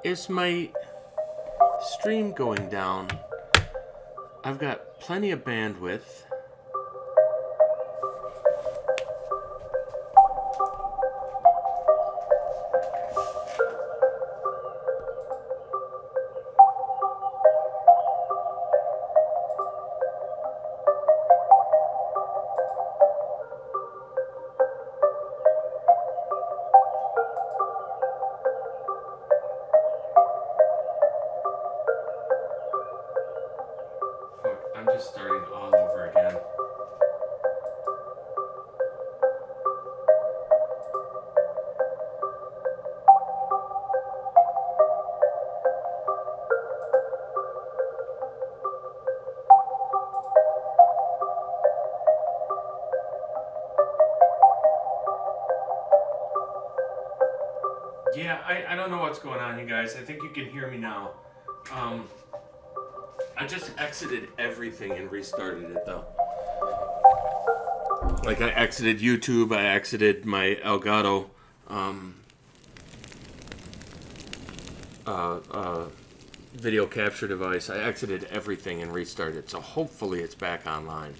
Is my stream going down? I've got plenty of bandwidth. I'm just starting all over again. Yeah, I don't know what's going on, you guys. I think you can hear me now. I just exited everything and restarted it, though. Like, I exited YouTube, I exited my Elgato video capture device. I exited everything and restarted, so hopefully it's back online.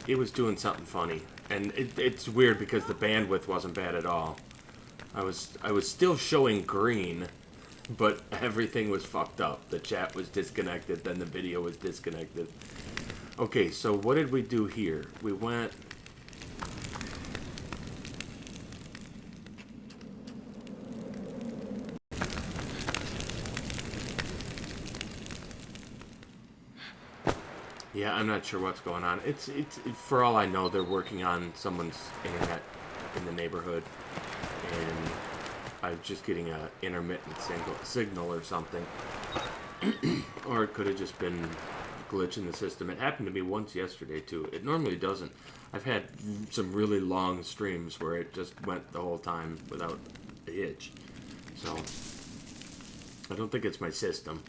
It was doing something funny, and it's weird because the bandwidth wasn't bad at all. I was still showing green, but everything was fucked up. The chat was disconnected, then the video was disconnected. Okay, so what did we do here? We went... Yeah, I'm not sure what's going on. It's for all I know, they're working on someone's internet in the neighborhood, and I'm just getting a intermittent signal or something. Or it could have just been a glitch in the system. It happened to me once yesterday too. It normally doesn't. I've had some really long streams where it just went the whole time without a hitch. So I don't think it's my system.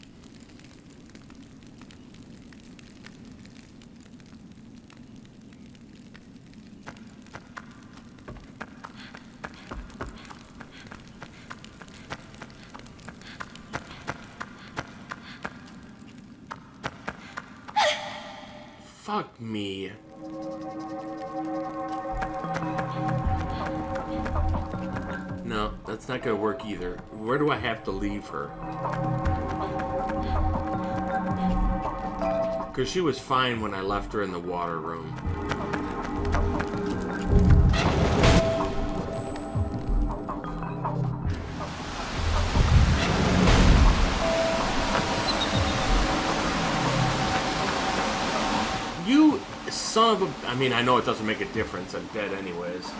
Fuck me. No, that's not gonna work either. Where do I have to leave her? Because she was fine when I left her in the water room. You son of a... I mean, I know it doesn't make a difference. I'm dead anyways. I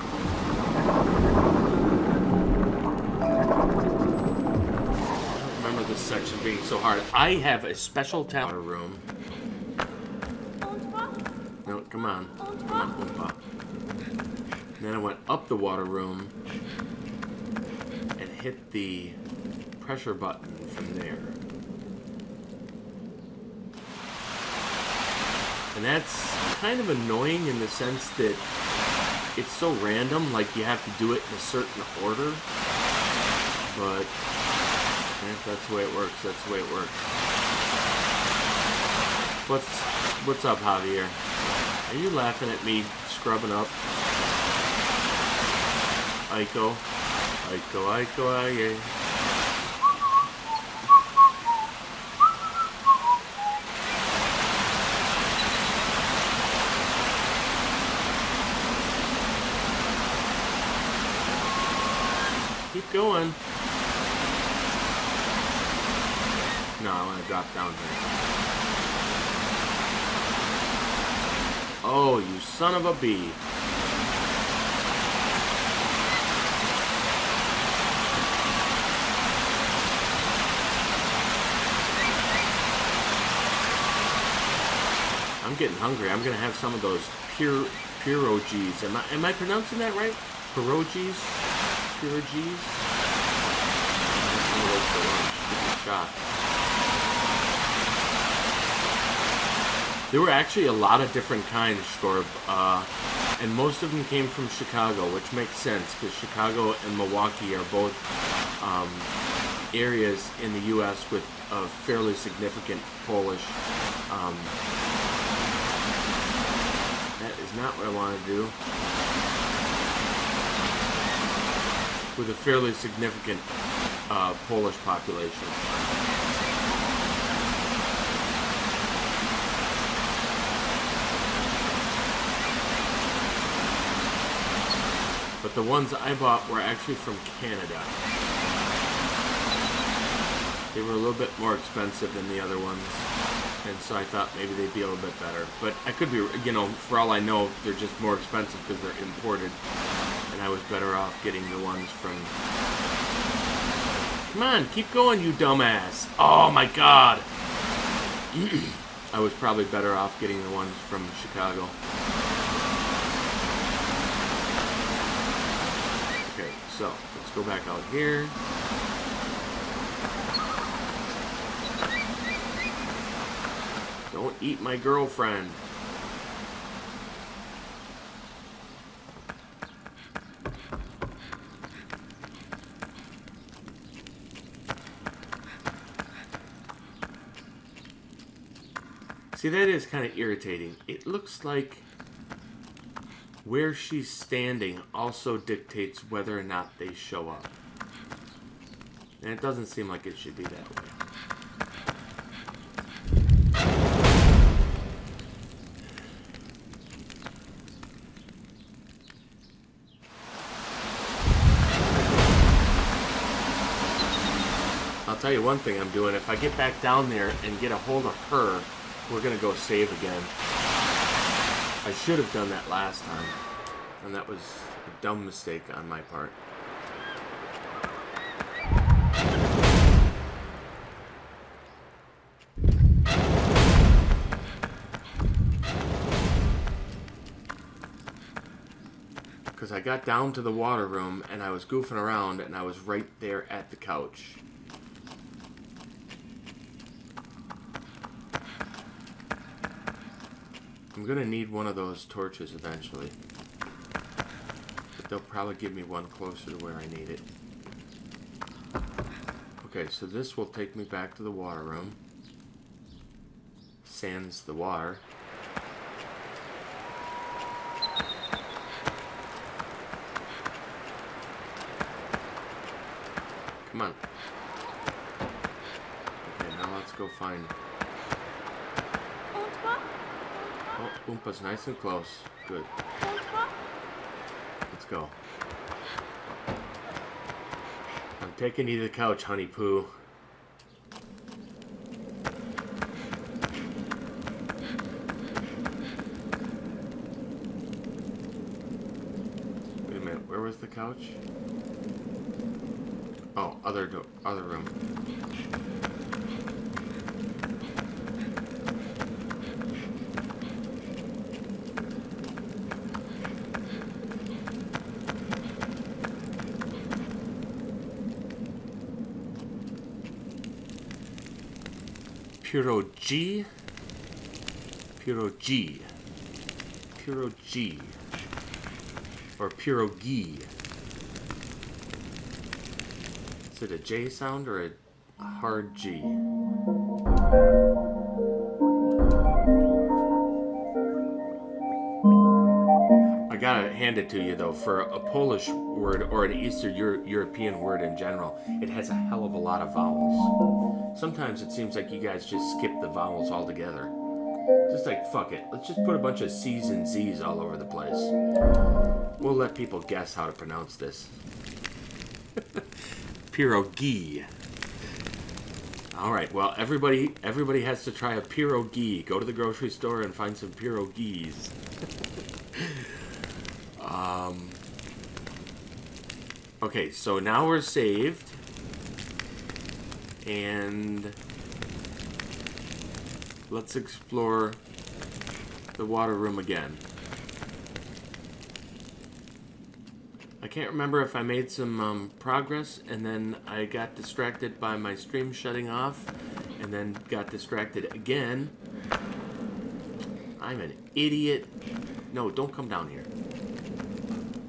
don't remember this section being so hard. I have a special talent room. No, come on. Come on, Oompa. Then I went up the water room and hit the pressure button from there. And that's kind of annoying in the sense that it's so random, like you have to do it in a certain order. But that's the way it works, that's the way it works. What's up, Javier? Are you laughing at me scrubbing up? Aiko, aye. Keep going. No, I want to drop down here. Oh, you son of a bee. I'm getting hungry. I'm gonna have some of those pierogies. Am I pronouncing that right? Pierogies? Pierogies? Some of those for lunch. Give it a shot. There were actually a lot of different kinds, Scorb, and most of them came from Chicago, which makes sense because Chicago and Milwaukee are both areas in the U.S. with a fairly significant Polish. That is not what I want to do. With a fairly significant Polish population. But the ones I bought were actually from Canada. They were a little bit more expensive than the other ones. And so I thought maybe they'd be a little bit better. But I could be, you know, for all I know, they're just more expensive because they're imported. And I was better off getting the ones from... Come on, keep going, you dumbass. Oh my god. I was probably better off getting the ones from Chicago. Okay, so let's go back out here. Don't eat my girlfriend. See, that is kind of irritating. It looks like where she's standing also dictates whether or not they show up. And it doesn't seem like it should be that way. I'll tell you one thing I'm doing. If I get back down there and get a hold of her, we're going to go save again. I should have done that last time. And that was a dumb mistake on my part. Because I got down to the water room and I was goofing around and I was right there at the couch. I'm gonna need one of those torches eventually. But they'll probably give me one closer to where I need it. Okay, so this will take me back to the water room. Sans the water. Come on. Okay, now let's go find... Oh, Oompa's nice and close. Good. Let's go. I'm taking you to the couch, Honey Poo. Wait a minute, where was the couch? Oh, other room. Pierogi? Pierogi. Pierogi. Or pierogi. Is it a J sound or a hard G? I gotta hand it to you though, for a Polish word or an Eastern European word in general, it has a hell of a lot of vowels. Sometimes it seems like you guys just skip the vowels altogether. Just like, fuck it, let's just put a bunch of C's and Z's all over the place. We'll let people guess how to pronounce this. Pierogi. Alright, well, everybody has to try a pierogi. Go to the grocery store and find some pierogis. Okay, so now we're saved. And let's explore the water room again. I can't remember if I made some progress and then I got distracted by my stream shutting off and then got distracted again. I'm an idiot. No, don't come down here.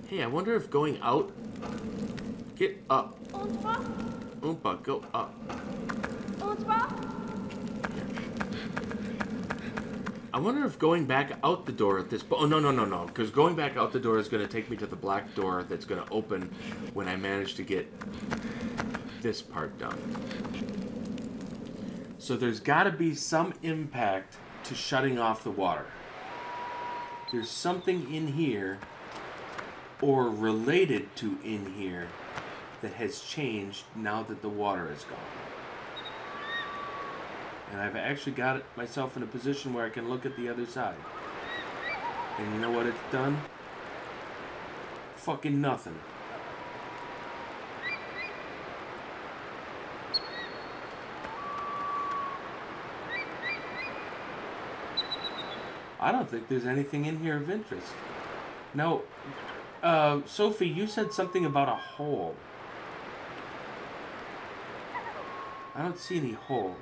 Hey, I wonder if going out... Get up. Oompa, go up. I wonder if going back out the door at this point... Oh, no. Because going back out the door is going to take me to the black door that's going to open when I manage to get this part done. So there's got to be some impact to shutting off the water. There's something in here, or related to in here, that has changed now that the water is gone. And I've actually got myself in a position where I can look at the other side. And you know what it's done? Fucking nothing. I don't think there's anything in here of interest. No, Sophie, you said something about a hole. I don't see any holes.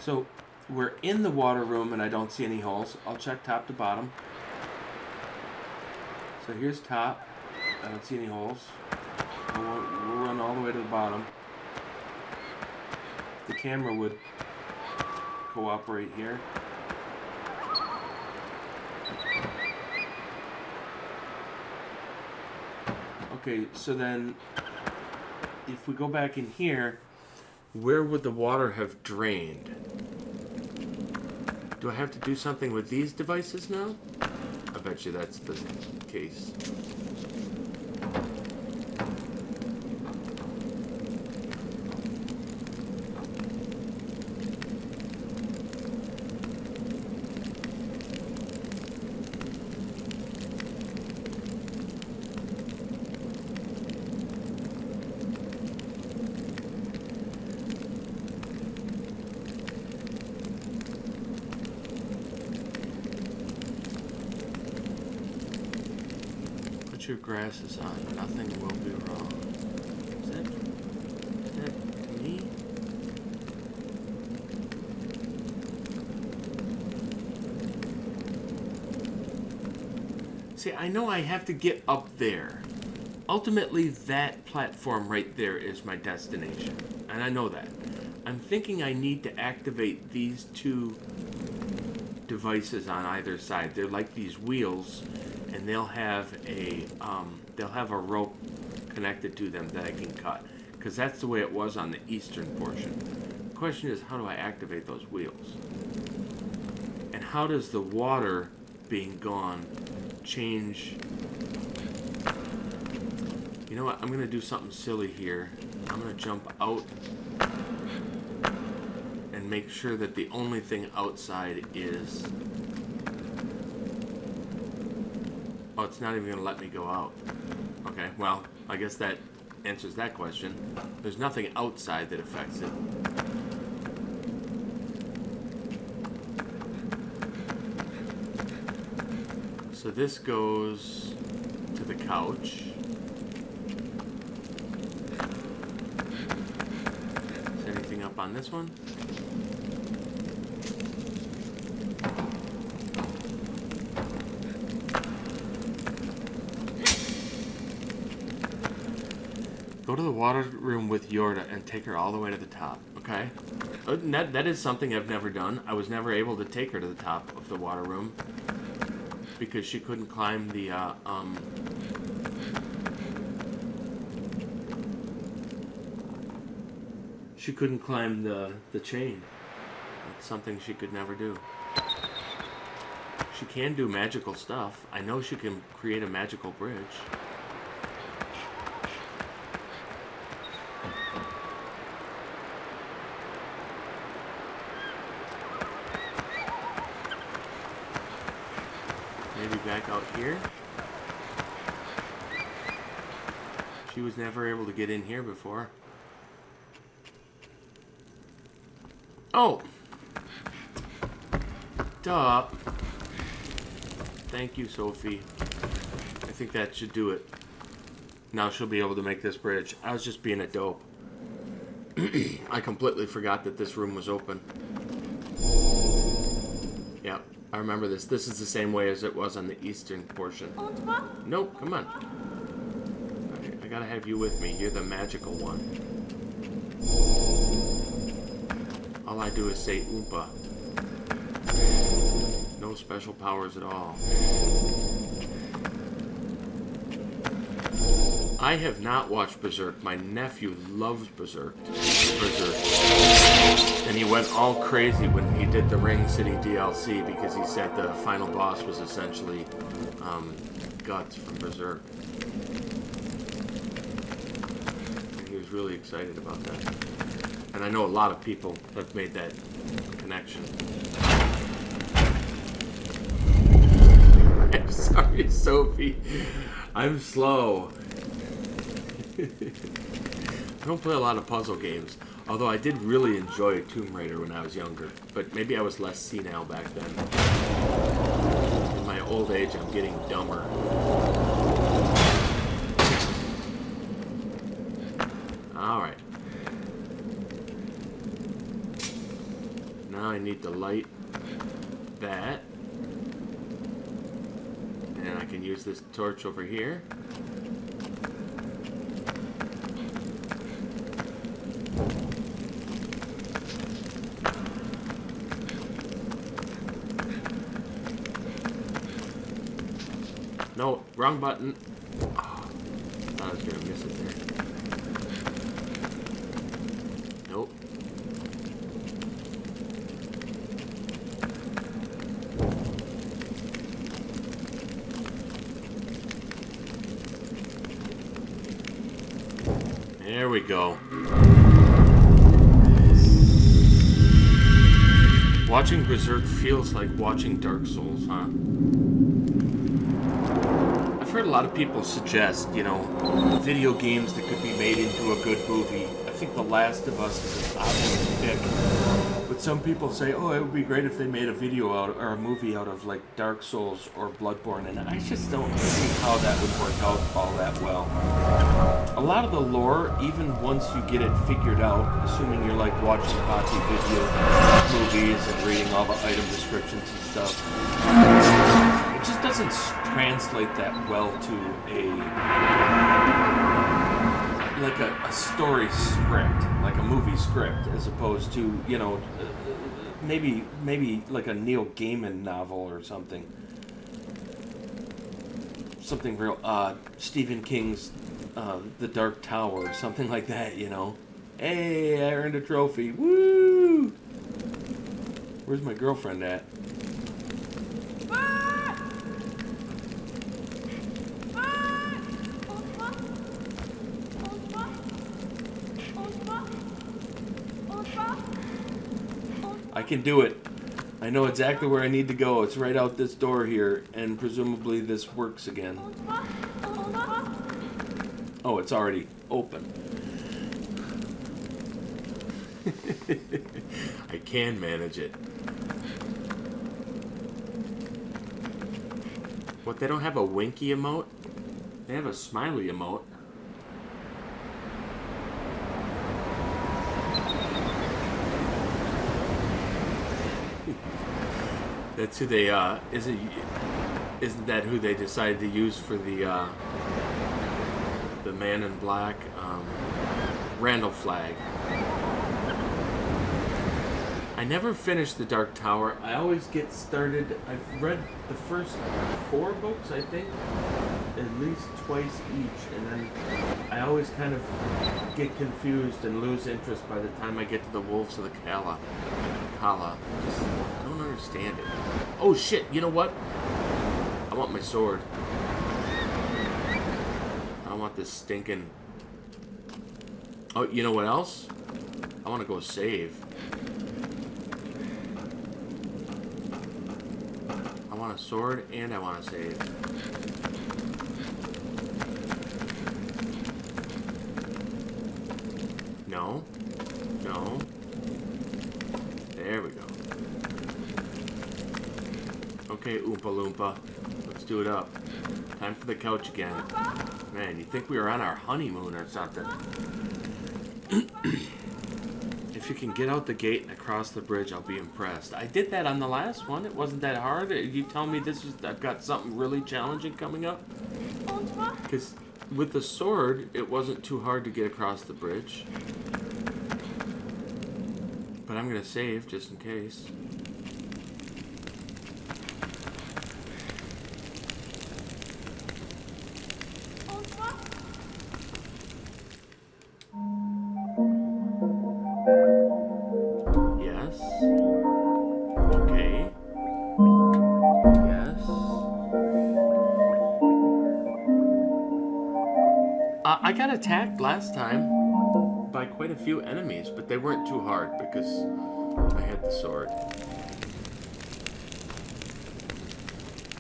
So, we're in the water room and I don't see any holes. I'll check top to bottom. So here's top. I don't see any holes. We'll run all the way to the bottom. The camera would cooperate here. Okay, so then if we go back in here, where would the water have drained? Do I have to do something with these devices now? I bet you that's the case. Put your glasses on. Nothing will be wrong. Is that me? See, I know I have to get up there. Ultimately, that platform right there is my destination. And I know that. I'm thinking I need to activate these two devices on either side. They're like these wheels, and they'll have a rope connected to them that I can cut, because that's the way it was on the eastern portion. The question is, how do I activate those wheels? And how does the water being gone change? You know what? I'm gonna do something silly here. I'm gonna jump out and make sure that the only thing outside is... Oh, it's not even going to let me go out. Okay, well, I guess that answers that question. There's nothing outside that affects it. So this goes to the couch. Is anything up on this one? Go to the water room with Yorda and take her all the way to the top, okay? That is something I've never done. I was never able to take her to the top of the water room because she couldn't climb the, she couldn't climb the chain. It's something she could never do. She can do magical stuff. I know she can create a magical bridge. Maybe back out here. She was never able to get in here before. Oh! Duh. Thank you, Sophie. I think that should do it. Now she'll be able to make this bridge. I was just being a dope. I completely forgot that this room was open. Yep, I remember this. This is the same way as it was on the eastern portion. Nope, come on. I gotta have you with me. You're the magical one. All I do is say Oompa. No special powers at all. I have not watched Berserk. My nephew loves Berserk. And he went all crazy when he did the Ring City DLC because he said the final boss was essentially Guts from Berserk. And he was really excited about that. And I know a lot of people have made that connection. I'm sorry, Sophie. I'm slow. I don't play a lot of puzzle games, although I did really enjoy Tomb Raider when I was younger, but maybe I was less senile back then. In my old age, I'm getting dumber. Alright. Now I need to light that. And I can use this torch over here. No, wrong button. Oh, thought I was gonna miss it there. Nope. There we go. Watching Berserk feels like watching Dark Souls, huh? I've heard a lot of people suggest, video games that could be made into a good movie. I think The Last of Us is an obvious pick. But some people say, oh, it would be great if they made a movie out of like Dark Souls or Bloodborne, and I just don't see how that would work out all that well. A lot of the lore, even once you get it figured out, assuming you're like watching Vati video movies and reading all the item descriptions and stuff, it just doesn't translate that well to a story script, like a movie script, as opposed to, maybe like a Neil Gaiman novel or something. Something real odd. Stephen King's The Dark Tower or something like that, Hey, I earned a trophy. Woo! Where's my girlfriend at? I can do it. I know exactly where I need to go. It's right out this door here, and presumably this works again. Oh, it's already open. I can manage it. What, they don't have a winky emote? They have a smiley emote. That's who they, isn't that who they decided to use for the Man in Black, Randall Flagg. I never finished The Dark Tower. I always get started, I've read the first 4 books, I think, at least twice each, and then I always kind of get confused and lose interest by the time I get to the Wolves of the Kala. I don't understand it. Oh shit, you know what? I want my sword. I want this stinking... Oh, you know what else? I want to go save. I want a sword and I want to save. No. No. There we go. Okay, Oompa Loompa. Let's do it up. Time for the couch again. Man, you think we were on our honeymoon or something. If you can get out the gate and across the bridge, I'll be impressed. I did that on the last one. It wasn't that hard. You tell me I've got something really challenging coming up? Because with the sword, it wasn't too hard to get across the bridge. But I'm gonna save just in case. Yes. Okay. Yes. I got attacked last time by quite a few enemies, but they weren't too hard because I had the sword.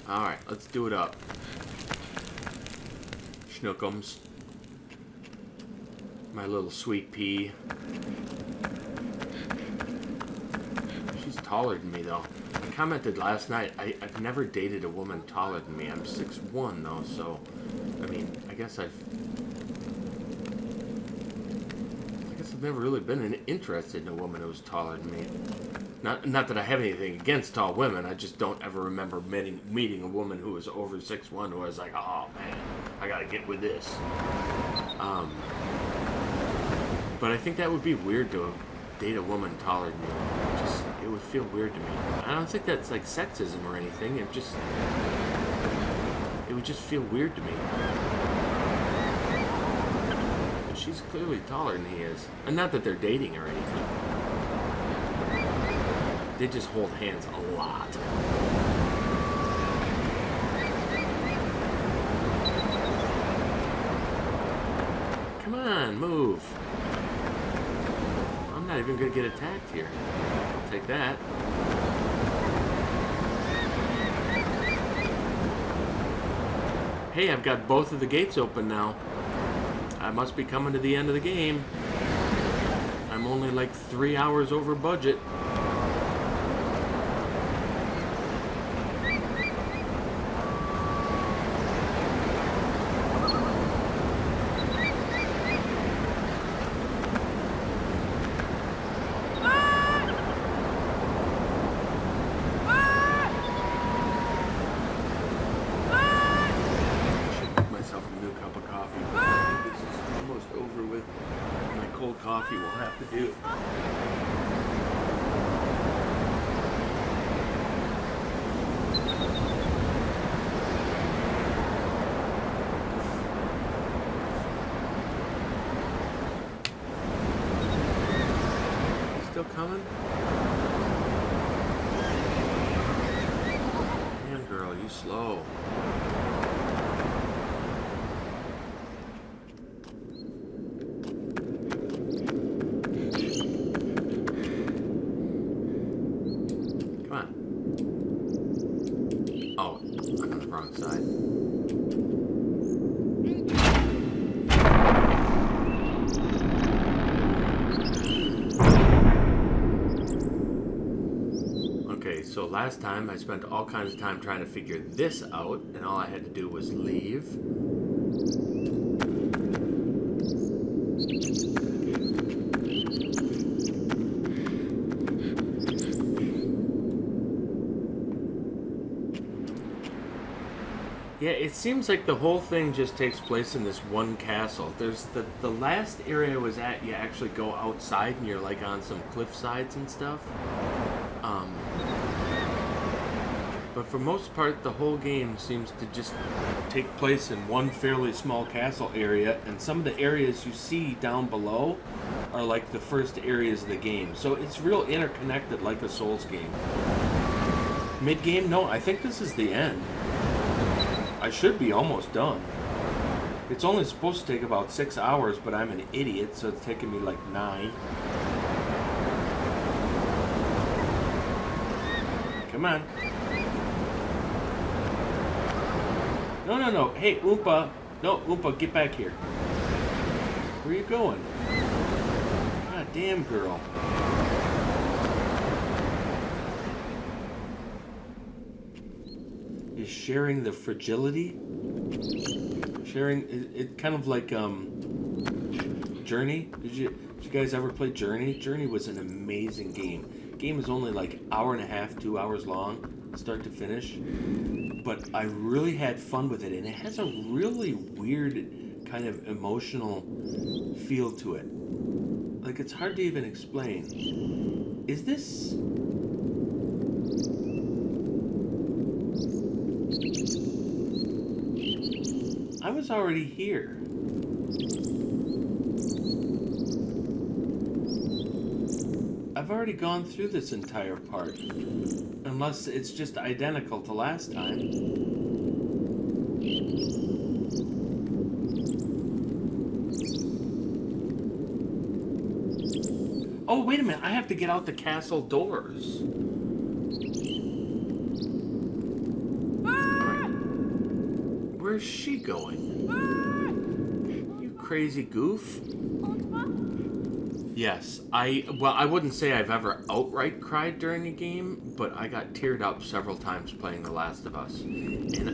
Alright, let's do it up. Schnookums. My little sweet pea. She's taller than me, though. I commented last night, I've never dated a woman taller than me. I'm 6'1", though, so... I mean, I guess I've never really been interested in a woman who was taller than me. Not that I have anything against tall women, I just don't ever remember meeting a woman who was over 6'1", who I was like, oh man, I gotta get with this. But I think that would be weird to date a woman taller than me. It would feel weird to me. I don't think that's like sexism or anything, it would just feel weird to me. She's clearly taller than he is. And not that they're dating or anything. They just hold hands a lot. Come on, move. I'm not even going to get attacked here. I'll take that. Hey, I've got both of the gates open now. I must be coming to the end of the game. I'm only like 3 hours over budget. Coffee will have to do. Still coming? Man, girl, you slow. So last time I spent all kinds of time trying to figure this out, and all I had to do was leave. Yeah, it seems like the whole thing just takes place in this one castle. There's the last area I was at, you actually go outside and you're like on some cliff sides and stuff. But for most part, the whole game seems to just take place in one fairly small castle area, and some of the areas you see down below are like the first areas of the game. So it's real interconnected like a Souls game. Mid-game? No, I think this is the end. I should be almost done. It's only supposed to take about 6 hours, but I'm an idiot, so it's taking me like 9. Come on. No. Hey, Oompa. No, Oompa, get back here. Where are you going? God damn, girl. Is sharing the fragility? Sharing it kind of like Journey. Did you guys ever play Journey? Journey was an amazing game. The game is only like hour and a half, 2 hours long, start to finish. But I really had fun with it, and it has a really weird kind of emotional feel to it. Like, it's hard to even explain. Is this... I was already here. I've already gone through this entire part. Unless it's just identical to last time. Oh, wait a minute. I have to get out the castle doors. Alright. Where's she going? You crazy goof. Yes, I wouldn't say I've ever outright cried during a game, but I got teared up several times playing The Last of Us. And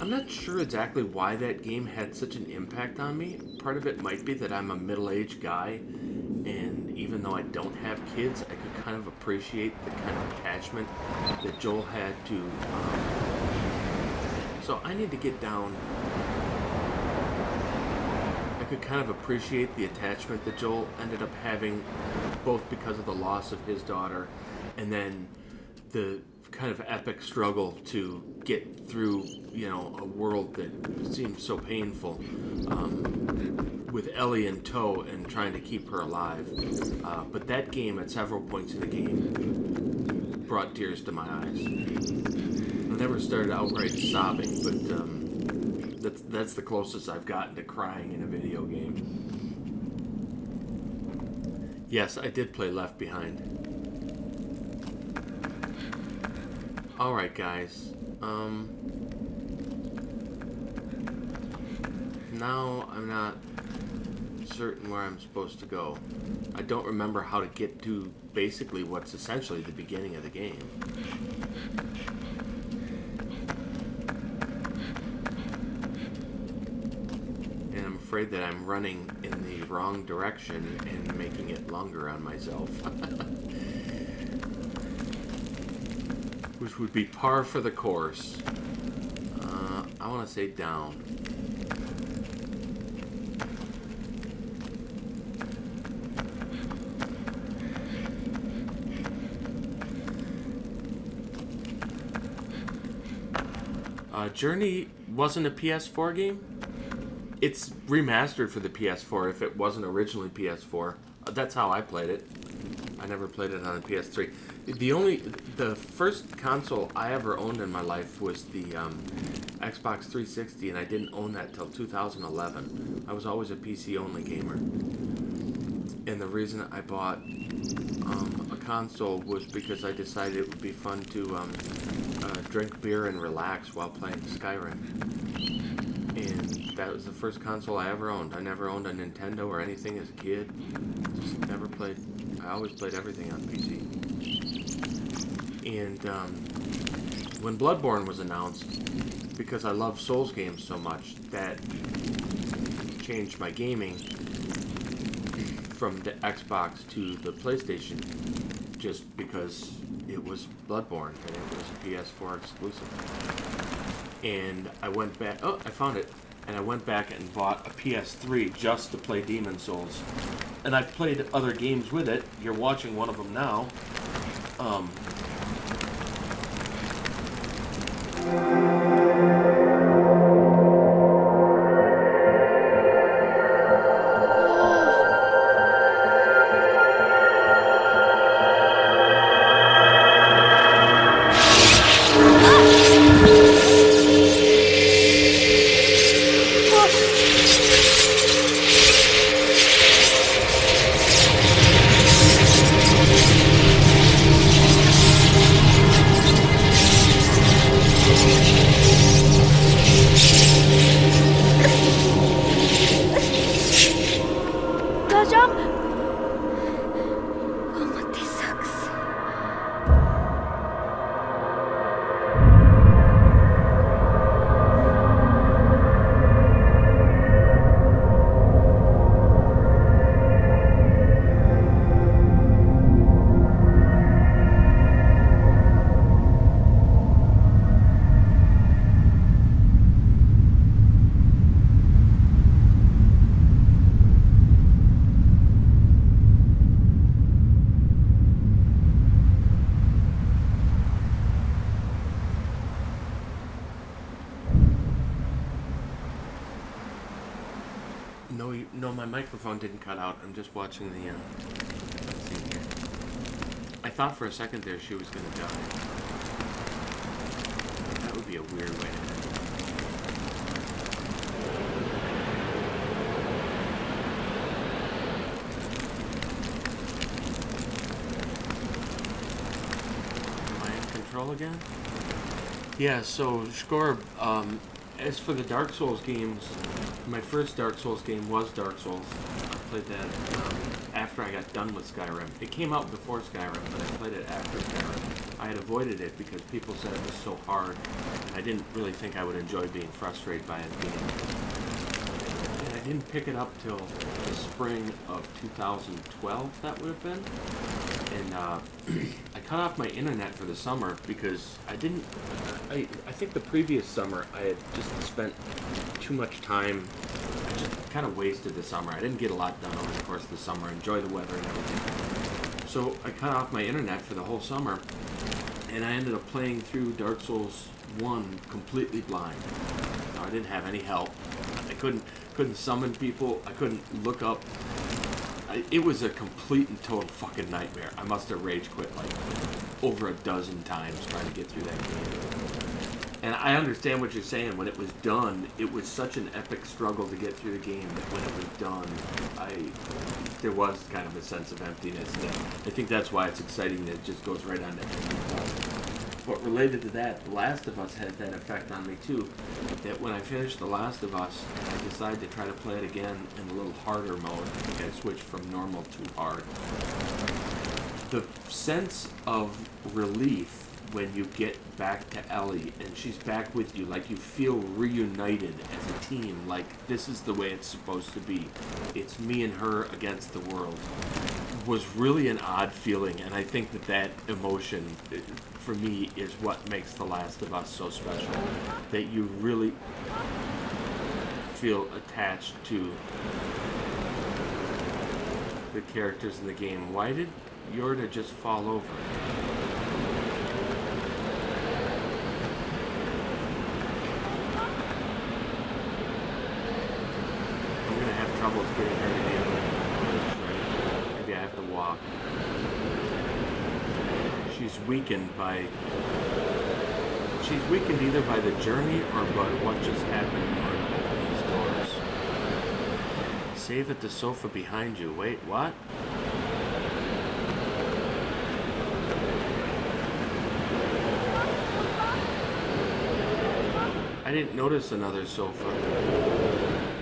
I'm not sure exactly why that game had such an impact on me. Part of it might be that I'm a middle-aged guy, and even though I don't have kids, I could kind of appreciate the kind of attachment that Joel had to... So I need to get down... could kind of appreciate the attachment that Joel ended up having, both because of the loss of his daughter and then the kind of epic struggle to get through, a world that seemed so painful, with Ellie in tow and trying to keep her alive. But that game, at several points in the game, brought tears to my eyes. I never started outright sobbing, but that's the closest I've gotten to crying in a video game. Yes, I did play Left Behind. Alright, guys. Now I'm not certain where I'm supposed to go. I don't remember how to get to basically what's essentially the beginning of the game. Afraid that I'm running in the wrong direction and making it longer on myself. Which would be par for the course. I want to say down. Journey wasn't a PS4 game? It's remastered for the PS4 if it wasn't originally PS4. That's how I played it. I never played it on a PS3. The first console I ever owned in my life was the Xbox 360, and I didn't own that till 2011. I was always a PC-only gamer. And the reason I bought a console was because I decided it would be fun to drink beer and relax while playing Skyrim. And that was the first console I ever owned. I never owned a Nintendo or anything as a kid. Just never played. I always played everything on PC. And when Bloodborne was announced, because I love Souls games so much, that changed my gaming from the Xbox to the PlayStation, just because it was Bloodborne and it was a PS4 exclusive. And I went back, I found it, and I went back and bought a PS3 just to play Demon's Souls. And I've played other games with it. You're watching one of them now. No, no, my microphone didn't cut out. I'm just watching the. Let's see here. I thought for a second there she was gonna die. That would be a weird way to end it. Am I in control again? Yeah. So Shkor, as for the Dark Souls games, my first Dark Souls game was Dark Souls. I played that after I got done with Skyrim. It came out before Skyrim, but I played it after Skyrim. I had avoided it because people said it was so hard, and I didn't really think I would enjoy being frustrated by it being. And I didn't pick it up till the spring of 2012, that would have been. And I cut off my internet for the summer because I think the previous summer I had just spent too much time. I just kind of wasted the summer. I didn't get a lot done over the course of the summer, enjoy the weather and everything. So I cut off my internet for the whole summer, and I ended up playing through Dark Souls 1 completely blind. Now, I didn't have any help. I couldn't summon people. I couldn't look up. It was a complete and total fucking nightmare. I must have rage quit like over a dozen times trying to get through that game. And I understand what you're saying. When it was done, it was such an epic struggle to get through the game that when it was done, there was kind of a sense of emptiness. And I think that's why it's exciting that it just goes right on to everything. But related to that, The Last of Us had that effect on me too. That when I finished The Last of Us, I decided to try to play it again in a little harder mode. I think I switched from normal to hard. The sense of relief when you get back to Ellie and she's back with you, like you feel reunited as a team, like this is the way it's supposed to be. It's me and her against the world. Was really an odd feeling, and I think that emotion, for me, is what makes The Last of Us so special. That you really feel attached to the characters in the game. Why did Yorda just fall over? I'm gonna have trouble getting her to the other. Maybe I have to walk. She's weakened either by the journey or by what just happened in order to open these doors. Save at the sofa behind you. Wait, what? I didn't notice another sofa.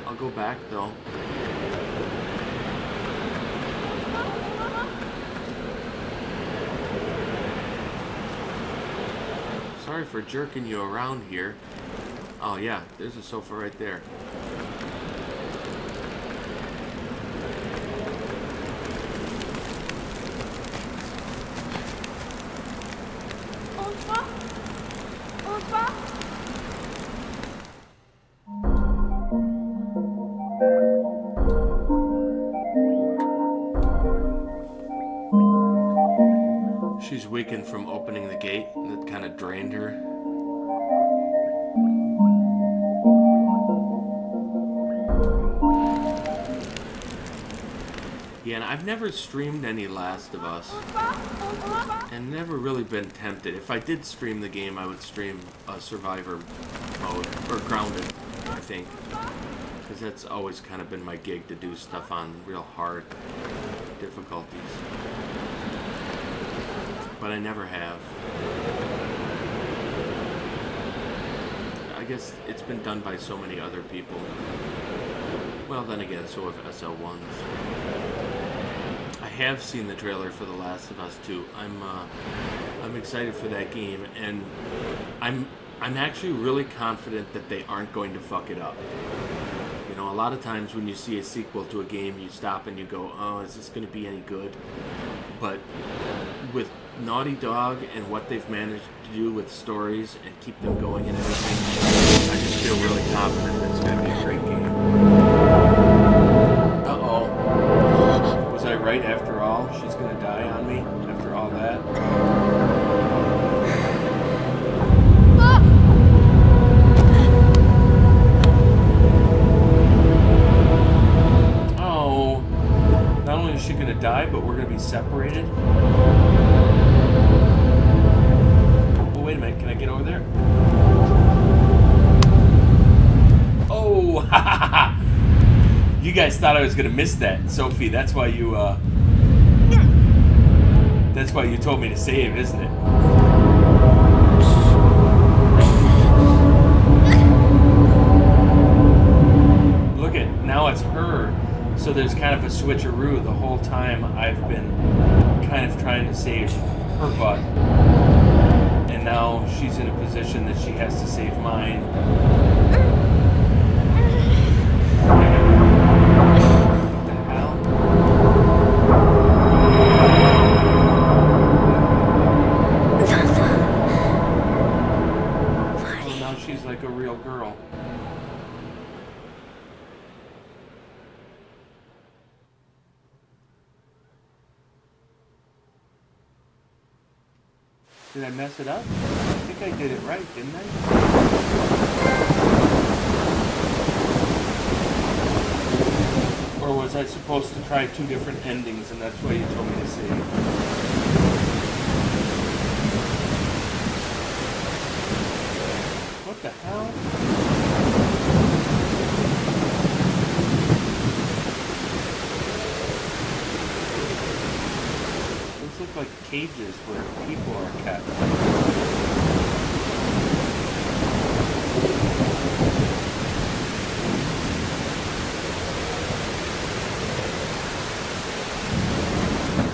I'll go back though. Sorry for jerking you around here. Oh yeah, there's a sofa right there. She's weakened from opening the gate. That kind of drained her. Yeah, and I've never streamed any Last of Us. And never really been tempted. If I did stream the game, I would stream a Survivor mode. Or Grounded, I think. Because that's always kind of been my gig, to do stuff on real hard difficulties. But I never have. I guess it's been done by so many other people. Well, then again, so have SL1s. I have seen the trailer for The Last of Us 2. I'm excited for that game, and I'm actually really confident that they aren't going to fuck it up. You know, a lot of times when you see a sequel to a game, you stop and you go, oh, is this going to be any good? But with Naughty Dog and what they've managed to do with stories and keep them going and everything, I just feel really confident that it's going to be a great game. Uh-oh. Was I right after all? She's going to die on me after all that? guys thought I was gonna miss that, Sophie. That's why you told me to save, isn't it? Look at, now it's her. So there's kind of a switcheroo. The whole time I've been kind of trying to save her butt. And now she's in a position that she has to save mine. What the hell? Oh, now she's like a real girl. Did I mess it up? I think I did it right, didn't I? Or was I supposed to try 2 different endings and that's why you told me to save? What the hell? Those look like cages where people are kept.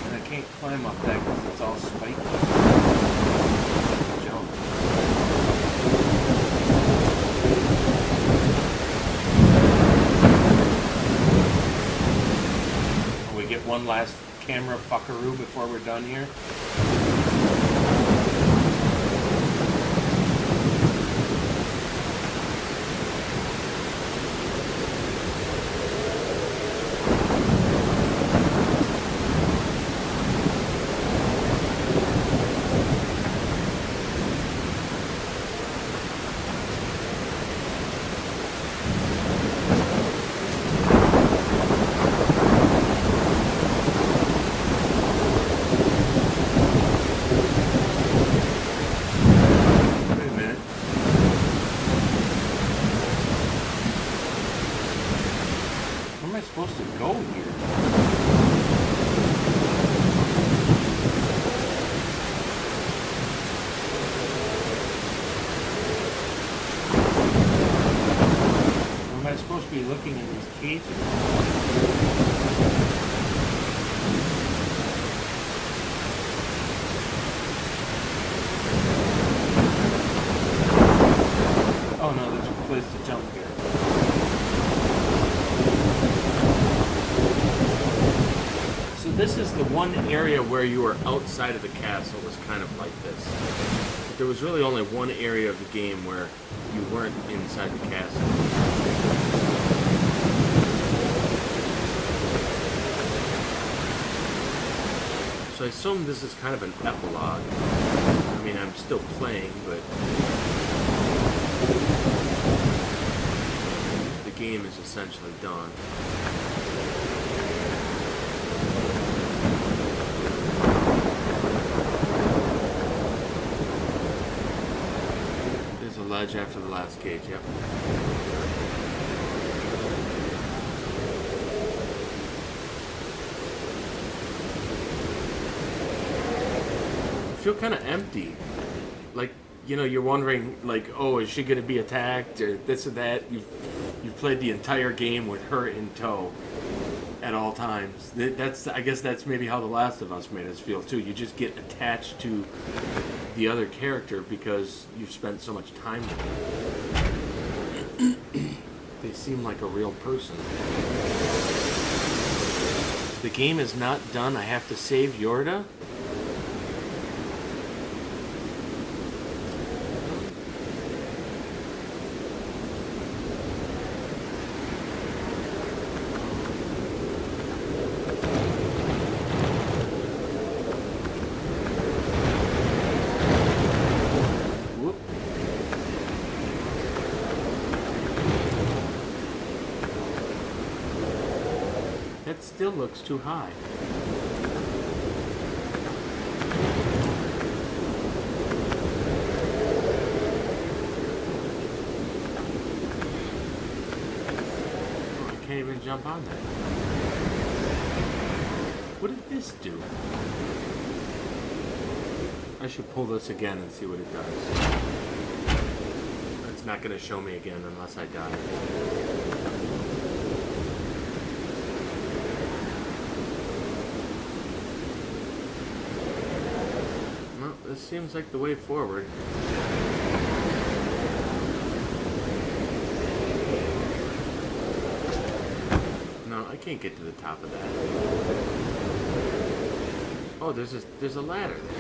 And I can't climb up that because it's all spiky. Jump. And we get one last camera fuckaroo before we're done here. Supposed to go here. Or am I supposed to be looking in these cages? Oh no, there's a place to jump here. This is the one area where you were outside of the castle was kind of like this. But there was really only one area of the game where you weren't inside the castle. So I assume this is kind of an epilogue. I mean, I'm still playing, but the game is essentially done. Ledge after the last cage, yep. I feel kind of empty. Like, you know, you're wondering, like, oh, is she going to be attacked or this or that? You've played the entire game with her in tow at all times. I guess that's maybe how The Last of Us made us feel too. You just get attached to the other character because you've spent so much time with them. They seem like a real person. The game is not done. I have to save Yorda. That still looks too high. can't even jump on that. What did this do? I should pull this again and see what it does. It's not going to show me again unless I die. Well, this seems like the way forward. No, I can't get to the top of that. Oh, there's a ladder there.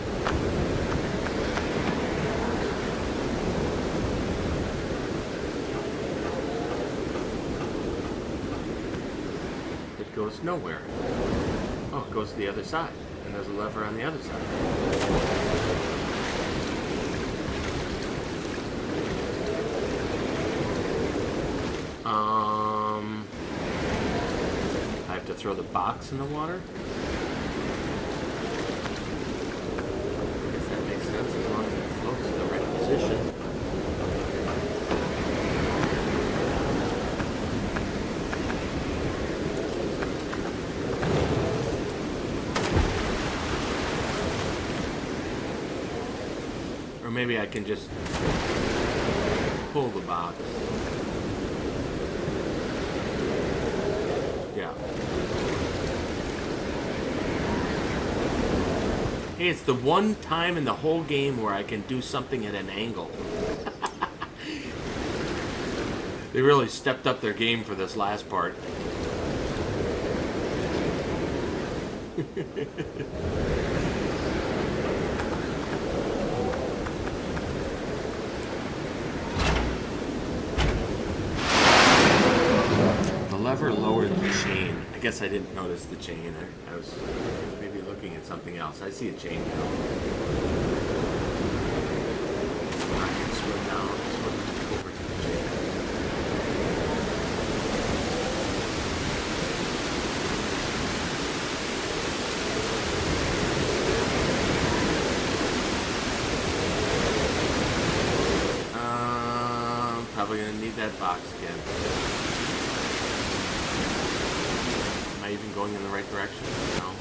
It goes nowhere. Oh, it goes to the other side. And there's a lever on the other side. I have to throw the box in the water? I guess that makes sense as long as it floats in the right position. Or maybe I can just pull the box. Yeah. Hey, it's the one time in the whole game where I can do something at an angle. They really stepped up their game for this last part. The lever lowered the chain. I guess I didn't notice the chain. I was maybe looking at something else. I see a chain now. I can swim down, swim over to the chain. Probably gonna need that box again. Am I even going in the right direction? No.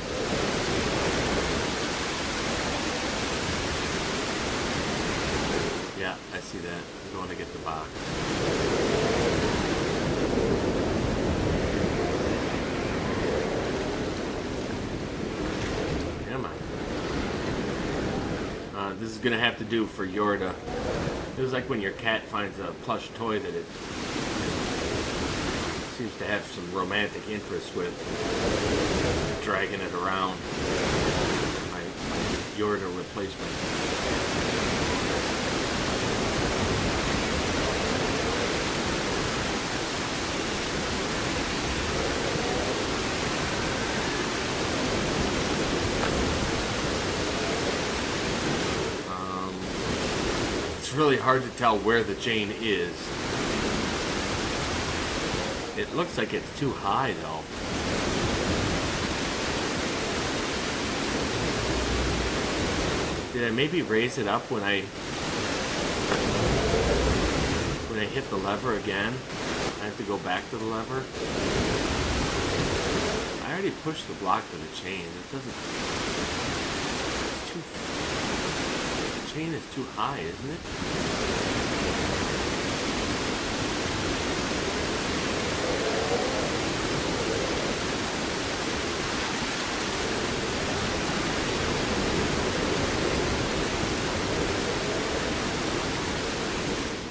Yeah, I see that. I'm going to get the box. Am I? This is gonna have to do for Yorda. It was like when your cat finds a plush toy that it seems to have some romantic interest with, dragging it around. My Yorda replacement. It's really hard to tell where the chain is. It looks like it's too high though. Did I maybe raise it up when I hit the lever again? I have to go back to the lever. I already pushed the block to the chain. It doesn't. The chain is too high, isn't it?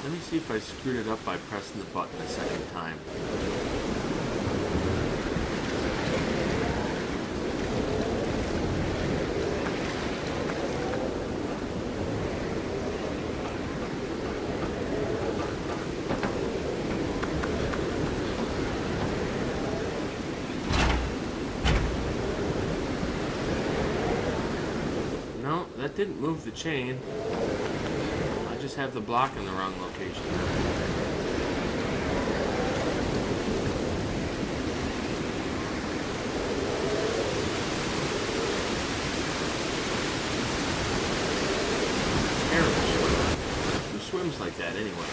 Let me see if I screwed it up by pressing the button a second time. No, that didn't move the chain. I just have the block in the wrong location. Who swims like that anyway?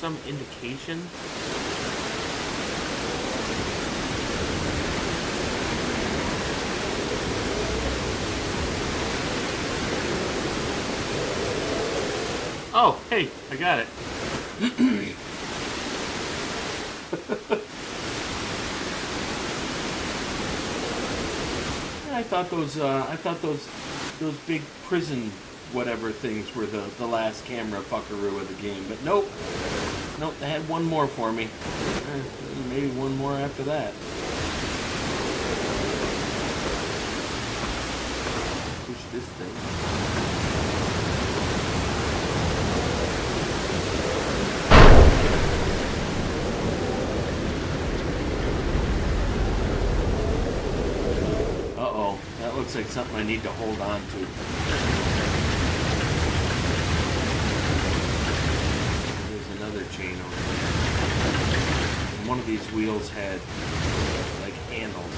some indication. Oh, hey, I got it. I thought those big prison whatever things were the last camera fuckaroo of the game, but nope, they had one more for me. Maybe one more after that. Push this thing. Looks like something I need to hold on to. There's another chain over there. And one of these wheels had like handles.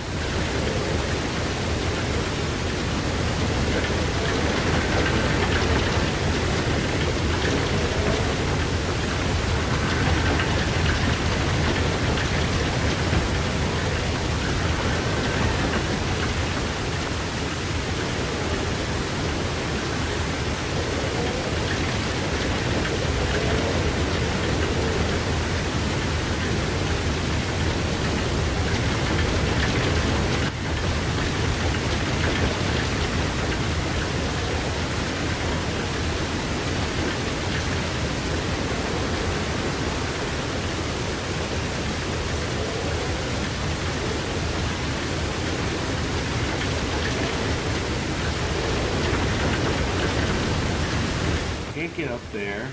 Can't get up there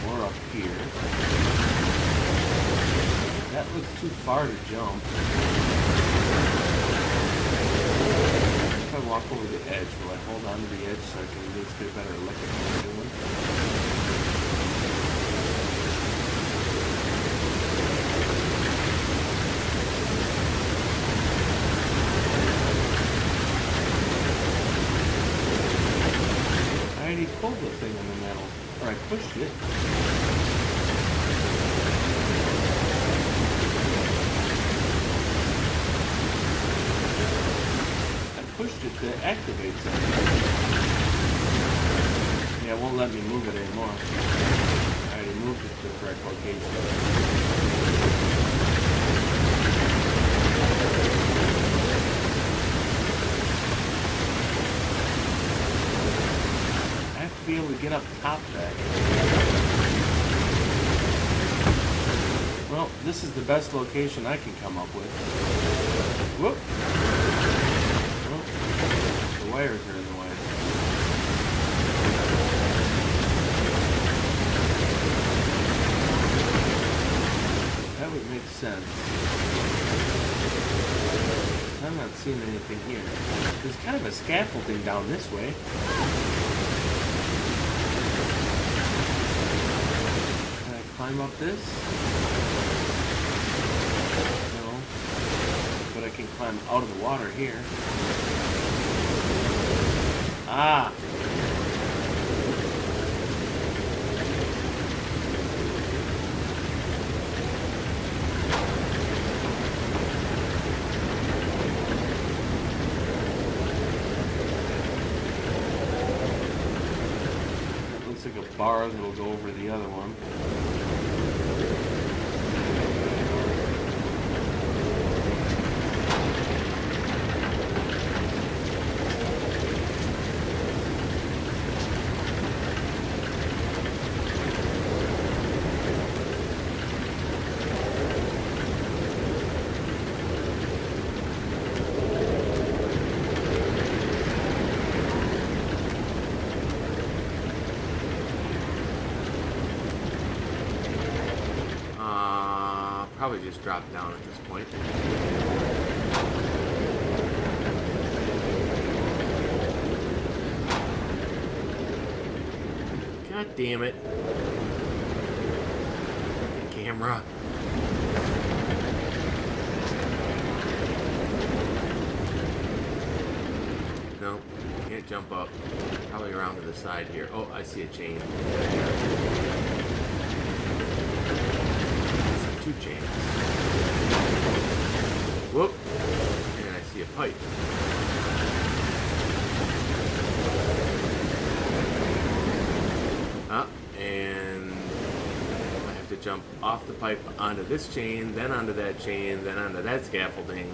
or up here. That looks too far to jump. If I walk over the edge, will I hold on to the edge so I can at least get a better look at what I'm doing? I already pulled the thing on the metal, or I pushed it. I pushed it to activate something. Yeah, it won't let me move it anymore. I already moved it to the correct location. Be able to get up top back. Well, this is the best location I can come up with. Whoop! Well, the wires are in the way. That would make sense. I'm not seeing anything here. There's kind of a scaffolding down this way. Climb up this? No. But I can climb out of the water here. Ah! That looks like a bar that'll go over the other one. Probably just drop down at this point. God damn it. The camera. No, can't jump up. Probably around to the side here. Oh, I see a chain. Two chains. Whoop. And I see a pipe. And I have to jump off the pipe onto this chain, then onto that chain, then onto that scaffolding.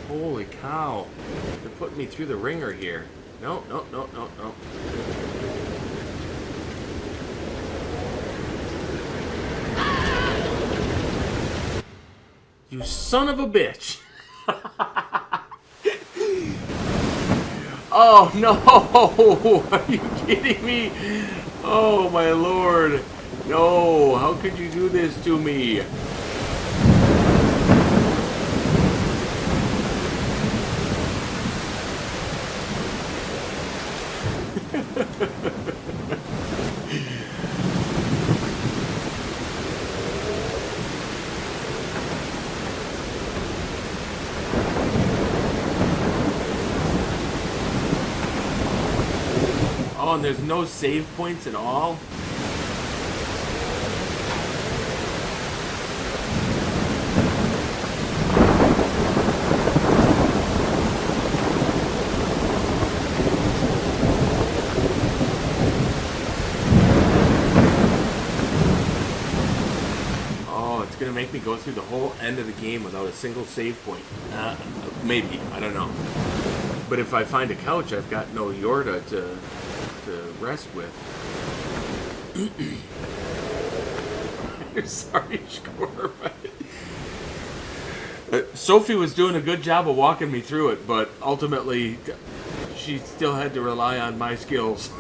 Holy cow. They're putting me through the ringer here. No, no, no, no, no. You son of a bitch. Oh, no. Are you kidding me? Oh, my lord. No. How could you do this to me? Oh, and there's no save points at all? Oh, it's gonna make me go through the whole end of the game without a single save point. Maybe, I don't know. But if I find a couch, I've got no Yorda to rest with. Sorry, Shkor, but Sophie was doing a good job of walking me through it, but ultimately she still had to rely on my skills.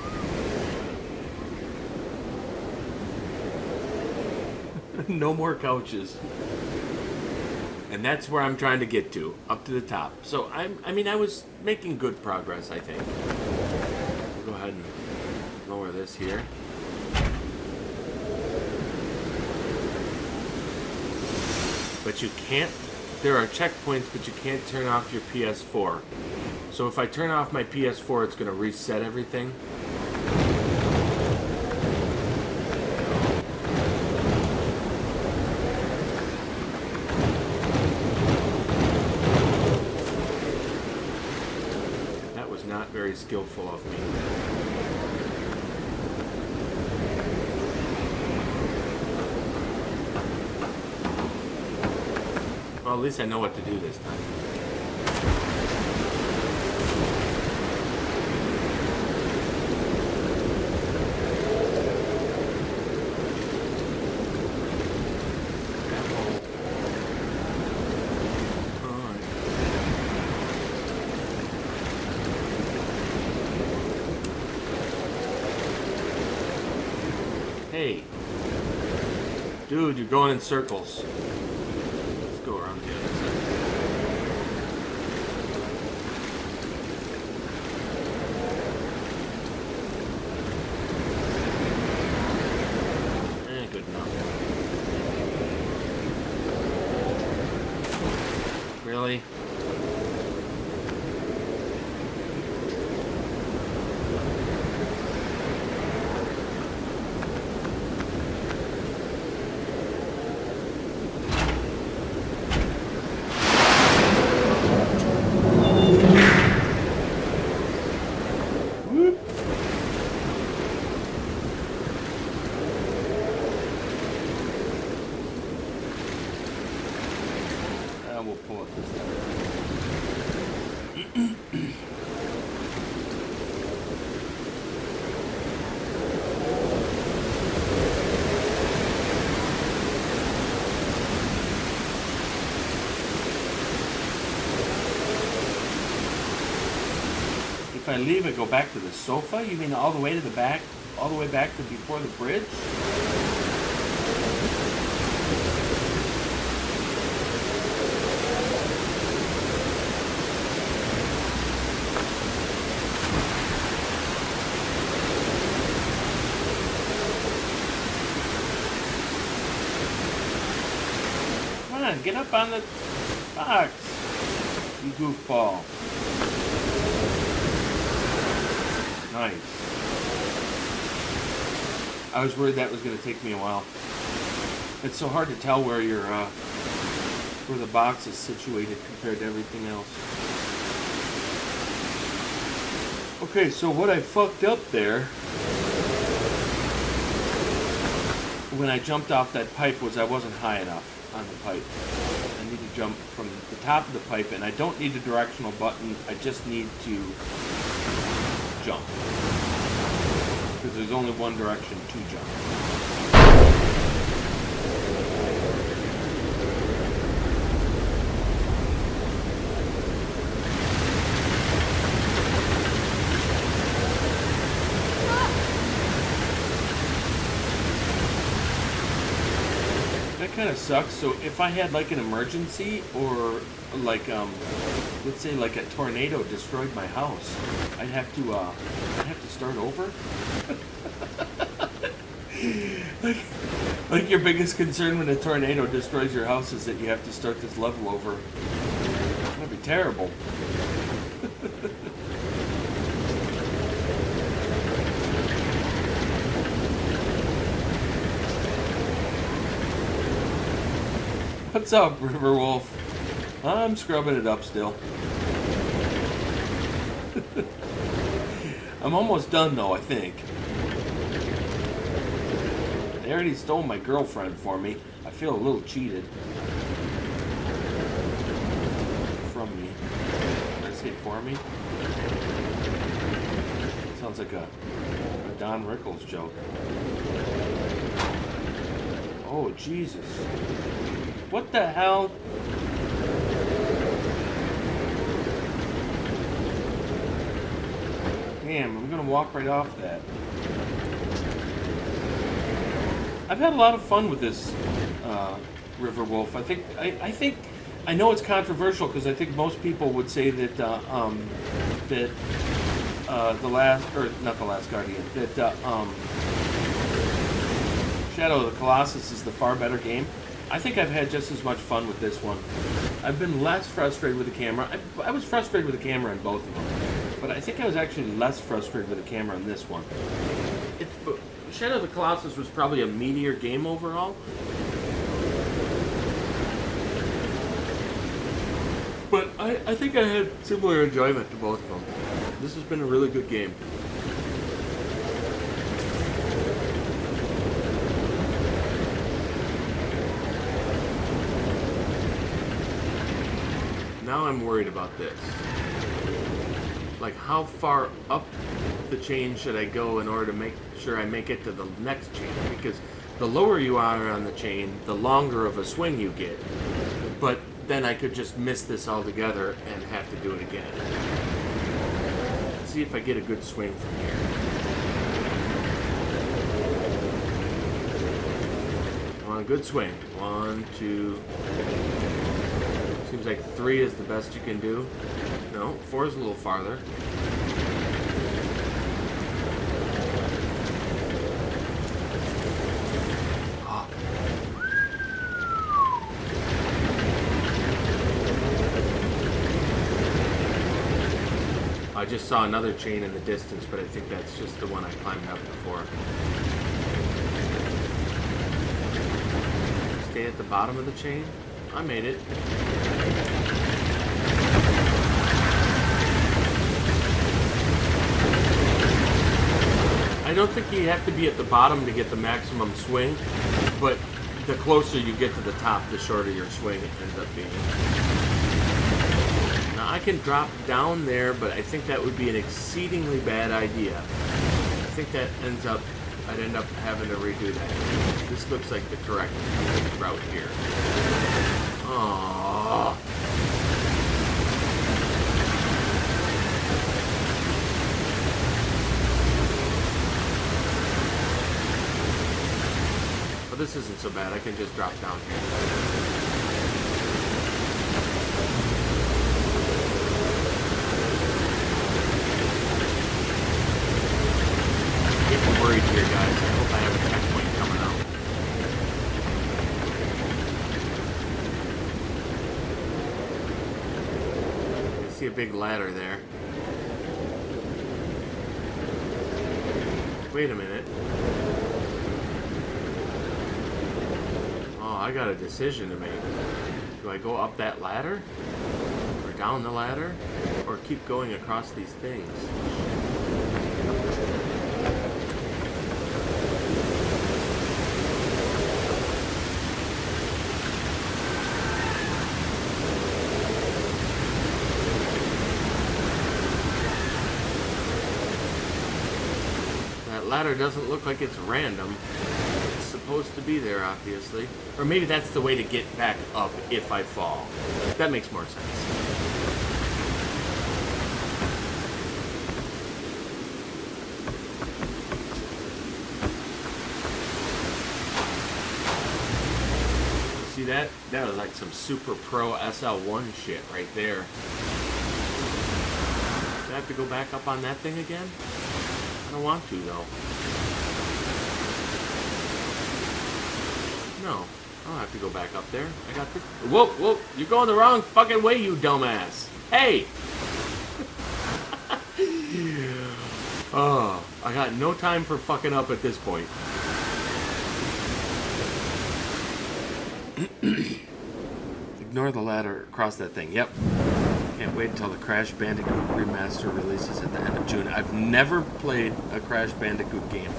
No more couches. And that's where I'm trying to get to, up to the top. So I was making good progress, I think. Go ahead and lower this here. But you can't, there are checkpoints, but you can't turn off your PS4. So if I turn off my PS4, it's going to reset everything. That was not very skillful of me. Well, at least I know what to do this time. Hey. Dude, you're going in circles. Let's go around the other side. Good enough. Really? We'll pull it this time. If I leave it, go back to the sofa? You mean all the way to the back? All the way back to before the bridge? Come on, get up on the box, you goofball. Nice. I was worried that was going to take me a while. It's so hard to tell where where the box is situated compared to everything else. Okay, so what I fucked up there when I jumped off that pipe was I wasn't high enough on the pipe. I need to jump from the top of the pipe, and I don't need a directional button. I just need to jump. Because there's only one direction to jump. That kind of sucks. So if I had like an emergency, or like let's say like a tornado destroyed my house, I'd have to start over. like your biggest concern when a tornado destroys your house is that you have to start this level over. That'd be terrible. What's up, Riverwolf? I'm scrubbing it up still. I'm almost done though, I think. They already stole my girlfriend for me. I feel a little cheated. From me. Did I say for me? Sounds like a Don Rickles joke. Oh, Jesus. What the hell? Damn, I'm gonna walk right off that. I've had a lot of fun with this Riverwolf. I think I know it's controversial because I think most people would say that the last, or not the Last Guardian, that Shadow of the Colossus is the far better game. I think I've had just as much fun with this one. I've been less frustrated with the camera. I was frustrated with the camera in both of them, but I think I was actually less frustrated with the camera in this one. Shadow of the Colossus was probably a meatier game overall. But I think I had similar enjoyment to both of them. This has been a really good game. Now I'm worried about this. Like, how far up the chain should I go in order to make sure I make it to the next chain? Because the lower you are on the chain, the longer of a swing you get. But then I could just miss this altogether and have to do it again. Let's see if I get a good swing from here. I want a good swing. 1, 2... Seems like 3 is the best you can do. No, 4 is a little farther. Oh. I just saw another chain in the distance, but I think that's just the one I climbed up before. Stay at the bottom of the chain. I made it. I don't think you have to be at the bottom to get the maximum swing, but the closer you get to the top, the shorter your swing ends up being. Now I can drop down there, but I think that would be an exceedingly bad idea. I think that I'd end up having to redo that. This looks like the correct route here. Aww. But this isn't so bad. I can just drop down here. Getting worried here, guys. I hope I have a checkpoint coming out. I see a big ladder there. Wait a minute. I got a decision to make. Do I go up that ladder? Or down the ladder? Or keep going across these things? That ladder doesn't look like it's random. It's supposed to be there, obviously. Or maybe that's the way to get back up if I fall. That makes more sense. See that? That was like some Super Pro SL1 shit right there. Do I have to go back up on that thing again? I don't want to, though. No, I don't have to go back up there. I got this. Whoa, whoa, you're going the wrong fucking way, you dumbass. Hey! Oh, I got no time for fucking up at this point. Ignore the ladder across that thing. Yep. Can't wait until the Crash Bandicoot remaster releases at the end of June. I've never played a Crash Bandicoot game.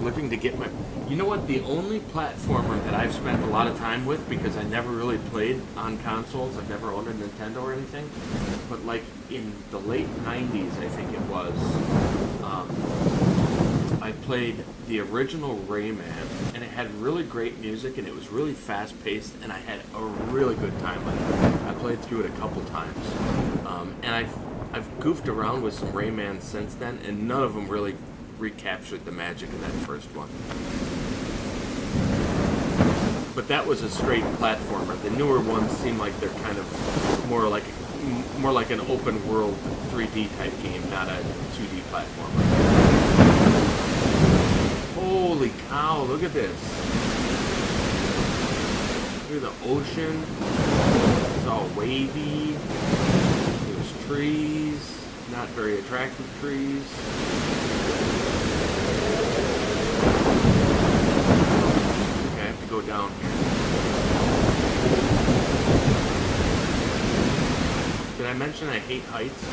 Looking to get my... You know what? The only platformer that I've spent a lot of time with, because I never really played on consoles, I've never owned a Nintendo or anything, but like in the late 90s, I think it was, I played the original Rayman, and it had really great music, and it was really fast-paced, and I had a really good time with it. I played through it a couple times, and I've goofed around with some Rayman since then, and none of them really recaptured the magic of that first one. But that was a straight platformer. The newer ones seem like they're kind of more like an open world 3D type game, not a 2D platformer. Holy cow, look at this. Look at the ocean. It's all wavy. There's trees. Not very attractive trees. Okay, I have to go down here. Did I mention I hate heights?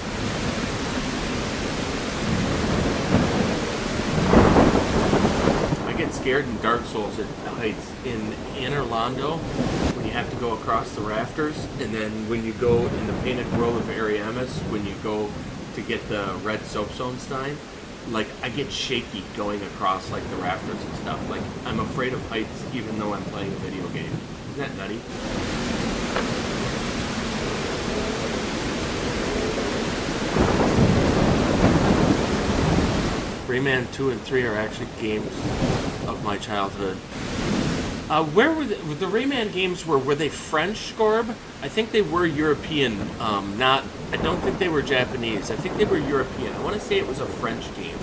I get scared in Dark Souls at heights. In Anor Londo, when you have to go across the rafters, and then when you go in the Painted World of Ariamis, when you go to get the red soapstone stein, like I get shaky going across like the rafters and stuff. Like I'm afraid of heights even though I'm playing a video game. Isn't that nutty? Rayman 2 and 3 are actually games of my childhood. Where were the Rayman games were they French, Scorb? I think they were European, not... I don't think they were Japanese. I think they were European. I want to say it was a French game.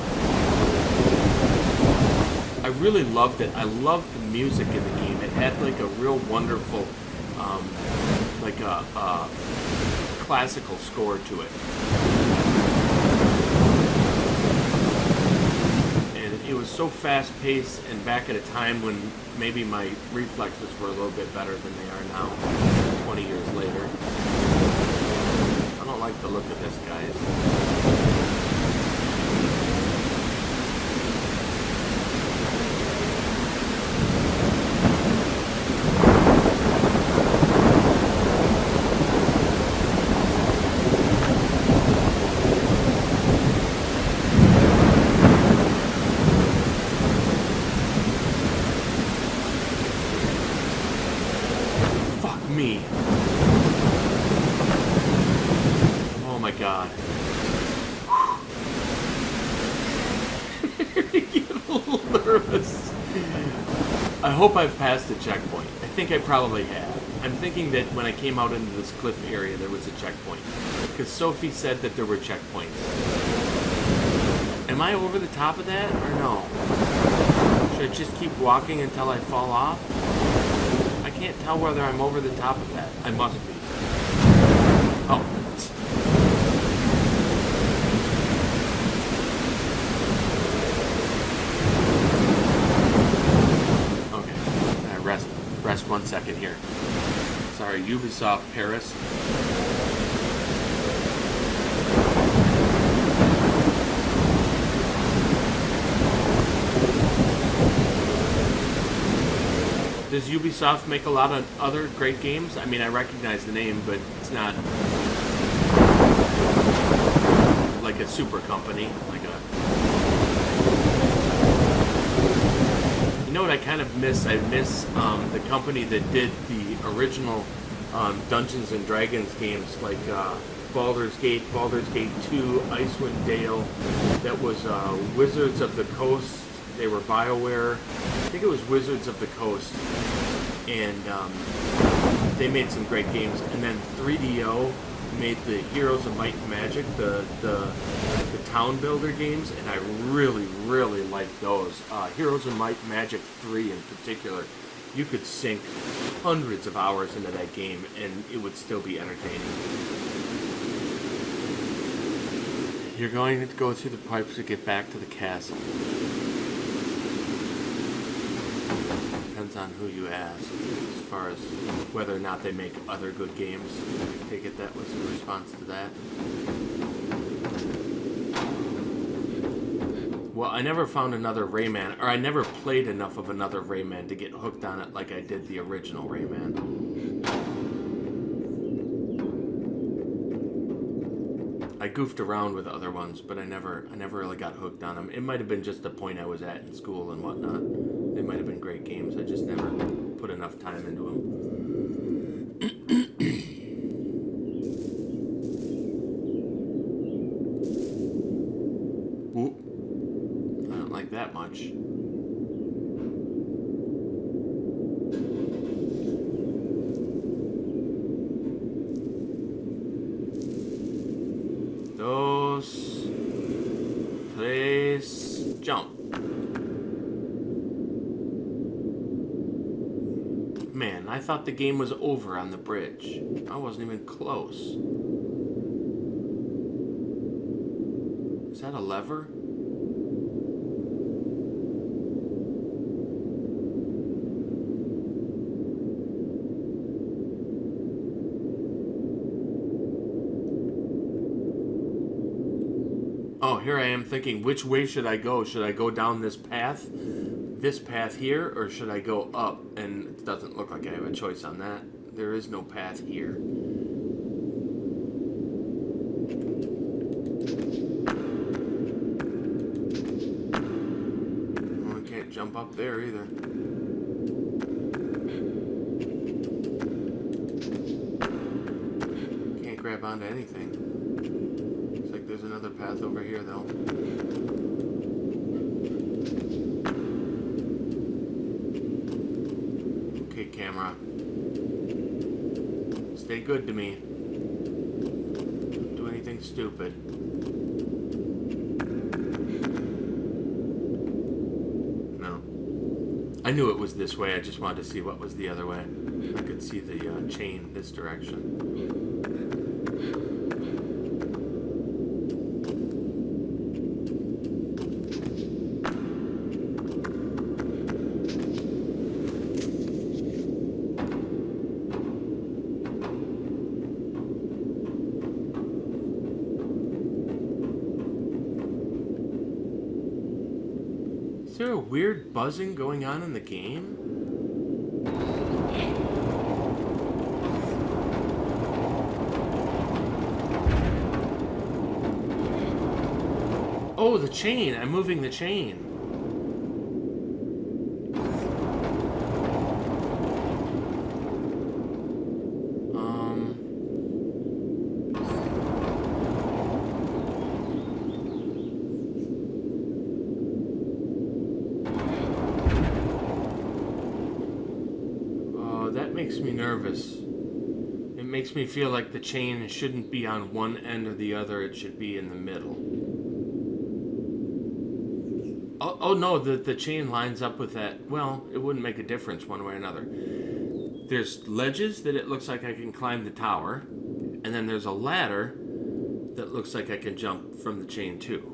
I really loved it. I loved the music in the game. It had like a real wonderful, like a classical score to it. It was so fast-paced and back at a time when maybe my reflexes were a little bit better than they are now, 20 years later. I don't like the look of this, guys. Me. Oh my god. I get a little nervous. I hope I've passed the checkpoint. I think I probably have. I'm thinking that when I came out into this cliff area there was a checkpoint. Because Sophie said that there were checkpoints. Am I over the top of that or no? Should I just keep walking until I fall off? I can't tell whether I'm over the top of that. I must be. Oh. Okay. Rest Just 1 second here. Sorry, Ubisoft Paris. Does Ubisoft make a lot of other great games? I mean, I recognize the name, but it's not like a super company, like a... You know what I kind of miss? I miss the company that did the original Dungeons and Dragons games, like Baldur's Gate 2, Icewind Dale. That was Wizards of the Coast. They were BioWare. I think it was Wizards of the Coast. And they made some great games. And then 3DO made the Heroes of Might and Magic, the town builder games, and I really, really liked those. Heroes of Might and Magic 3 in particular. You could sink hundreds of hours into that game, and it would still be entertaining. You're going to go through the pipes to get back to the castle. Depends on who you ask, as far as whether or not they make other good games. I take it that was in response to that. Well, I never found another Rayman, or I never played enough of another Rayman to get hooked on it like I did the original Rayman. I goofed around with other ones, but I never really got hooked on them. It might have been just the point I was at in school and whatnot. They might have been great games. I just never put enough time into them. Ooh. I don't like that much. Dos, tres, jump. Man, I thought the game was over on the bridge. I wasn't even close. Is that a lever? Oh, here I am thinking, which way should I go? Should I go down this path here, or should I go up? And it doesn't look like I have a choice on that. There is no path here. Well, I can't jump up there either. Can't grab onto anything. Looks like there's another path over here, though. Okay, camera. Stay good to me. Don't do anything stupid. No. I knew it was this way. I just wanted to see what was the other way. I could see the chain this direction. Is there a weird buzzing going on in the game? Oh, the chain. I'm moving the chain. That makes me nervous. It makes me feel like the chain shouldn't be on one end or the other. It should be in the middle. Oh no, the chain lines up with that. Well, it wouldn't make a difference one way or another. There's ledges that it looks like I can climb the tower. And then there's a ladder that looks like I can jump from the chain too.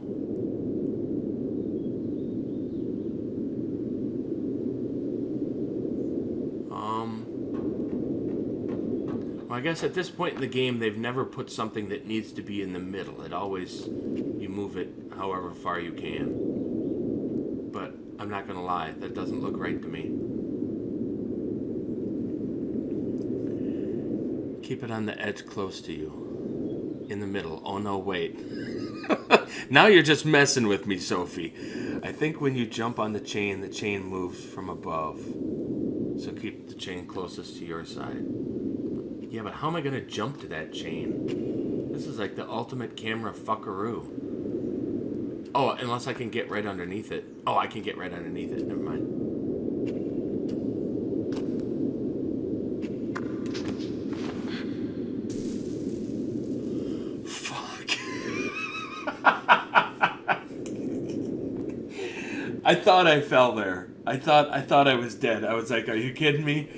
guess at this point in the game, they've never put something that needs to be in the middle. It always, you move it however far you can. But I'm not going to lie, that doesn't look right to me. Keep it on the edge close to you. In the middle. Oh no, wait. Now you're just messing with me, Sophie. I think when you jump on the chain moves from above. So keep the chain closest to your side. Yeah, but how am I going to jump to that chain? This is like the ultimate camera fuckaroo. Oh, unless I can get right underneath it. Oh, I can get right underneath it. Never mind. Fuck. I thought I fell there. I thought I was dead. I was like, are you kidding me?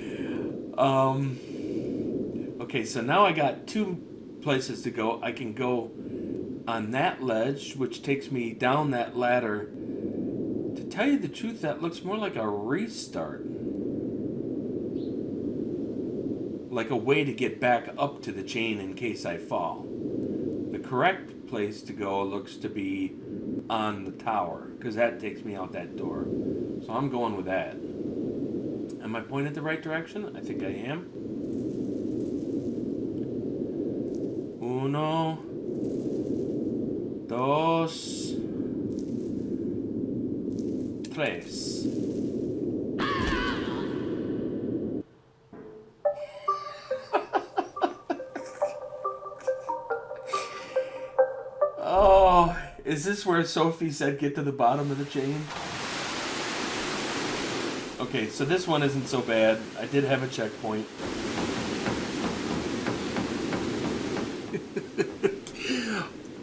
Okay, so now I got two places to go. I can go on that ledge, which takes me down that ladder. To tell you the truth, that looks more like a restart. Like a way to get back up to the chain in case I fall. The correct place to go looks to be on the tower, because that takes me out that door. So I'm going with that. Am I pointed the right direction? I think I am. Uno, dos, tres. Oh, is this where Sophie said get to the bottom of the chain? Okay, so this one isn't so bad. I did have a checkpoint.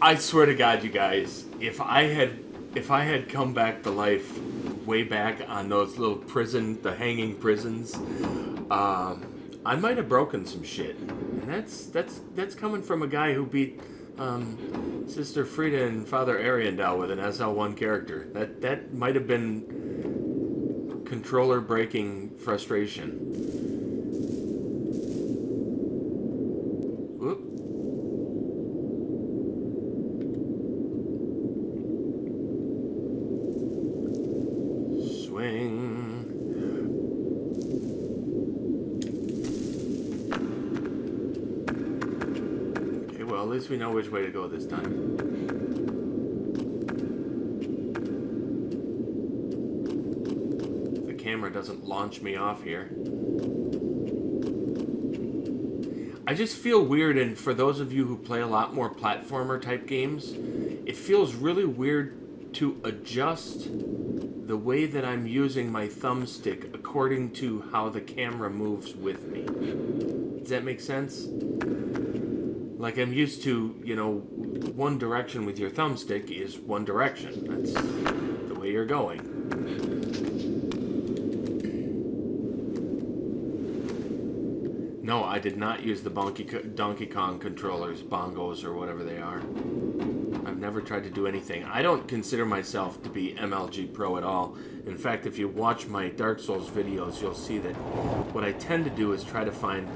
I swear to God, you guys, if I had come back to life way back on those little the hanging prisons, I might have broken some shit. And that's coming from a guy who beat Sister Frida and Father Ariandel with an SL1 character. That might have been controller breaking frustration. Whoop. Swing. Okay, well, at least we know which way to go this time. The camera doesn't launch me off here. I just feel weird, and for those of you who play a lot more platformer type games, it feels really weird to adjust the way that I'm using my thumbstick according to how the camera moves with me. Does that make sense? Like, I'm used to, you know, one direction with your thumbstick is one direction. That's the way you're going. No, I did not use the Donkey Kong controllers, bongos, or whatever they are. I've never tried to do anything. I don't consider myself to be MLG Pro at all. In fact, if you watch my Dark Souls videos, you'll see that what I tend to do is try to find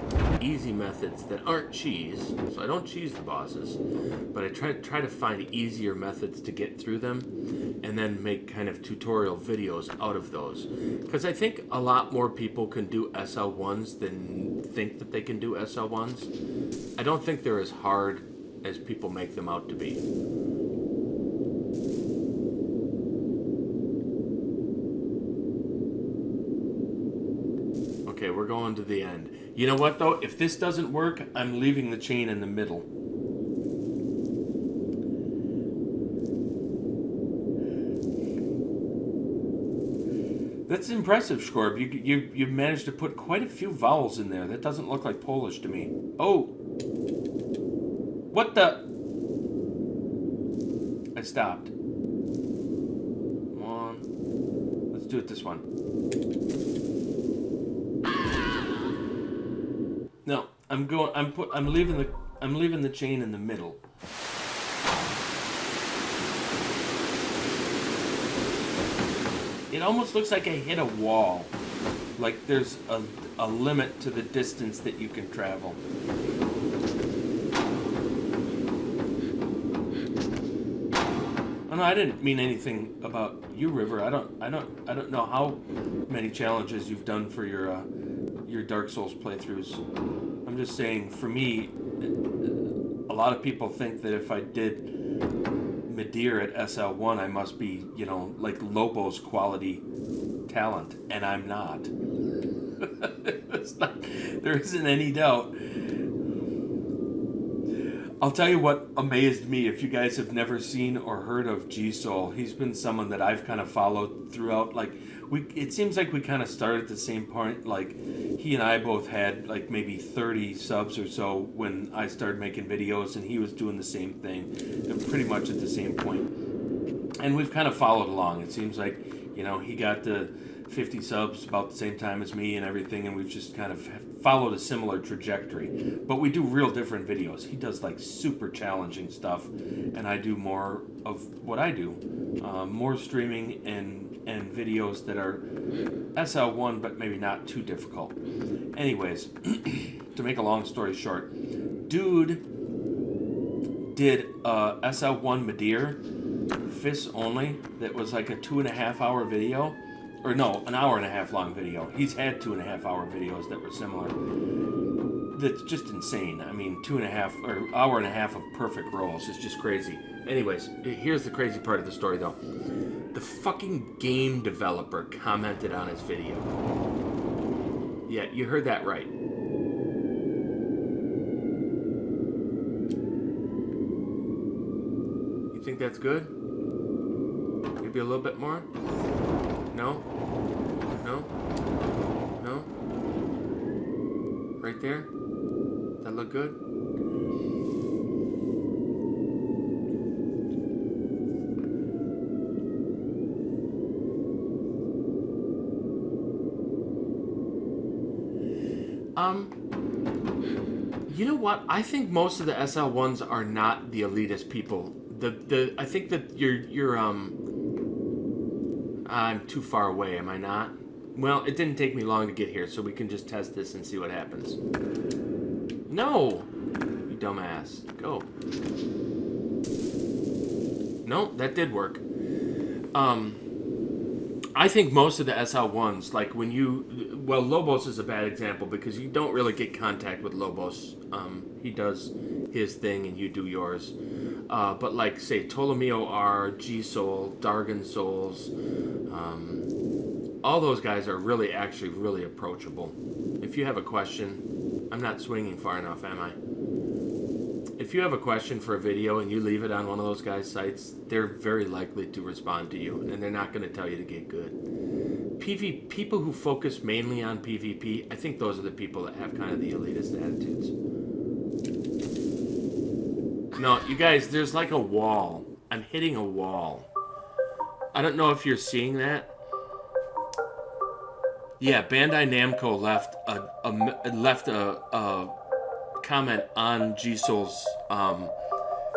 easy methods that aren't cheese. So I don't cheese the bosses, but I try to find easier methods to get through them, and then make kind of tutorial videos out of those. Because I think a lot more people can do SL1s than think that they can do SL1s. I don't think they're as hard as people make them out to be. Okay, we're going to the end. You know what, though? If this doesn't work, I'm leaving the chain in the middle. That's impressive, Scorb. You managed to put quite a few vowels in there. That doesn't look like Polish to me. Oh! What the? I stopped. Come on. Let's do it this one. No, I'm leaving the chain in the middle. It almost looks like I hit a wall. Like there's a limit to the distance that you can travel. no, I didn't mean anything about you, River. I don't know how many challenges you've done for your Dark Souls playthroughs. I'm just saying, for me, a lot of people think that if I did Midir at SL1, I must be, like Lobo's quality talent, and I'm not. There isn't any doubt. I'll tell you what amazed me. If you guys have never seen or heard of G-Soul, he's been someone that I've kind of followed throughout. Like, it seems like we kind of started at the same point. Like, he and I both had like maybe 30 subs or so when I started making videos, and he was doing the same thing, pretty much at the same point. And we've kind of followed along. It seems like, he got the 50 subs about the same time as me and everything, and we've just kind of followed a similar trajectory. But we do real different videos. He does like super challenging stuff, and I do more of what I do. More streaming and videos that are SL1, but maybe not too difficult. Anyways, to make a long story short, dude did SL1 Midir, fists only, that was like a 2.5 hour video. Or no, an hour and a half long video. He's had 2.5 hour videos that were similar. That's just insane. I mean, 2.5 or hour and a half of perfect rolls is just crazy. Anyways, here's the crazy part of the story though. The fucking game developer commented on his video. Yeah, you heard that right. You think that's good? Maybe a little bit more? No? No? No? Right there? That look good? You know what? I think most of the SL1s are not the elitist people. I think that you're I'm too far away, am I not? Well, it didn't take me long to get here, so we can just test this and see what happens. No! You dumbass. Go. No, that did work. I think most of the SL1s, like when well, Lobos is a bad example because you don't really get contact with Lobos. He does his thing and you do yours. But like, say, Tolomeo R, G-Soul, Dargan Souls, all those guys are actually really approachable. If you have a question, I'm not swinging far enough, am I? If you have a question for a video and you leave it on one of those guys' sites, they're very likely to respond to you, and they're not going to tell you to get good. People who focus mainly on PvP, I think those are the people that have kind of the elitist attitudes. No, you guys, there's like a wall. I'm hitting a wall. I don't know if you're seeing that. Yeah, Bandai Namco left a comment on G-Soul's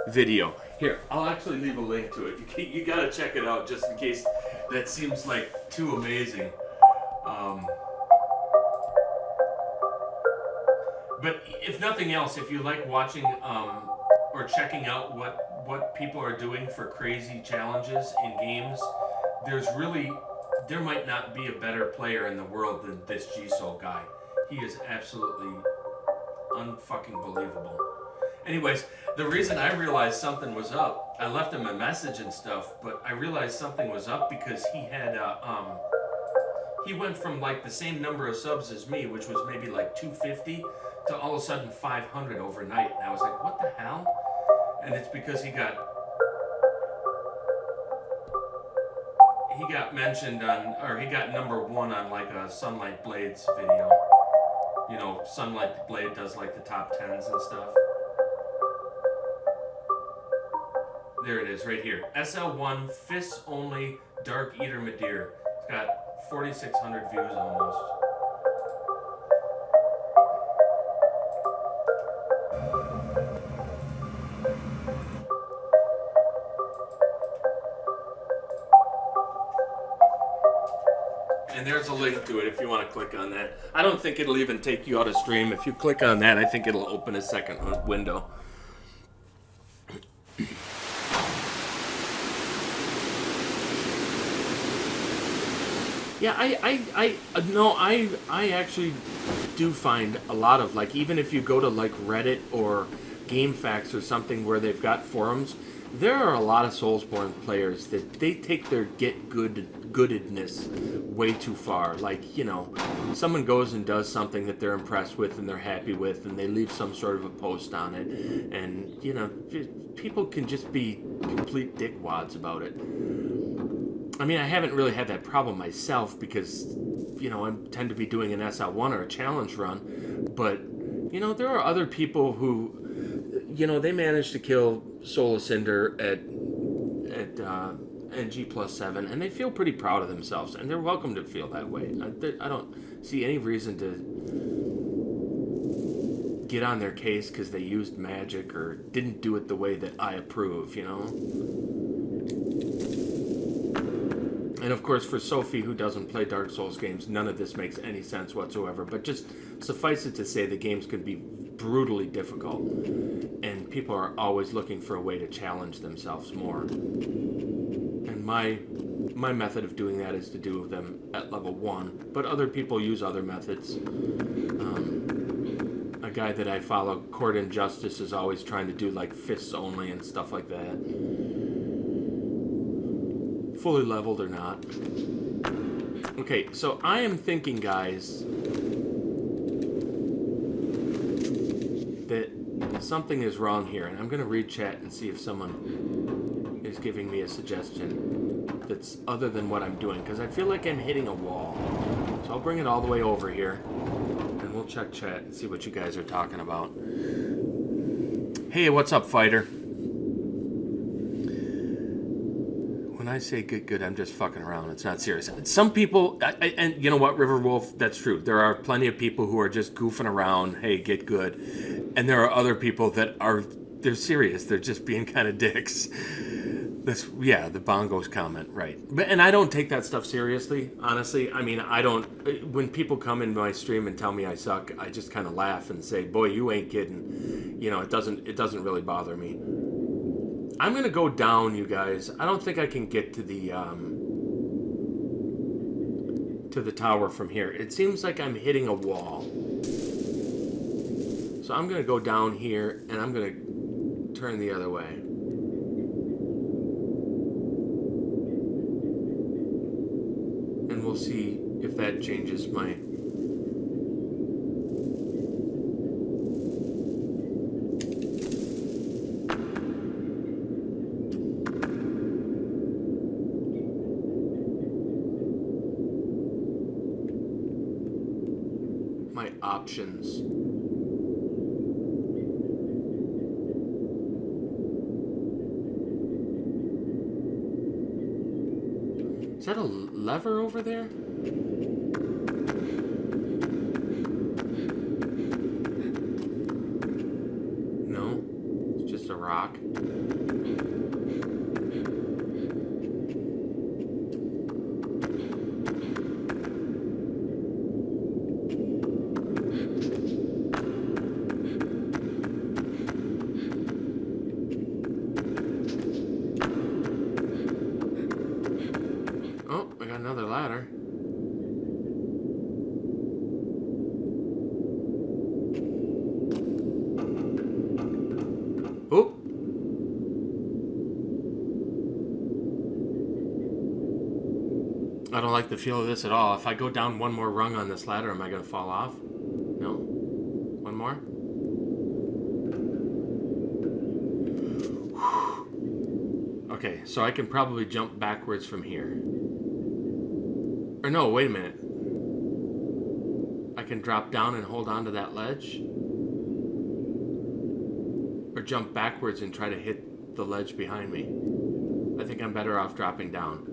video. Here, I'll actually leave a link to it. You gotta check it out just in case that seems like too amazing. But if nothing else, if you like watching or checking out what people are doing for crazy challenges in games, there might not be a better player in the world than this G-Soul guy. He is absolutely unfucking believable. Anyways, the reason I realized something was up, I left him a message and stuff, but I realized something was up because he had he went from like the same number of subs as me, which was maybe like 250, to all of a sudden 500 overnight. And I was like, what the hell? And it's because he got mentioned on, or he got number 1 on like a Sunlight Blades video. You know, Sunlight Blade does like the top 10s and stuff. There it is, right here. SL1 Fists Only Dark Eater Midir. It's got 4,600 views almost. And there's a link to it if you want to click on that. I don't think it'll even take you out of stream. If you click on that, I think it'll open a second window. Yeah, no, I actually do find a lot of, like, even if you go to like Reddit or GameFAQs or something where they've got forums, there are a lot of Soulsborne players that they take their goodedness way too far. Like, you know, someone goes and does something that they're impressed with and they're happy with, and they leave some sort of a post on it, and you know, people can just be complete dickwads about it. I mean, I haven't really had that problem myself because, you know, I tend to be doing an SL1 or a challenge run. But, you know, there are other people who, you know, they managed to kill Soul Cinder at NG+7, and they feel pretty proud of themselves, and they're welcome to feel that way. I don't see any reason to get on their case because they used magic or didn't do it the way that I approve, you know? And of course, for Sophie, who doesn't play Dark Souls games, none of this makes any sense whatsoever. But just suffice it to say, the games can be brutally difficult, and people are always looking for a way to challenge themselves more. And my method of doing that is to do them at level 1, but other people use other methods. A guy that I follow, Court Injustice, is always trying to do like fists only and stuff like that. Fully leveled or not. Okay, so I am thinking, guys, that something is wrong here, and I'm going to read chat and see if someone is giving me a suggestion that's other than what I'm doing, because I feel like I'm hitting a wall. So I'll bring it all the way over here, and we'll check chat and see what you guys are talking about. Hey, what's up, fighter? When I say good, I'm just fucking around. It's not serious. Some people, and you know what, Riverwolf, that's true. There are plenty of people who are just goofing around, hey, get good. And there are other people that they're serious. They're just being kind of dicks. Yeah, the bongos comment, right. And I don't take that stuff seriously, honestly. I mean, I don't, when people come in my stream and tell me I suck, I just kind of laugh and say, boy, you ain't kidding. You know, it doesn't really bother me. I'm going to go down, you guys. I don't think I can get to the tower from here. It seems like I'm hitting a wall. So I'm going to go down here, and I'm going to turn the other way. And we'll see if that changes my... options. Is that a lever over there? No, it's just a rock. I don't like the feel of this at all. If I go down one more rung on this ladder, am I going to fall off? No. One more? Okay, so I can probably jump backwards from here. Or no, wait a minute. I can drop down and hold on to that ledge? Or jump backwards and try to hit the ledge behind me. I think I'm better off dropping down.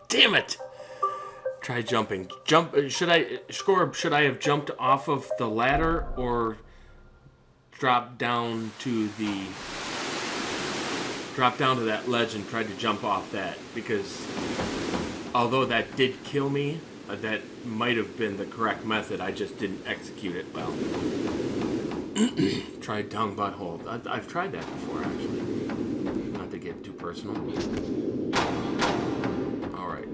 Damn it! Try jumping. Should I have jumped off of the ladder or drop down to that ledge and tried to jump off that? Because although that did kill me, that might have been the correct method. I just didn't execute it well. Try tongue, butt, hold. I've tried that before, actually. Not to get too personal. All right.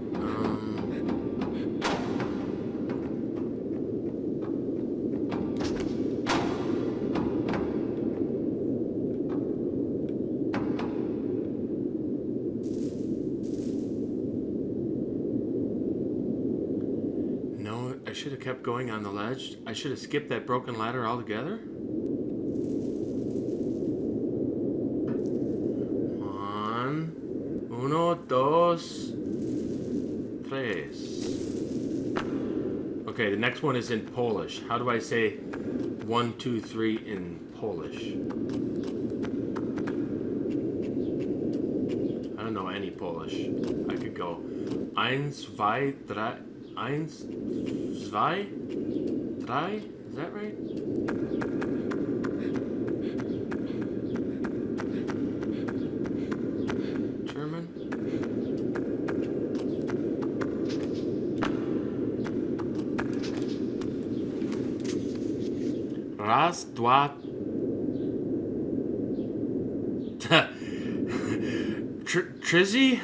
No, I should have kept going on the ledge. I should have skipped that broken ladder altogether. Uno, dos, tres. Okay, the next one is in Polish. How do I say 1, 2, 3 in Polish? I don't know any Polish. I could go eins, zwei, drei. Eins, zwei, drei. Is that right? German? Raz, dwa. Trizzy?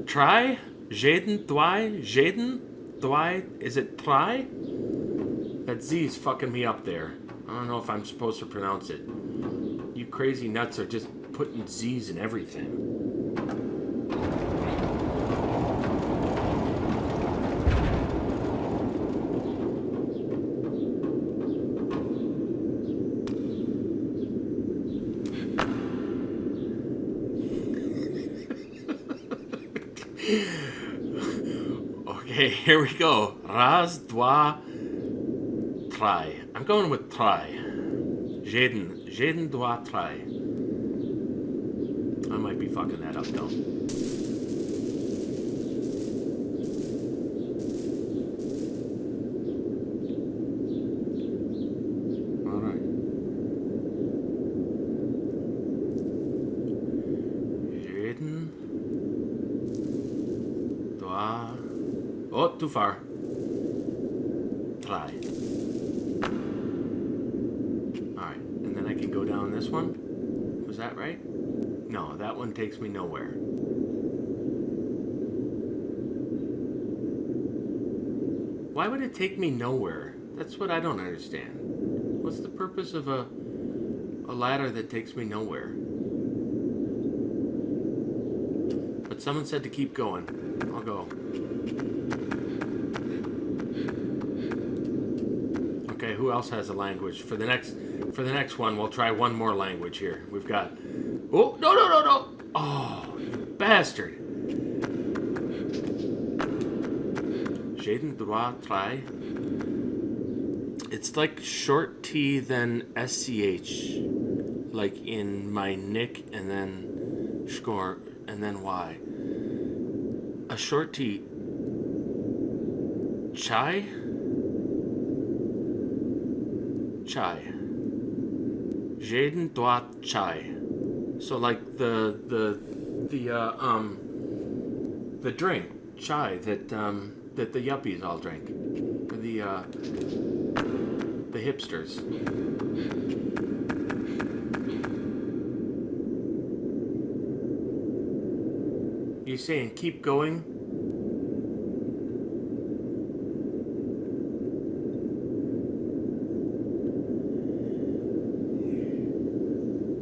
Try? Jeden, dwy? Jeden? Dwy? Is it try? That Z is fucking me up there. I don't know if I'm supposed to pronounce it. You crazy nuts are just putting Z's in everything. Okay, here we go. Raz, dwa, try. I'm going with try. Jeden, dwa, try. I might be fucking that up though. Alright. Jeden, dwa. Oh, too far. Try. Alright, and then I can go down this one. Was that right? No, that one takes me nowhere. Why would it take me nowhere? That's what I don't understand. What's the purpose of a ladder that takes me nowhere? But someone said to keep going. I'll go. Okay, who else has a language? For the next one, we'll try one more language here. We've got... Oh, no. Oh, you bastard. Jeden, dwa, try. It's like short T, then SCH. Like in my Nick, and then score, and then Y. A short T. Chai? Chai. Jeden, dwa, chai. So like the drink, chai, that the yuppies all drink. Or the hipsters. You saying keep going?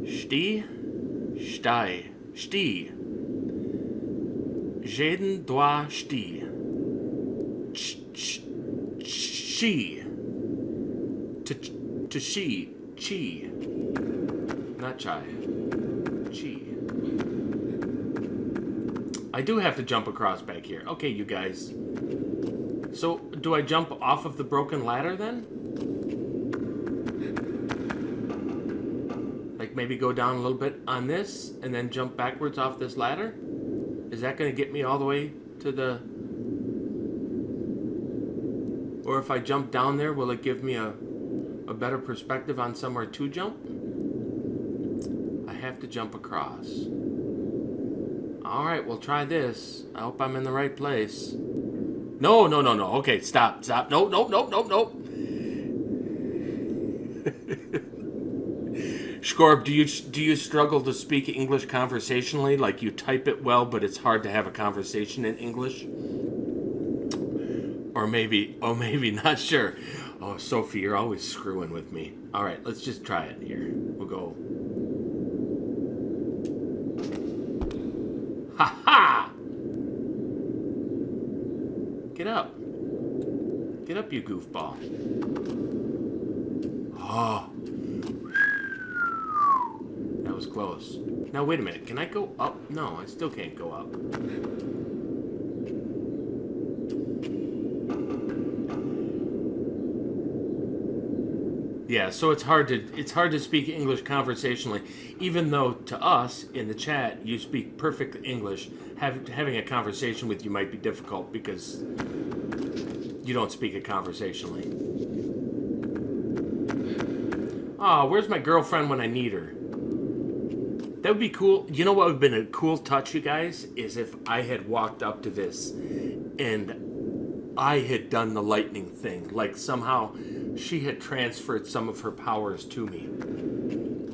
Sti, stai, sti. Jeden, dwa, sti. She. To she, chi. Not chai. Chi. I do have to jump across back here. Okay, you guys. So, do I jump off of the broken ladder then? Like maybe go down a little bit on this and then jump backwards off this ladder? Is that going to get me all the way to the... Or if I jump down there, will it give me a better perspective on somewhere to jump? I have to jump across. Alright, we'll try this. I hope I'm in the right place. No, no, no, no. Okay, stop, stop. No, no, no, no, no. Scorb, do you struggle to speak English conversationally? Like you type it well, but it's hard to have a conversation in English? Or maybe, oh, maybe not sure. Oh, Sophie, you're always screwing with me. All right, let's just try it here. We'll go. Ha ha! Get up. Get up, you goofball. Oh. That was close. Now, wait a minute. Can I go up? No, I still can't go up. Yeah, so it's hard to speak English conversationally, even though to us in the chat you speak perfect English. Having a conversation with you might be difficult because you don't speak it conversationally. Oh, where's my girlfriend when I need her? That would be cool. You know what would have been a cool touch, you guys, is if I had walked up to this and I had done the lightning thing. Like somehow she had transferred some of her powers to me.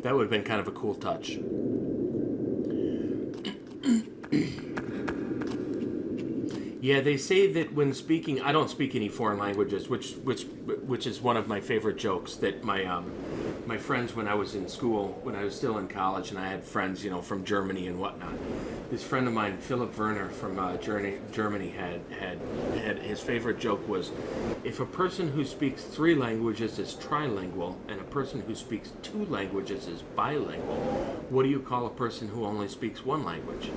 That would have been kind of a cool touch. Yeah, they say that when speaking, I don't speak any foreign languages, which is one of my favorite jokes that my friends when I was in school, when I was still in college, and I had friends, from Germany and whatnot. This friend of mine, Philip Werner from Germany, had his favorite joke was, if a person who speaks 3 languages is trilingual and a person who speaks 2 languages is bilingual, what do you call a person who only speaks 1 language?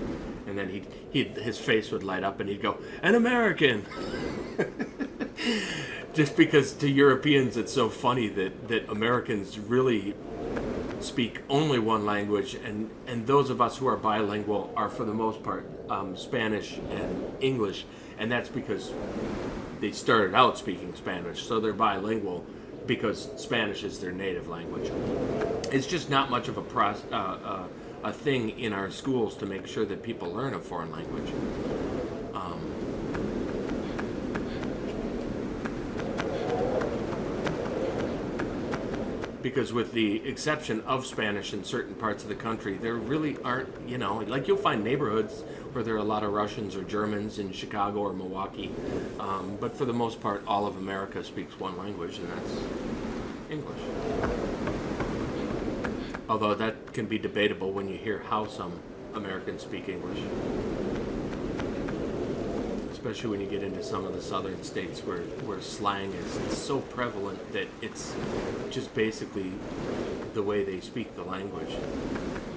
And then his face would light up and he'd go, an American. Just because to Europeans it's so funny that Americans really speak only 1 language, and those of us who are bilingual are for the most part Spanish and English, and that's because they started out speaking Spanish, so they're bilingual because Spanish is their native language. It's just not much of a thing in our schools to make sure that people learn a foreign language. Because with the exception of Spanish in certain parts of the country, there really aren't, like you'll find neighborhoods where there are a lot of Russians or Germans in Chicago or Milwaukee. But for the most part, all of America speaks 1 language, and that's English. Although that can be debatable when you hear how some Americans speak English. Especially when you get into some of the southern states where slang is so prevalent that it's just basically the way they speak the language.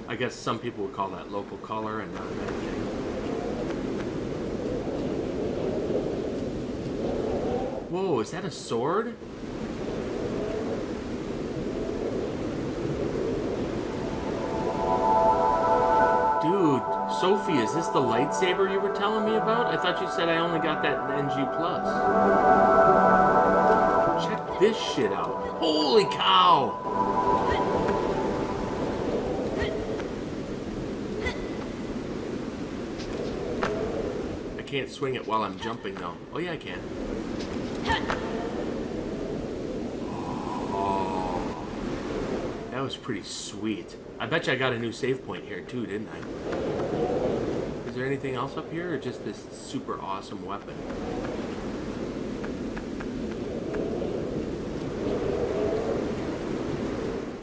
I guess some people would call that local color and not a bad thing. Whoa, is that a sword? Dude, Sophie, is this the lightsaber you were telling me about? I thought you said I only got that in NG+. Check this shit out. Holy cow! I can't swing it while I'm jumping, though. Oh, yeah, I can. Oh, that was pretty sweet. I bet you I got a new save point here too, didn't I? Is there anything else up here, or just this super awesome weapon?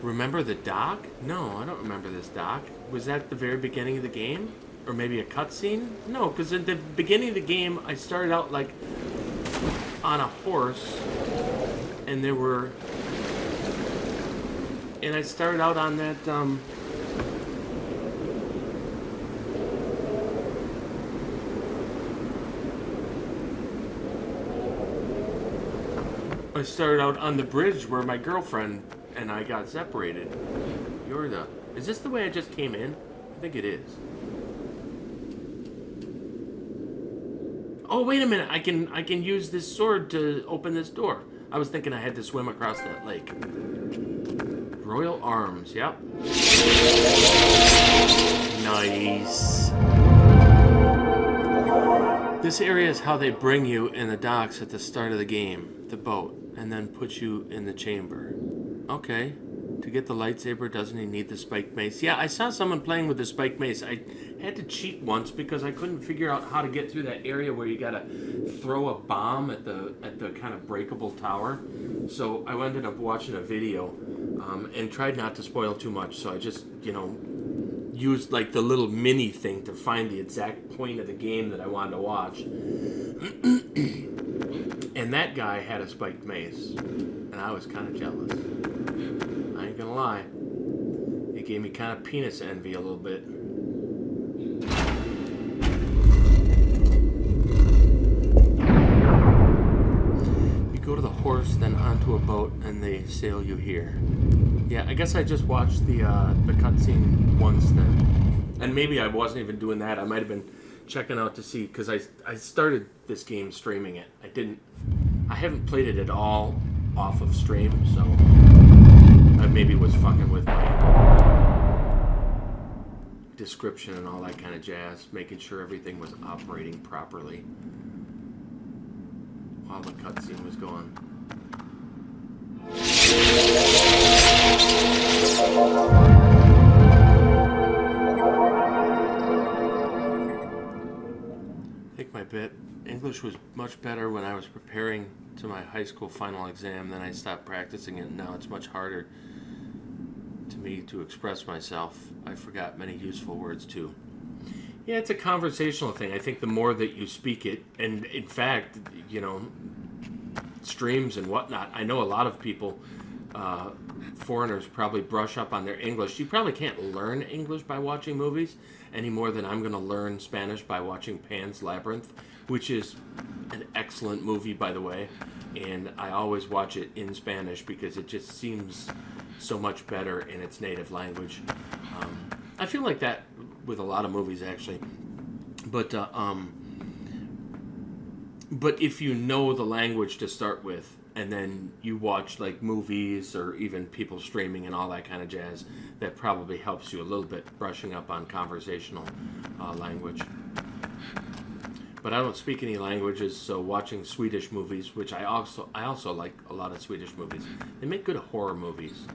Remember the dock? No, I don't remember this dock. Was that the very beginning of the game? Or maybe a cutscene? No, because at the beginning of the game, I started out like on a horse, and there were... And I started out on that, I started out on the bridge where my girlfriend and I got separated. Is this the way I just came in? I think it is. Oh, wait a minute. I can use this sword to open this door. I was thinking I had to swim across that lake. Royal Arms, yep. Nice. This area is how they bring you in the docks at the start of the game, the boat, and then put you in the chamber. Okay. To get the lightsaber, doesn't he need the spiked mace? Yeah, I saw someone playing with the spiked mace. I had to cheat once because I couldn't figure out how to get through that area where you gotta throw a bomb at the kind of breakable tower. So I ended up watching a video and tried not to spoil too much. So I just, used like the little mini thing to find the exact point of the game that I wanted to watch. And that guy had a spiked mace, and I was kind of jealous. I ain't gonna lie. It gave me kind of penis envy a little bit. You go to the horse, then onto a boat, and they sail you here. Yeah, I guess I just watched the cutscene once then. And maybe I wasn't even doing that. I might have been checking out to see, because I started this game streaming it. I haven't played it at all off of stream, so I maybe was fucking with my description and all that kind of jazz, making sure everything was operating properly while the cutscene was going. I think my English was much better when I was preparing to my high school final exam. Then I stopped practicing it, and now it's much harder to me to express myself. I forgot many useful words too. Yeah, it's a conversational thing. I think the more that you speak it, and in fact, streams and whatnot, I know a lot of people, foreigners, probably brush up on their English. You probably can't learn English by watching movies any more than I'm going to learn Spanish by watching Pan's Labyrinth, which is an excellent movie, by the way, and I always watch it in Spanish because it just seems so much better in its native language. I feel like that with a lot of movies, actually, but if you know the language to start with, and then you watch like movies or even people streaming and all that kind of jazz, that probably helps you a little bit brushing up on conversational language. But I don't speak any languages, so watching Swedish movies, which I also like a lot of Swedish movies. They make good horror movies,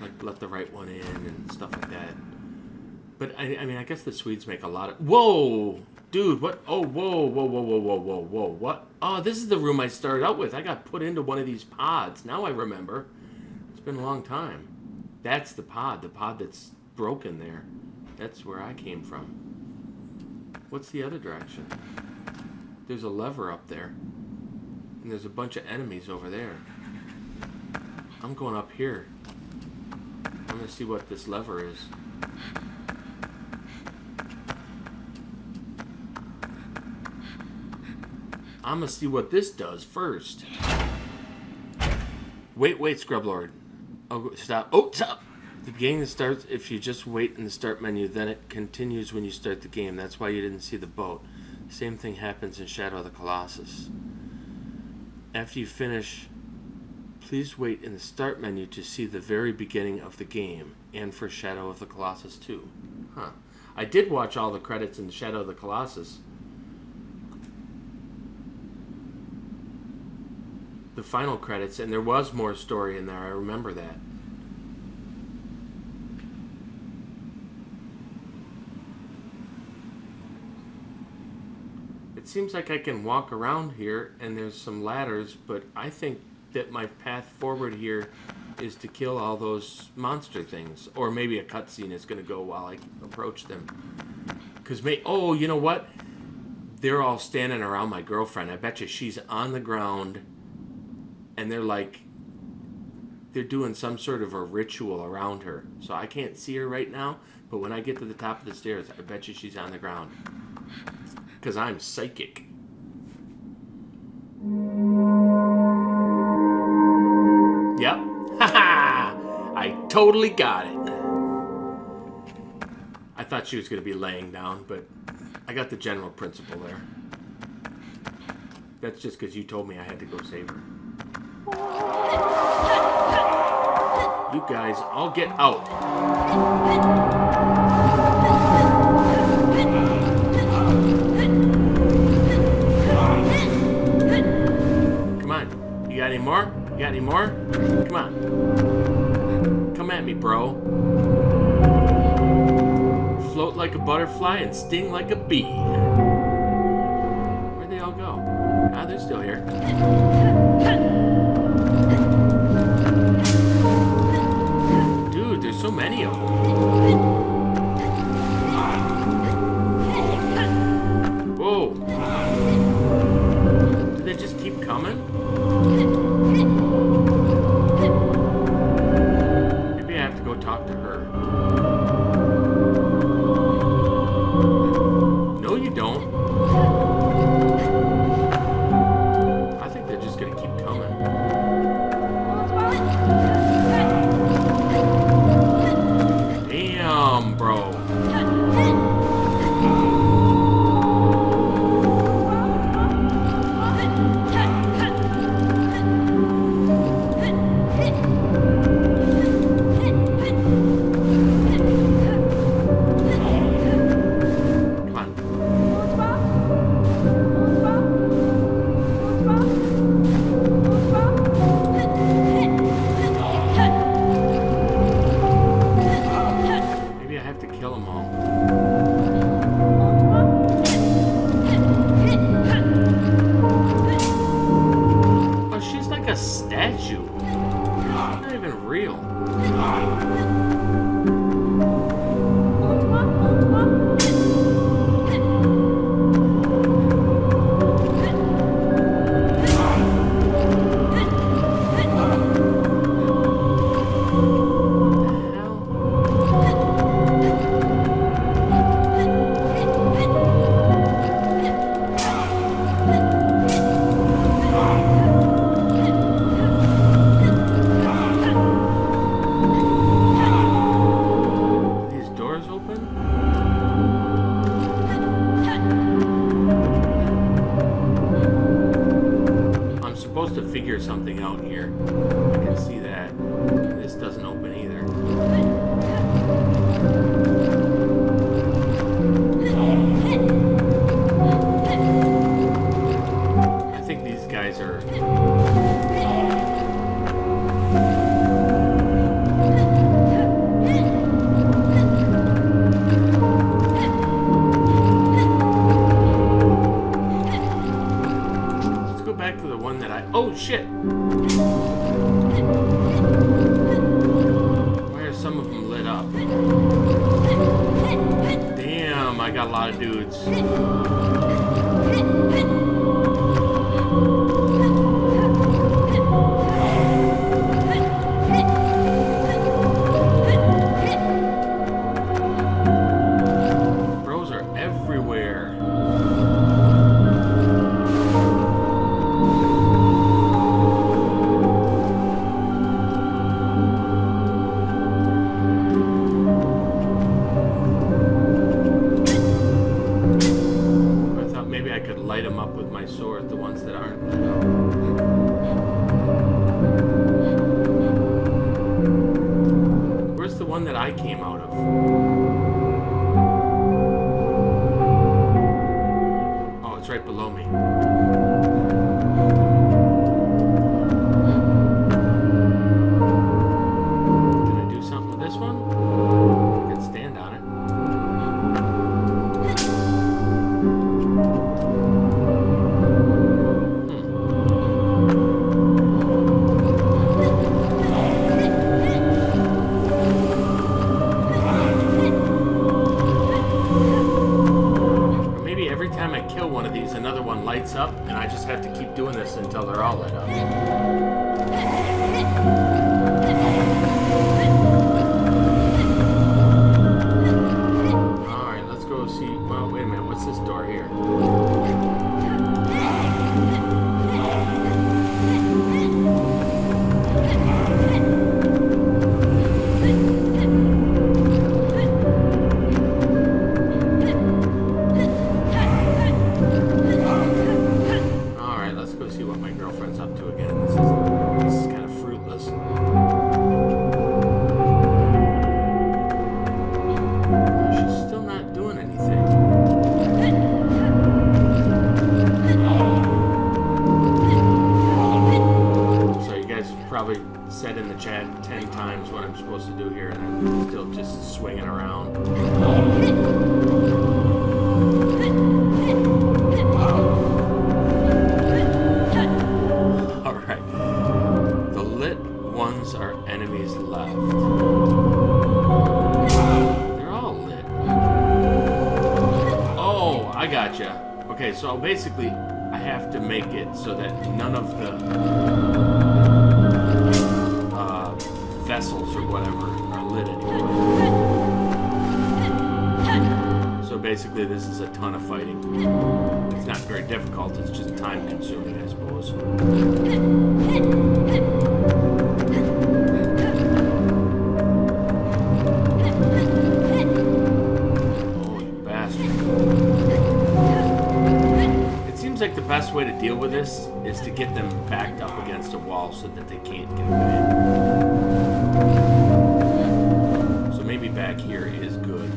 like Let the Right One In and stuff like that. But I mean, I guess the Swedes make a lot of... Whoa! Dude, what? Oh, whoa, what? Oh, this is the room I started out with. I got put into one of these pods. Now I remember. It's been a long time. That's the pod that's broken there. That's where I came from. What's the other direction? There's a lever up there. And there's a bunch of enemies over there. I'm going up here. I'm going to see what this lever is. I'm going to see what this does first. Wait, Scrublord. Oh, stop. Oh, stop! The game starts if you just wait in the start menu, then it continues when you start the game. That's why you didn't see the boat. Same thing happens in Shadow of the Colossus. After you finish, please wait in the start menu to see the very beginning of the game, and for Shadow of the Colossus too. Huh. I did watch all the credits in Shadow of the Colossus. The final credits, and there was more story in there. I remember that. It seems like I can walk around here, and there's some ladders, but I think that my path forward here is to kill all those monster things. Or maybe a cutscene is going to go while I approach them. Because oh, you know what? They're all standing around my girlfriend. I bet you she's on the ground, and they're doing some sort of a ritual around her. So I can't see her right now, but when I get to the top of the stairs, I bet you she's on the ground. Because I'm psychic. Yep. Ha-ha! I totally got it. I thought she was going to be laying down, but I got the general principle there. That's just because you told me I had to go save her. You guys all get out. got any more? You got any more? Come on. Come at me, bro. Float like a butterfly and sting like a bee. Where'd they all go? Ah, they're still here. Dude, there's so many of them. Whoa. Do they just keep coming? Maybe I have to go talk to her. No, you don't. I think they're just gonna keep coming. Damn, bro. Something out here. I can see that. This doesn't open either. I think these guys are... Let's go back to the one that I... Oh, shit! Why are some of them lit up? Damn, I got a lot of dudes. Bros are everywhere. Light them up with my sword, the ones that aren't lit up. Where's the one that I came out of? Oh, it's right below me. Did I do something with this one? I can stand on it. One of these, another one lights up, and I just have to keep doing this until they're all lit up. Alright, let's go see. Well, wait a minute, what's this door here? probably said in the chat 10 times what I'm supposed to do here, and I'm still just swinging around. Alright. The lit ones are enemies left. They're all lit. Oh, I gotcha. Okay, so basically, I have to make it so that none of the vessels or whatever are lit anymore. So basically, this is a ton of fighting. It's not very difficult, it's just time consuming, I suppose. Oh, you bastard. It seems like the best way to deal with this is to get them backed up against a wall so that they can't get away. So maybe back here is good.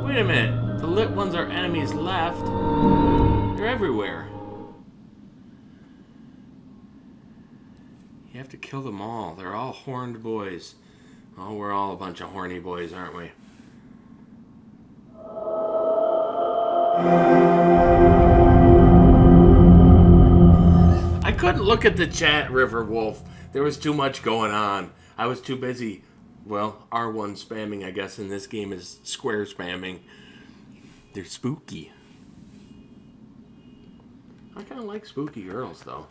Wait a minute. The lit ones are enemies left. They're everywhere. You have to kill them all. They're all horned boys. Oh, we're all a bunch of horny boys, aren't we? I couldn't look at the chat, River Wolf. There was too much going on. I was too busy. Well, R1 spamming, I guess, in this game is square spamming. They're spooky. I kind of like spooky girls, though.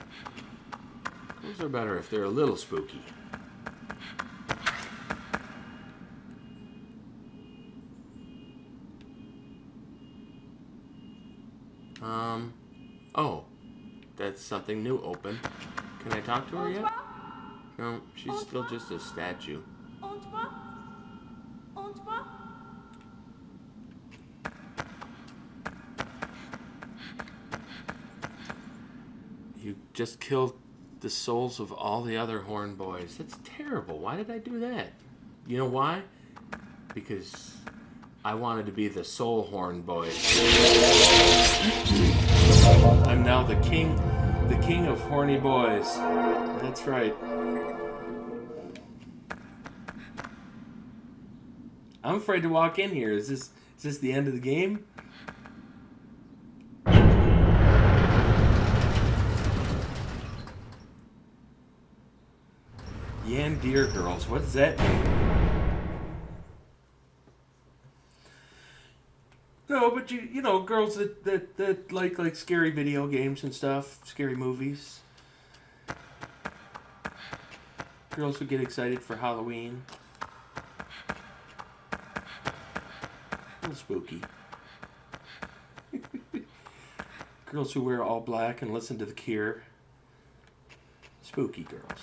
Those are better if they're a little spooky. Oh. That's something new open. Can I talk to her yet? No, she's still just a statue. You just killed the souls of all the other horn boys. That's terrible. Why did I do that? You know why? Because I wanted to be the soul horn boy. I'm now the king of horny boys. That's right. I'm afraid to walk in here. Is this the end of the game? Yandere girls. What does that mean? No, but you know, girls that like scary video games and stuff, scary movies. Girls who get excited for Halloween. A little spooky. Girls who wear all black and listen to The Cure. Spooky girls.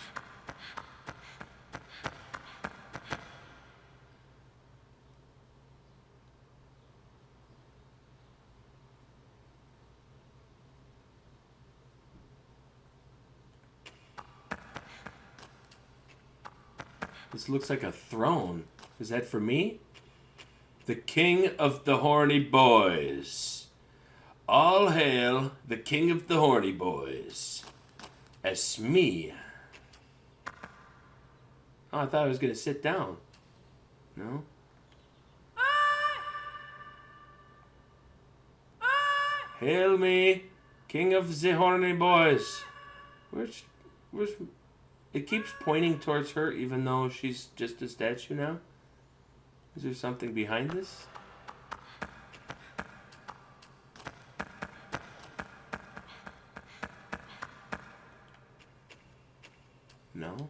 This looks like a throne. Is that for me? The king of the horny boys. All hail the king of the horny boys. It's me. Oh, I thought I was going to sit down. No? Hail me, king of the horny boys. Where's... It keeps pointing towards her even though she's just a statue now. Is there something behind this? No?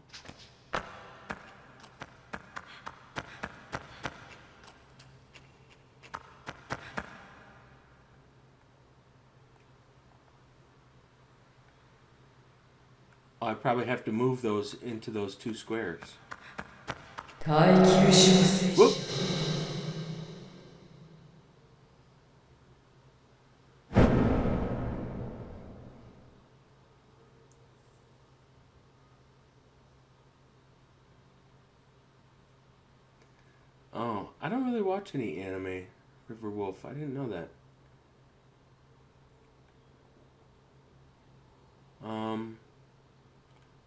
I probably have to move those into those 2 squares. Whoop. Oh, I don't really watch any anime, River Wolf. I didn't know that.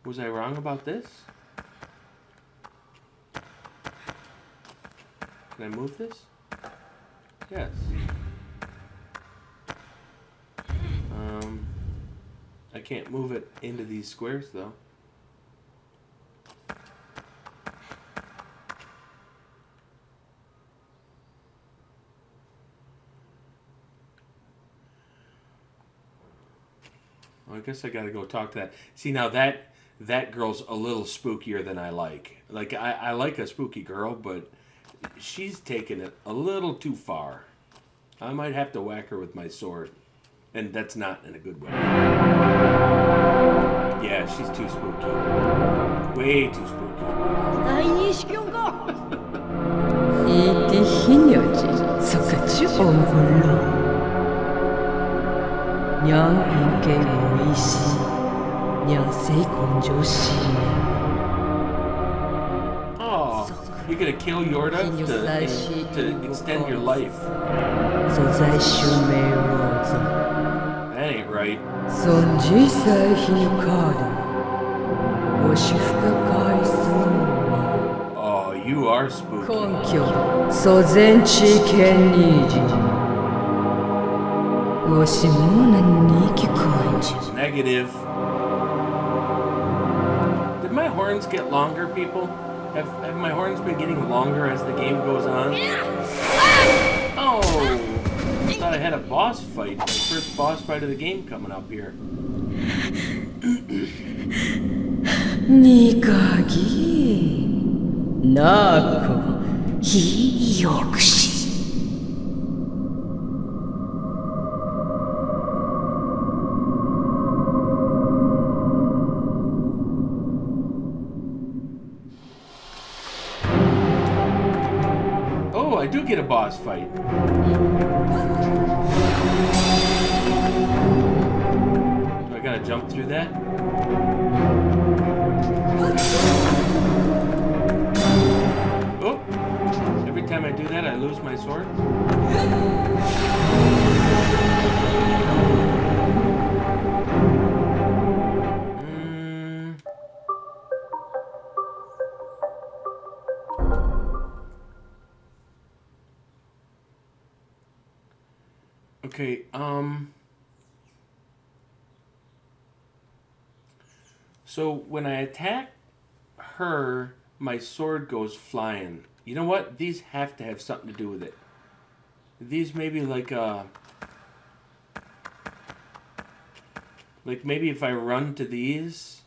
Was I wrong about this? Can I move this? Yes. I can't move it into these squares though. Well, I guess I gotta go talk to that. See, now that girl's a little spookier than I like. Like, I like a spooky girl, but she's taking it a little too far. I might have to whack her with my sword. And that's not in a good way. Yeah, she's too spooky. Way too spooky. Oh, you're gonna kill Yorda to extend your life. That ain't right. Oh, you are spooky. Negative. Did my horns get longer, people? Have my horns been getting longer as the game goes on? Oh! I thought I had a boss fight. My first boss fight of the game coming up here. Oh, I do get a boss fight. Do I gotta jump through that? Oh! Every time I do that, I lose my sword. Okay, so when I attack her, my sword goes flying. You know what? These have to have something to do with it. These maybe like maybe if I run to these,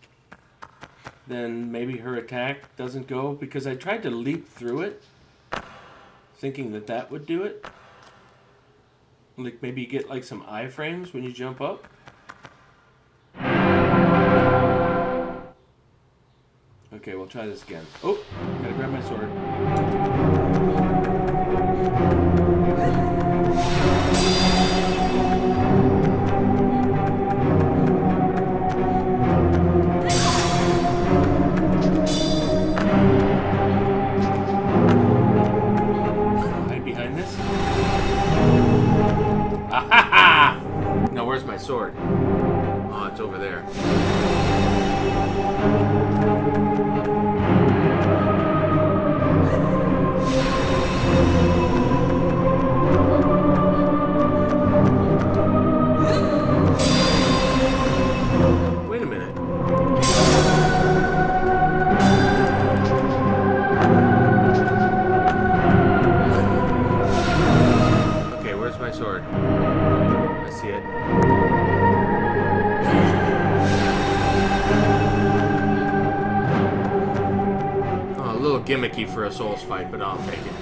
then maybe her attack doesn't go, because I tried to leap through it, thinking that would do it. Like maybe you get like some iframes when you jump up. Okay, we'll try this again. Oh, gotta grab my sword. Hide behind this. Ah-ha-ha! Now where's my sword? Oh, it's over there. Wait a minute. Okay, where's my sword? I see it. Oh, a little gimmicky for a Souls fight, but I'll take it.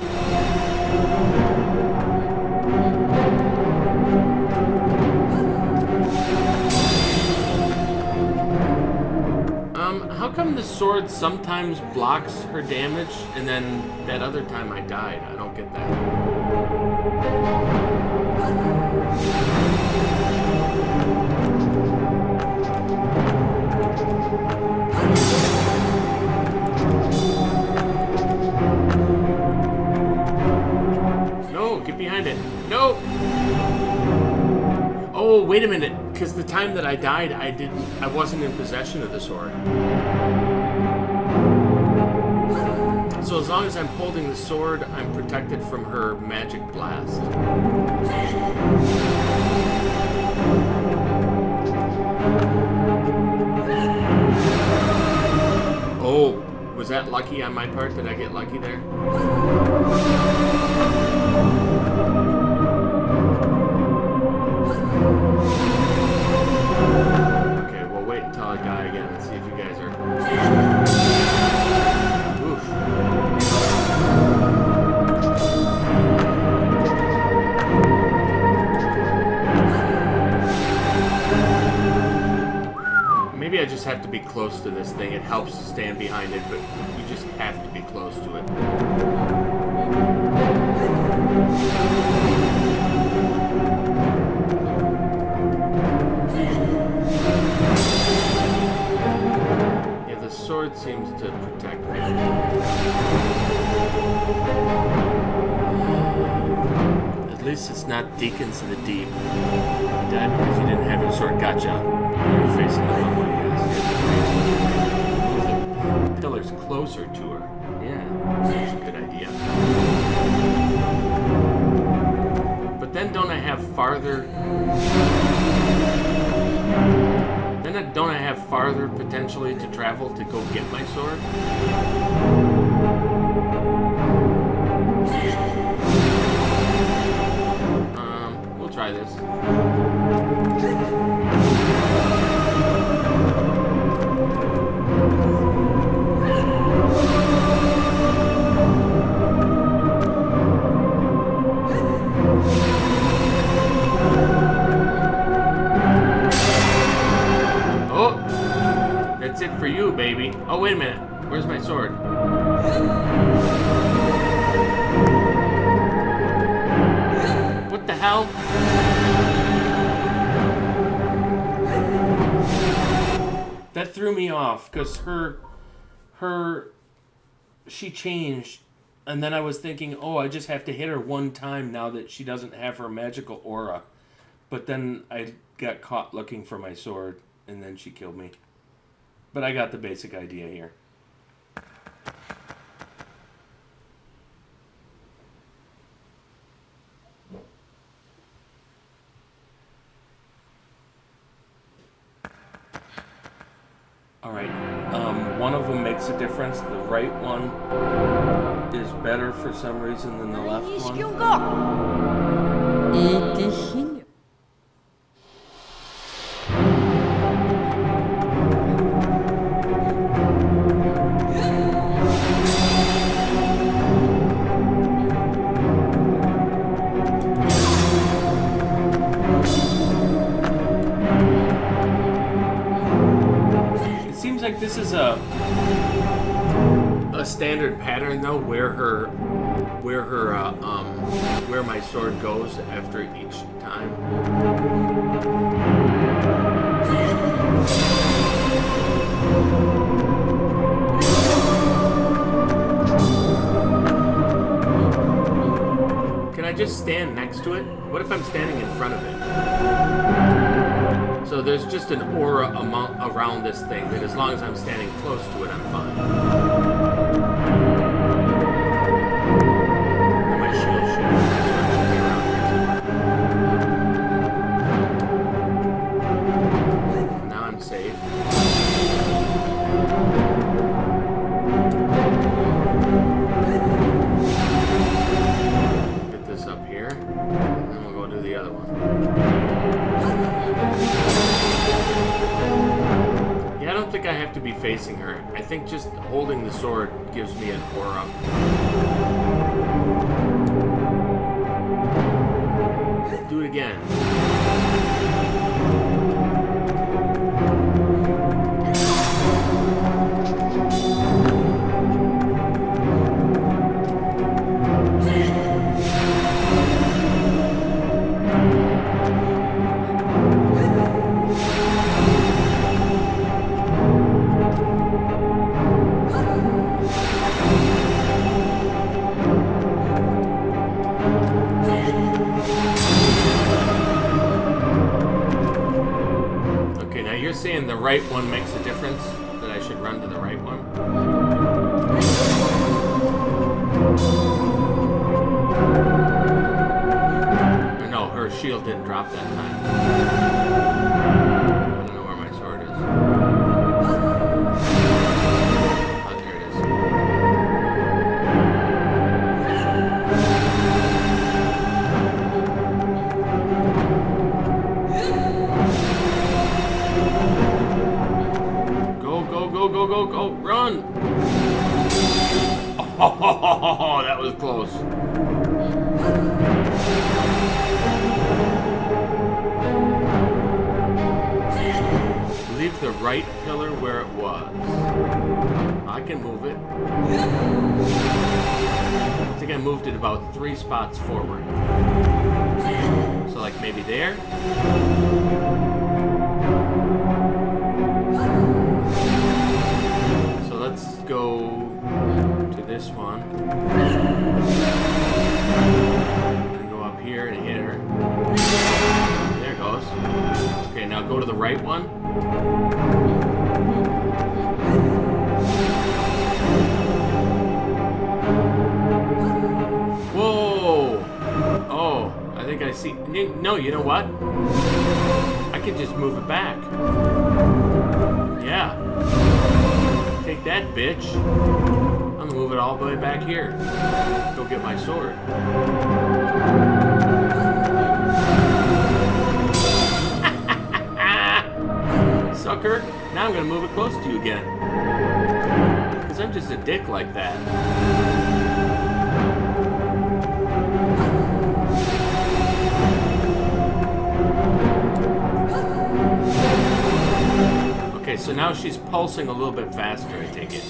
come the sword sometimes blocks her damage, and then that other time I died? I don't get that. No, get behind it. No! Oh, wait a minute, because the time that I died, I wasn't in possession of the sword. So as long as I'm holding the sword, I'm protected from her magic blast. Oh, was that lucky on my part? Did I get lucky there? Okay, we'll wait until I die again and see if you guys are... Oof. Maybe I just have to be close to this thing. It helps to stand behind it, but you just have to be close to it. Yeah, the sword seems to protect me. At least it's not Deacons of the Deep. You died because you didn't have your sword. Gotcha. You're facing the wrong way, yes. Move the pillars closer to her. Yeah, that's a good idea. But then don't I have farther... don't I have farther potentially to travel to go get my sword? We'll try this. That's it for you, baby. Oh, wait a minute. Where's my sword? What the hell? That threw me off, because she changed, and then I was thinking, oh, I just have to hit her one time now that she doesn't have her magical aura. But then I got caught looking for my sword, and then she killed me. But I got the basic idea here. Alright, one of them makes a difference. The right one is better for some reason than the left one. This is a standard pattern though, where my sword goes after each time. Can I just stand next to it? What if I'm standing in front of it? So there's just an aura around this thing that as long as I'm standing close to it, I'm fine. And my shield should be around here. Now I'm safe. Get this up here, and then we'll go do the other one. Yeah, I don't think I have to be facing her. I think just holding the sword gives me an aura. Do it again. you're saying the right one makes a difference? That I should run to the right one? No, her shield didn't drop that time. I don't know where my sword is. Oh, there it is. Go, run! Oh, that was close. Leave the right pillar where it was. I can move it. I think I moved it about 3 spots forward. So like maybe there? Let's go to this one. And go up here and hit her. There it goes. Okay, now go to the right one. Whoa! Oh, I think I see. No, you know what? I can just move it back. Yeah. Take that, bitch. I'm gonna move it all the way back here. Go get my sword. Sucker. Now I'm gonna move it close to you again. Because I'm just a dick like that. Okay, so now she's pulsing a little bit faster, I take it.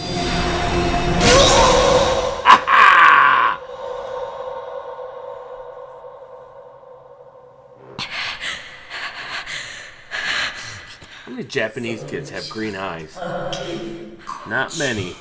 How many Japanese kids have green eyes? Not many.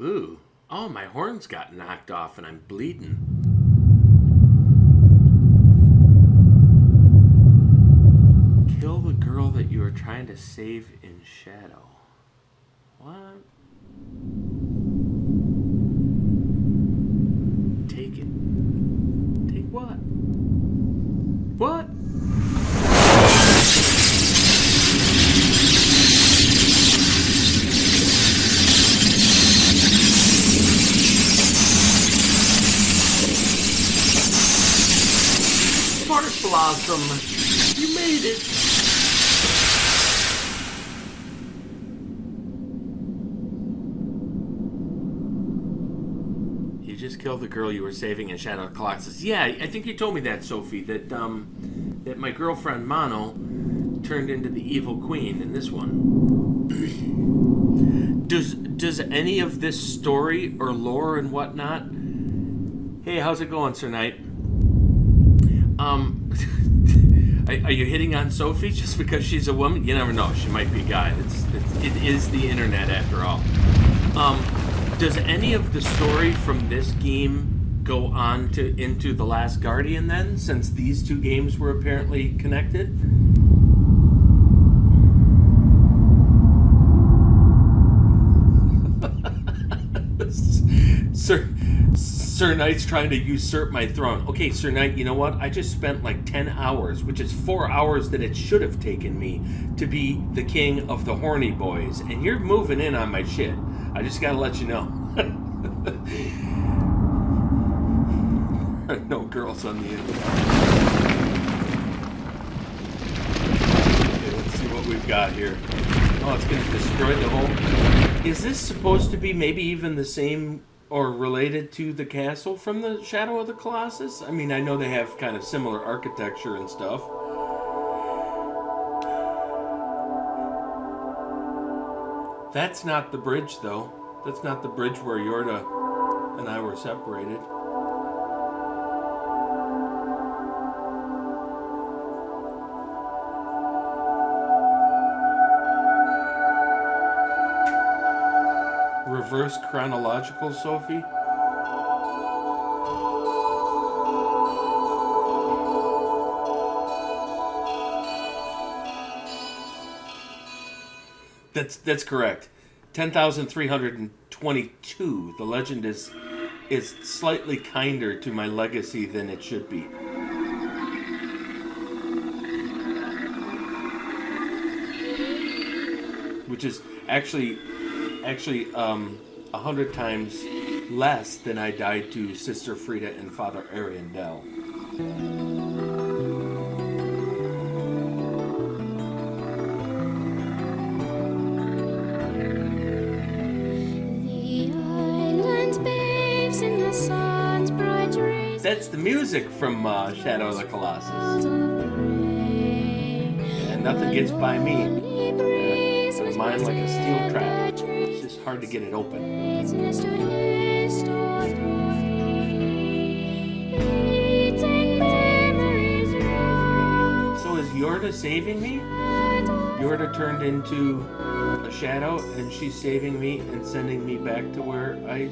Ooh. Oh, my horns got knocked off and I'm bleeding. Kill the girl that you are trying to save in shadow. What? Take it. Take what? What? Blossom, you made it. You just killed the girl you were saving in Shadow of the Colossus. Yeah, I think you told me that, Sophie, that that my girlfriend Mono turned into the evil queen in this one. Does any of this story or lore and whatnot? Hey, how's it going, Sir Knight? Are you hitting on Sophie just because she's a woman? You never know. She might be a guy. It is the internet after all. Does any of the story from this game go on into The Last Guardian then, since these two games were apparently connected? Sir Knight's trying to usurp my throne. Okay, Sir Knight, you know what? I just spent like 10 hours, which is 4 hours that it should have taken me to be the king of the horny boys. And you're moving in on my shit. I just gotta let you know. No girls on the internet. Okay, let's see what we've got here. Oh, it's gonna destroy the whole... Is this supposed to be maybe even the same... or related to the castle from the Shadow of the Colossus? I mean, I know they have kind of similar architecture and stuff. That's not the bridge, though. That's not the bridge where Yorda and I were separated. Reverse chronological, Sophie? That's correct. 10,322. The legend is slightly kinder to my legacy than it should be. Which is actually 100 times less than I died to Sister Frida and Father Ariandel. That's the music from Shadow of the Colossus. And nothing gets by me. A mind like a steel trap. It's just hard to get it open. So is Yorda saving me? Yorda turned into a shadow and she's saving me and sending me back to where I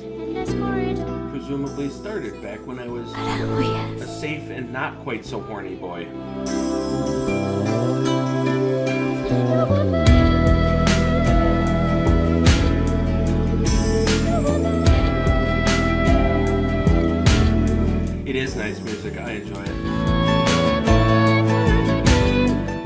presumably started, back when I was a safe and not quite so horny boy. It is nice music. I enjoy it.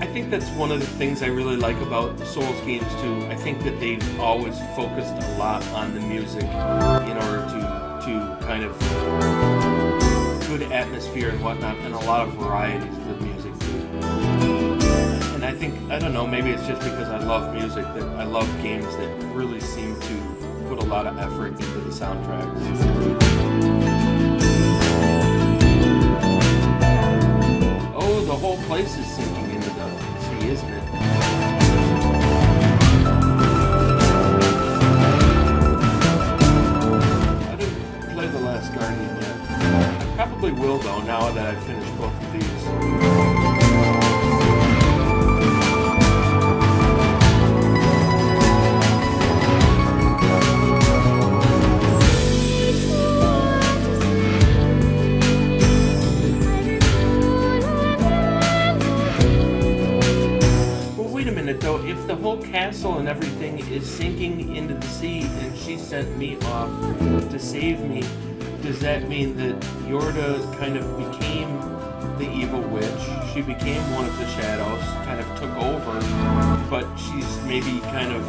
I think that's one of the things I really like about Souls games too. I think that they've always focused a lot on the music in order to kind of good atmosphere and whatnot, and a lot of varieties to the music too. And I think, I don't know, maybe it's just because I love music, that I love games that really seem to put a lot of effort into the soundtracks. Oh, the whole place is sinking into the sea, isn't it? I didn't play The Last Guardian yet. I probably will, though, now that I've finished both of these. Though, if the whole castle and everything is sinking into the sea and she sent me off to save me, does that mean that Yorda kind of became the evil witch? She became one of the shadows, kind of took over, but she's maybe kind of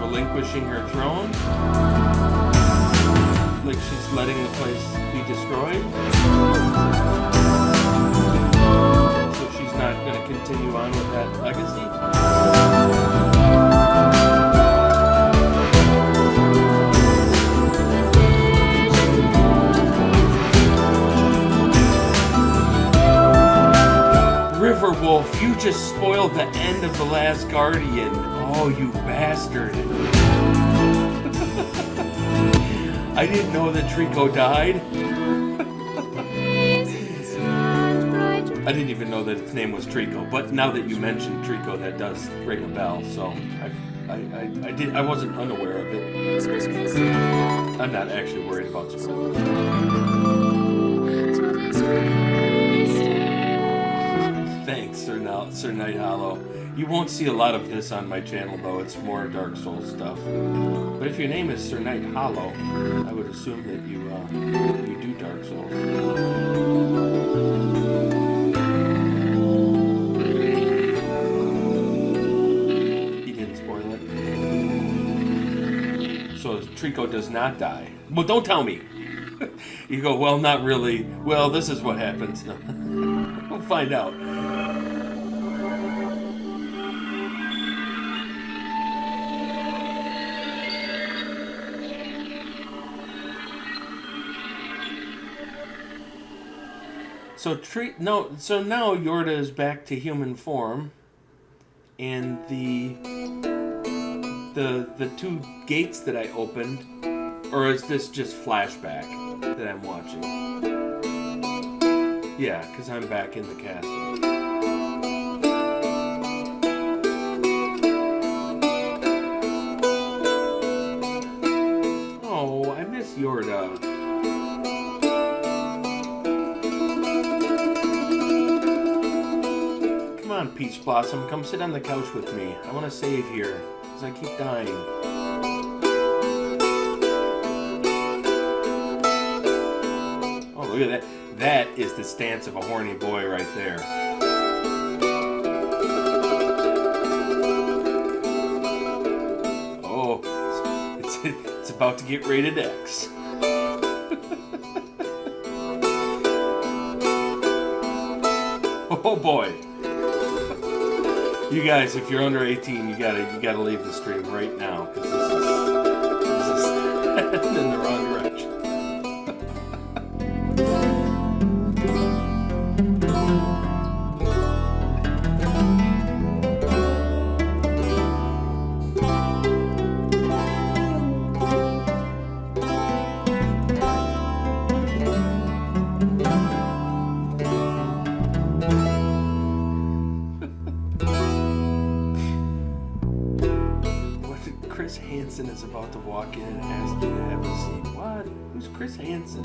relinquishing her throne? Like she's letting the place be destroyed? Not going to continue on with that legacy. Riverwolf, you just spoiled the end of The Last Guardian. Oh, you bastard. I didn't know that Trico died. I didn't even know that its name was Trico, but now that you mentioned Trico, that does ring a bell. So I wasn't unaware of it. I'm not actually worried about spoilers. Thanks, Sir Night Hollow. You won't see a lot of this on my channel, though. It's more Dark Souls stuff. But if your name is Sir Night Hollow, I would assume that you do Dark Souls. So Trico does not die. Well, don't tell me. You go, well, not really. Well, this is what happens. No. We'll find out. So now Yorda is back to human form, and the two gates that I opened Or is this just flashback that I'm watching? Yeah, because I'm back in the castle. Oh, I miss Yorda. Come on, Peach Blossom, come sit on the couch with me. I want to save here, because I keep dying. Oh, look at that. That is the stance of a horny boy right there. Oh, it's about to get rated X. Oh boy. You guys, if you're under 18, you gotta leave the stream right now, because this is heading in the wrong direction. Chris Hansen is about to walk in and ask you to have a seat. What? Who's Chris Hansen?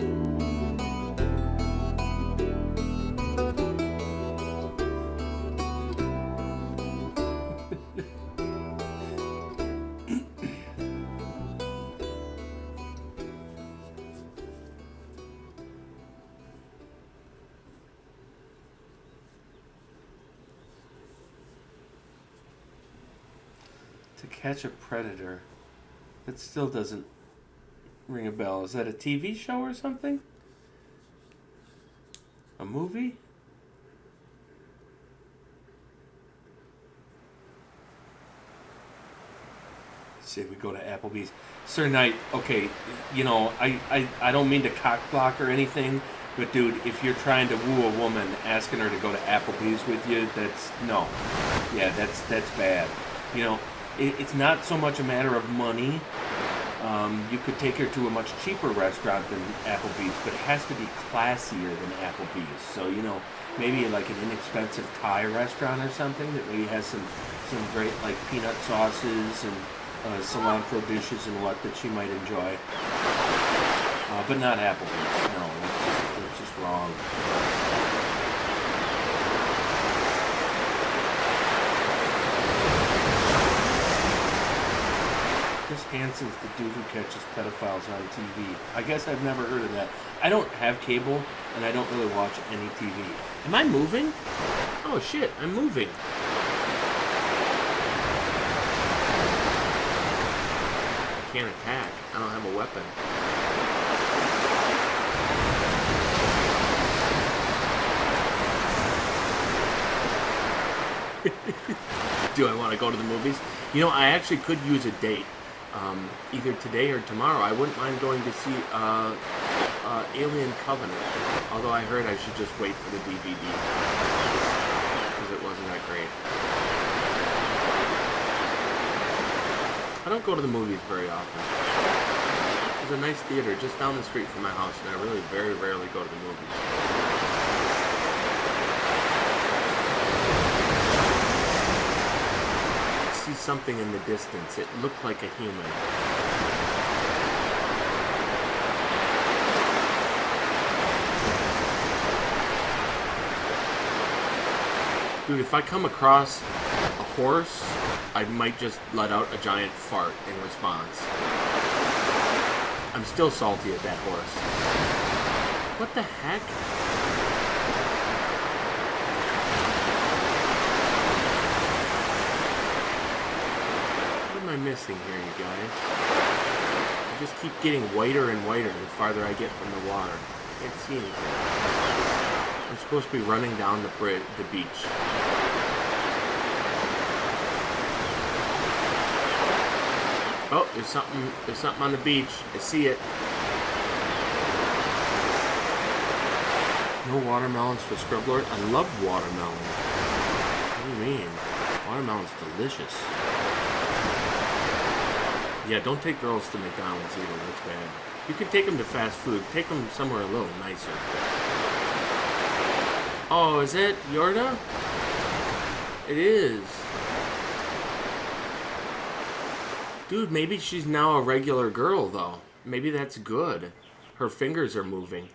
To Catch a Predator. That still doesn't ring a bell. Is that a TV show or something? A movie? Say we go to Applebee's. Sir Knight, okay, you know, I don't mean to cock block or anything, but dude, if you're trying to woo a woman, asking her to go to Applebee's with you, that's, no. Yeah, that's bad. You know, it's not so much a matter of money. You could take her to a much cheaper restaurant than Applebee's, but it has to be classier than Applebee's. So, you know, maybe like an inexpensive Thai restaurant or something that maybe has some great like peanut sauces and cilantro dishes and what that she might enjoy. But not Applebee's. No, that's just wrong. Chris Hansen's the dude who catches pedophiles on TV. I guess I've never heard of that. I don't have cable, and I don't really watch any TV. Am I moving? Oh shit, I'm moving. I can't attack. I don't have a weapon. Do I want to go to the movies? You know, I actually could use a date. Either today or tomorrow. I wouldn't mind going to see Alien Covenant. Although I heard I should just wait for the DVD. Because it wasn't that great. I don't go to the movies very often. There's a nice theater just down the street from my house, and I really very rarely go to the movies. See something in the distance. It looked like a human. Dude, if I come across a horse, I might just let out a giant fart in response. I'm still salty at that horse. What the heck? What am I missing here, you guys? I just keep getting whiter and whiter the farther I get from the water. I can't see anything. I'm supposed to be running down the beach. Oh, there's something on the beach. I see it. No watermelons for Scrublord? I love watermelon. What do you mean? Watermelon's delicious. Yeah, don't take girls to McDonald's either. That's bad. You can take them to fast food. Take them somewhere a little nicer. Oh, is it Yorda? It is. Dude, maybe she's now a regular girl, though. Maybe that's good. Her fingers are moving.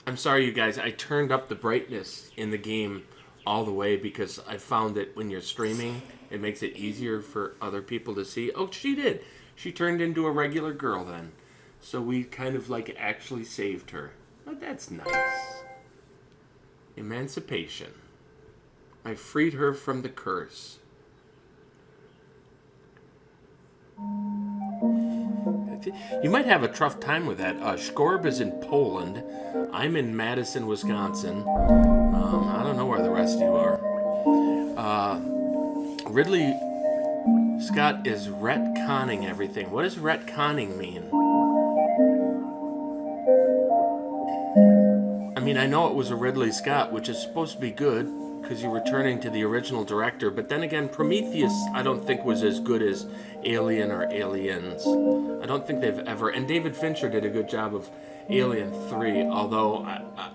I'm sorry, you guys. I turned up the brightness in the game all the way because I found that when you're streaming, it makes it easier for other people to see. Oh, she did. She turned into a regular girl then. So we kind of like actually saved her. But that's nice. Emancipation. I freed her from the curse. You might have a tough time with that. Shkorb is in Poland. I'm in Madison, Wisconsin. I don't know where the rest of you are. Ridley Scott is retconning everything. What does retconning mean? I mean, I know it was a Ridley Scott, which is supposed to be good because you're returning to the original director. But then again, Prometheus, I don't think was as good as Alien or Aliens. I don't think they've ever... And David Fincher did a good job of Alien 3, although,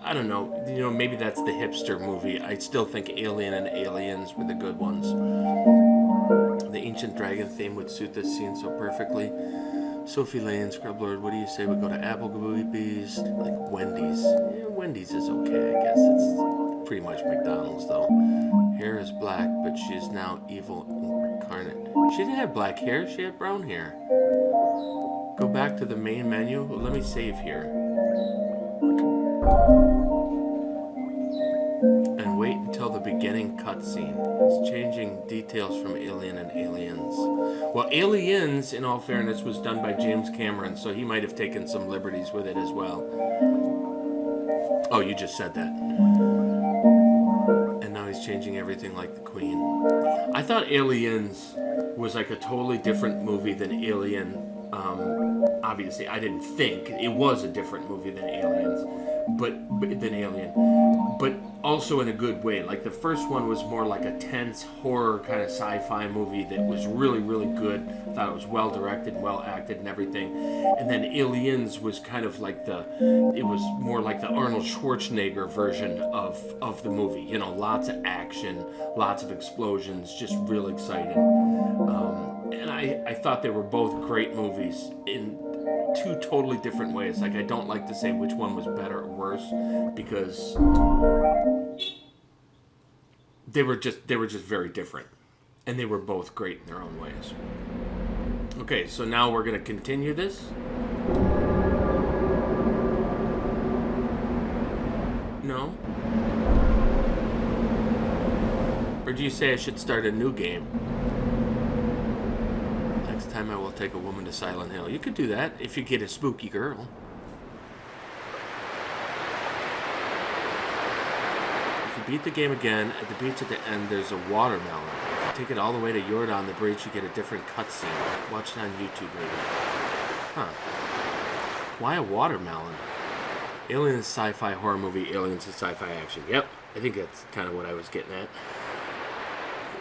I don't know, you know, maybe that's the hipster movie. I still think Alien and Aliens were the good ones. The Ancient Dragon theme would suit this scene so perfectly. Sophie Lane, Scrublord, what do you say we go to Applebee's? Like Wendy's. Yeah, Wendy's is okay, I guess. It's pretty much McDonald's, though. Hair is black, but she is now evil incarnate. She didn't have black hair, she had brown hair. Go back to the main menu. Well, let me save here. And wait until the beginning cutscene. It's changing details from Alien and Aliens. Well, Aliens, in all fairness, was done by James Cameron, so he might have taken some liberties with it as well. Oh, you just said that. And now he's changing everything like the Queen. I thought Aliens was like a totally different movie than Alien. Obviously, I didn't think it was a different movie than Aliens, but also in a good way. Like the first one was more like a tense horror kind of sci-fi movie that was really, really good. I thought it was well directed, well acted, and everything. And then Aliens was kind of like it was more like the Arnold Schwarzenegger version of the movie. You know, lots of action, lots of explosions, just real exciting. And I thought they were both great movies in two totally different ways. Like, I don't like to say which one was better or worse because they were just very different, and they were both great in their own ways. Okay, so now we're going to continue this. No? Or do you say I should start a new game? Next time I will take a woman to Silent Hill. You could do that if you get a spooky girl. If you beat the game again, at the beach at the end there's a watermelon. If you take it all the way to Yorda on the bridge, you get a different cutscene. Watch it on YouTube later. Huh. Why a watermelon? Aliens sci-fi horror movie, Aliens is sci-fi action. Yep, I think that's kind of what I was getting at.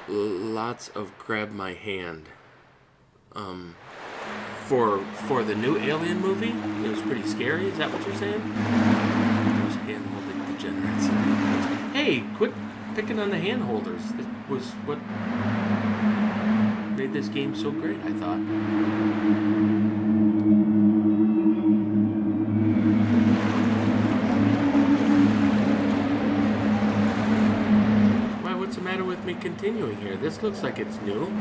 Lots of grab my hand. For the new Alien movie, it was pretty scary. Is that what you're saying? Those hand-holding degenerates. Hey, quit picking on the hand-holders. That was what made this game so great, I thought. Why, what's the matter with me continuing here? This looks like it's new.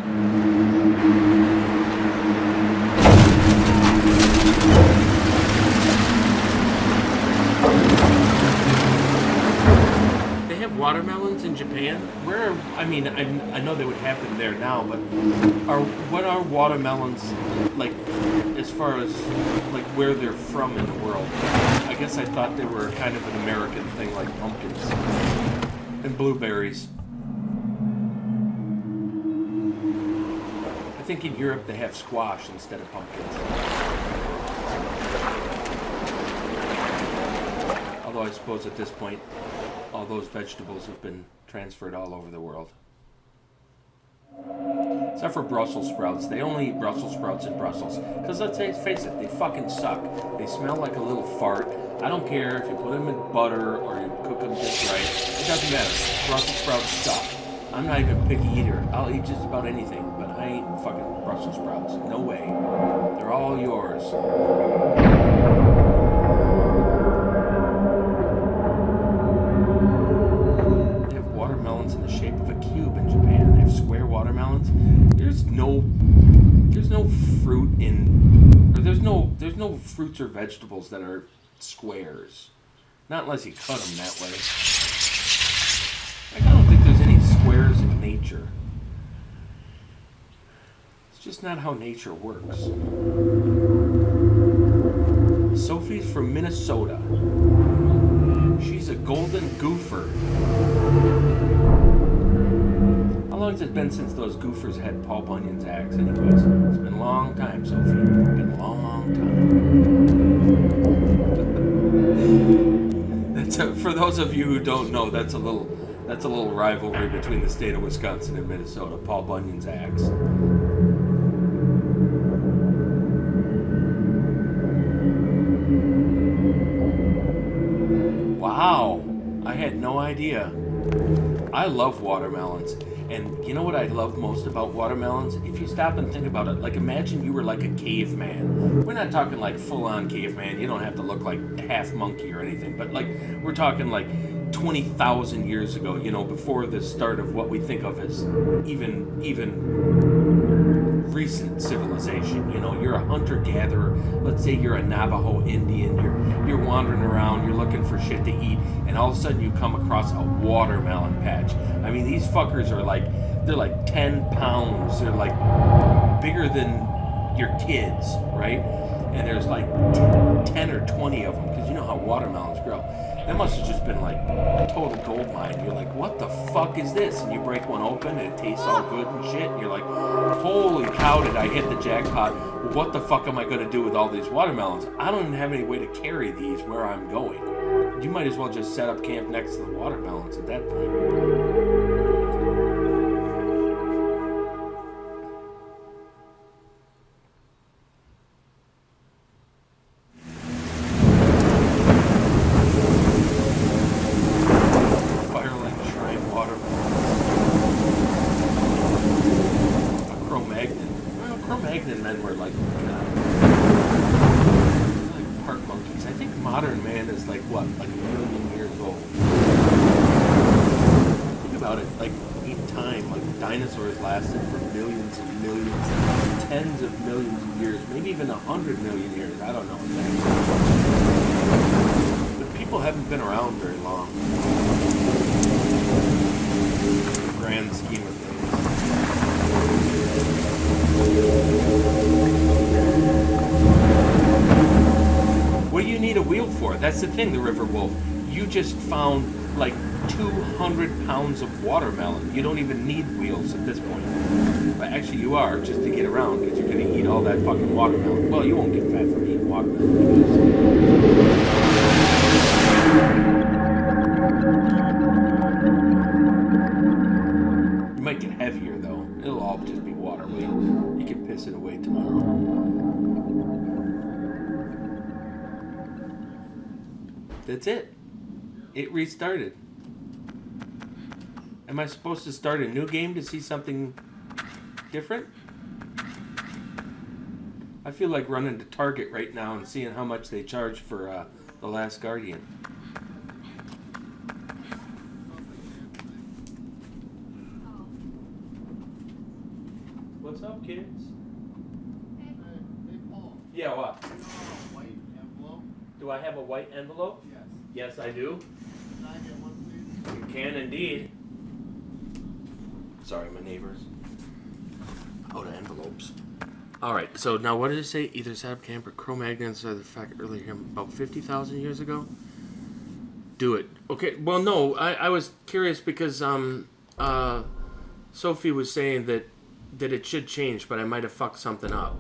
They have watermelons in Japan? Where are, I mean, I know they would have them there now, but what are watermelons like as far as like where they're from in the world? I guess I thought they were kind of an American thing, like pumpkins and blueberries. I think in Europe they have squash instead of pumpkins. Although I suppose at this point, all those vegetables have been transferred all over the world. Except for Brussels sprouts. They only eat Brussels sprouts in Brussels. Because let's face it, they fucking suck. They smell like a little fart. I don't care if you put them in butter or you cook them just right. It doesn't matter. Brussels sprouts suck. I'm not even a picky eater. I'll eat just about anything, but I ain't fucking Brussels sprouts. No way. They're all yours. They have watermelons in the shape of a cube in Japan. They have square watermelons. There's no fruit in, or there's no fruits or vegetables that are squares. Not unless you cut them that way. Like, I don't think there's any squares in nature. It's just not how nature works. Sophie's from Minnesota. She's a golden gopher. How long has it been since those gophers had Paul Bunyan's axe anyways? It's been a long time, Sophie. It's been a long time. For those of you who don't know, that's a little rivalry between the state of Wisconsin and Minnesota. Paul Bunyan's axe. Wow, I had no idea. I love watermelons. And you know what I love most about watermelons? If you stop and think about it, like imagine you were like a caveman. We're not talking like full-on caveman. You don't have to look like half monkey or anything. But like we're talking like 20,000 years ago, you know, before the start of what we think of as even recent civilization. You know, you're a hunter-gatherer. Let's say you're a Navajo Indian. You're wandering around. You're looking for shit to eat, and all of a sudden you come across a watermelon patch. I mean, these fuckers are they're like 10 pounds. They're like bigger than your kids, right? And there's like 10 or 20 of them, because you know how watermelons grow. That must have just been like a total gold mine. You're like, what the fuck is this? And you break one open and it tastes all good and shit. And you're like, holy cow, did I hit the jackpot? What the fuck am I going to do with all these watermelons? I don't even have any way to carry these where I'm going. You might as well just set up camp next to the watermelons at that point. Dinosaurs lasted for millions and millions, tens of millions of years, maybe even 100 million years. I don't know exactly. But people haven't been around very long. In the grand scheme of things. What do you need a wheel for? That's the thing, the River Wolf. You just found like 200 pounds of watermelon. You don't even need wheels at this point. But actually you are, just to get around, because you're going to eat all that fucking watermelon. Well, you won't get fat from eating watermelon. You might get heavier though. It'll all just be water weight. You can piss it away tomorrow. That's it. It restarted. Am I supposed to start a new game to see something different? I feel like running to Target right now and seeing how much they charge for The Last Guardian. What's up, kids? Hey, Paul. Yeah, what? Do you have a white envelope? Do I have a white envelope? Yes. Yes, I do. Can I get one, please? You can indeed. Sorry, my neighbors. Out of envelopes. Alright, so now what did it say? Either set up camp or Cro-Magnon said the fact earlier about 50,000 years ago? Do it. Okay, well, no, I was curious because Sophie was saying that it should change, but I might have fucked something up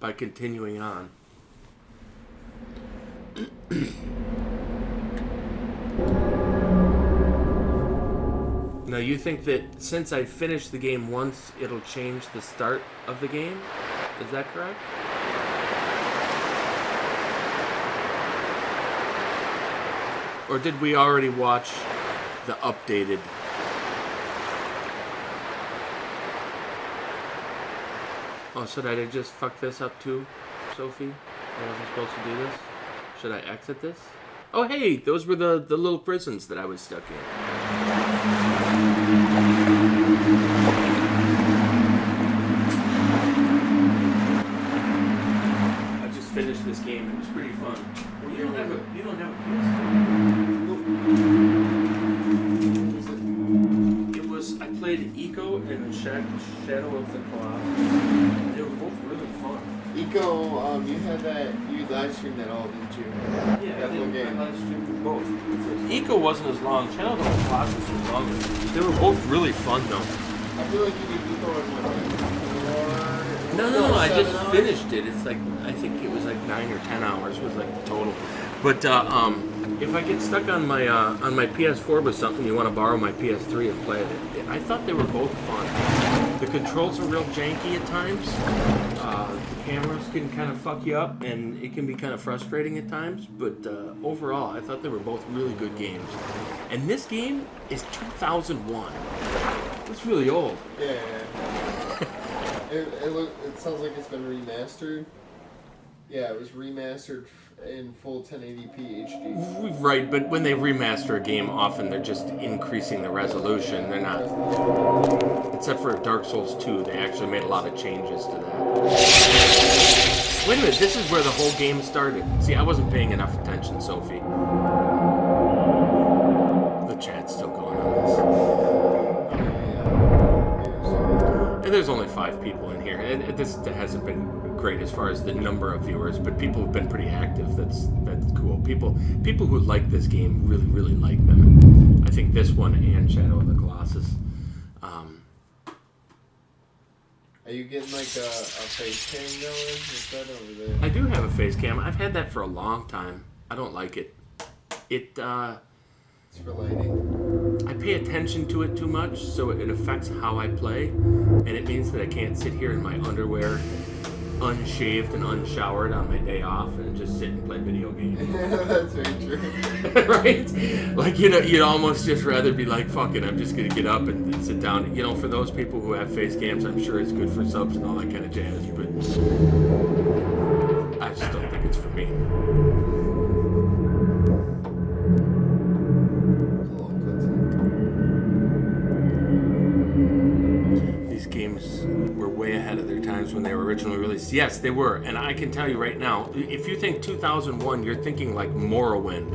by continuing on. Now, you think that since I finished the game once, it'll change the start of the game? Is that correct? Or did we already watch the updated? Oh, should I just fuck this up too, Sophie? I wasn't supposed to do this? Should I exit this? Oh, hey, those were the little prisons that I was stuck in. I just finished this game. It was pretty fun. Well, you don't have a PS4. It was. I played Eco and Shadow of the Colossus. They were both really fun. Eco, you had that, you live streamed that all, didn't you? Yeah, that one game. I live streamed both. Eco wasn't as long. Shadow of the Colossus was longer. They were both really fun though. I feel like you did Eco in what, No, I just 7 hours? finished it. It's like, I think it was like 9 or 10 hours was like the total. But if I get stuck on my PS4 with something, you want to borrow my PS3 and play it. I thought they were both fun. The controls are real janky at times. The cameras can kind of fuck you up, and it can be kind of frustrating at times. But overall, I thought they were both really good games. And this game is 2001. It's really old. Yeah. It sounds like it's been remastered. Yeah, it was remastered in full 1080p HD. Right, but when they remaster a game, often they're just increasing the resolution. They're not. Except for Dark Souls 2, they actually made a lot of changes to that. Wait a minute, this is where the whole game started. See, I wasn't paying enough attention, Sophie. The chat's still going on this. And there's only 5 people in here. And this hasn't been great as far as the number of viewers, but people have been pretty active. That's cool. People who like this game really like them. I think this one and Shadow of the Colossus. Are you getting like a face cam going? What's that over there? I do have a face cam. I've had that for a long time. I don't like it. It's for lighting. I pay attention to it too much, so it affects how I play, and it means that I can't sit here in my underwear, unshaved and unshowered on my day off, and just sit and play video games. That's very true. Right? Like, you'd almost just rather be like, fuck it, I'm just gonna get up and sit down. For those people who have face cams, I'm sure it's good for subs and all that kind of jazz, but I just don't think it's for me. These games were way ahead of their times when they were originally released. Yes, they were. And I can tell you right now, if you think 2001, you're thinking like Morrowind.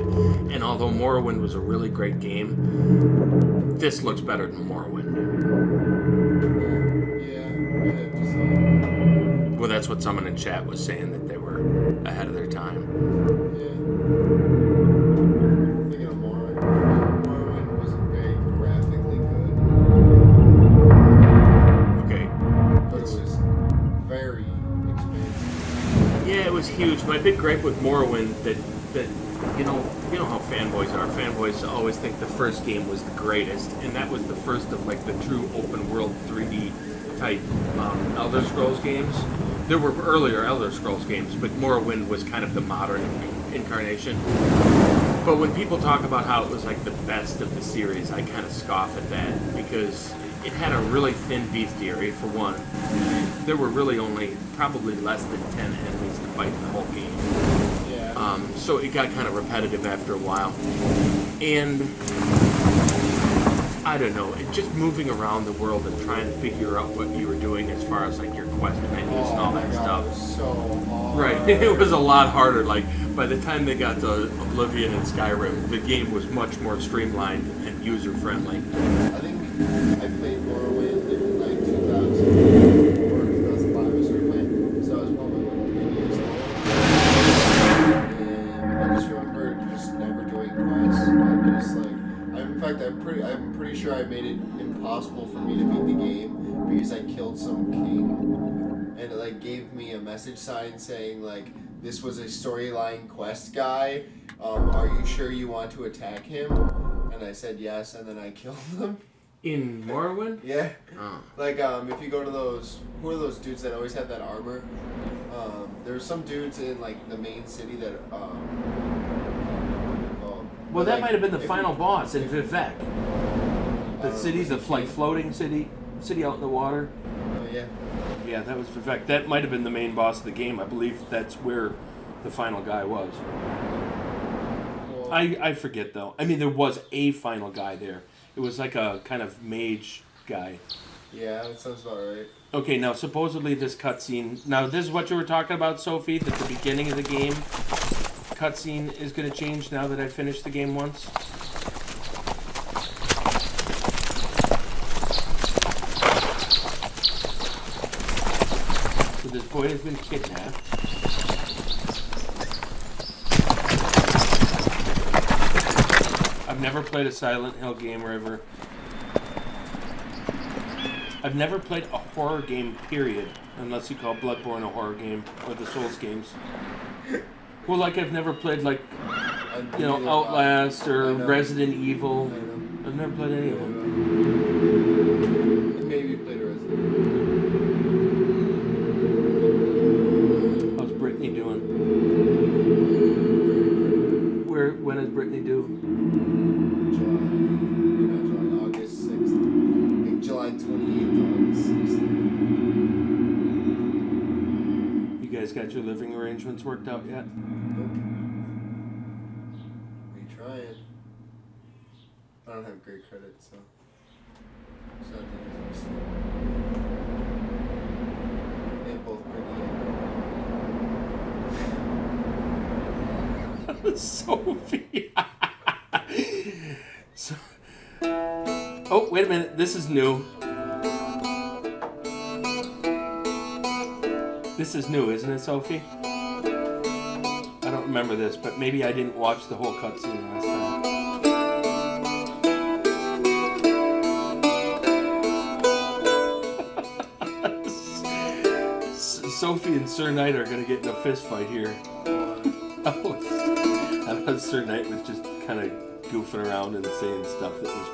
And although Morrowind was a really great game, this looks better than Morrowind. Yeah. Well, that's what someone in chat was saying, that they were ahead of their time. Thinking of Morrowind wasn't very graphically good. Okay. But it was very expensive. Yeah, it was huge. My big gripe with Morrowind that you know how fanboys are. Fanboys always think the first game was the greatest, and that was the first of like the true open world 3D type Elder Scrolls games. There were earlier Elder Scrolls games, but Morrowind was kind of the modern incarnation. But when people talk about how it was like the best of the series, I kind of scoff at that, because it had a really thin bestiary, for one. There were really only probably less than 10 enemies to fight in the whole game. Yeah. So it got kind of repetitive after a while. And I don't know, just moving around the world and trying to figure out what you were doing as far as like your quest menus and all that stuff. It was so hard. Right, it was a lot harder. Like, by the time they got to Oblivion and Skyrim, the game was much more streamlined and user-friendly. I think I played Morrowind in like 2000 or 2005 I started playing, so I was probably like 8 years old. And I just remember just never doing quests. I just like, I'm pretty sure I made it impossible for me to beat the game because I killed some king, and it like gave me a message sign saying like, this was a storyline quest guy. Are you sure you want to attack him? And I said yes, and then I killed him. In Morrowind? Yeah. Oh. Like, if you go to those, who are those dudes that always have that armor? There's some dudes in like the main city that Well, that like, might have been the if final you- boss in Vivek. The don't city, know, the like floating city out in the water. Oh yeah. Yeah, that was Vivek. That might have been the main boss of the game. I believe that's where the final guy was. Well, I forget though. I mean, there was a final guy there. It was like a kind of mage guy. yeah, that sounds about right. Okay, now supposedly this cutscene. Now this is what you were talking about, Sophie. That the beginning of the game cutscene is going to change now that I finished the game once. So this boy has been kidnapped. I've never played a Silent Hill game, River. I've never played a horror game, period, unless you call Bloodborne a horror game, or the Souls games. Well, like I've never played, like, you know, Outlast or I know. Resident Evil. I know. I've never played any of them. Maybe played a Resident. How's Brittany doing? When is Brittany due? July, August 6th. I think July 28th, August 6th. You guys got your living arrangements worked out yet? Nope. We trying. I don't have great credit, so. It's not the easiest. They both pretty Sophie. So, oh, wait a minute. This is new. This is new, isn't it, Sophie? I don't remember this, but maybe I didn't watch the whole cutscene last time. Sophie and Sir Knight are going to get in a fist fight here. I thought Sir Knight was just kind of goofing around and saying stuff that was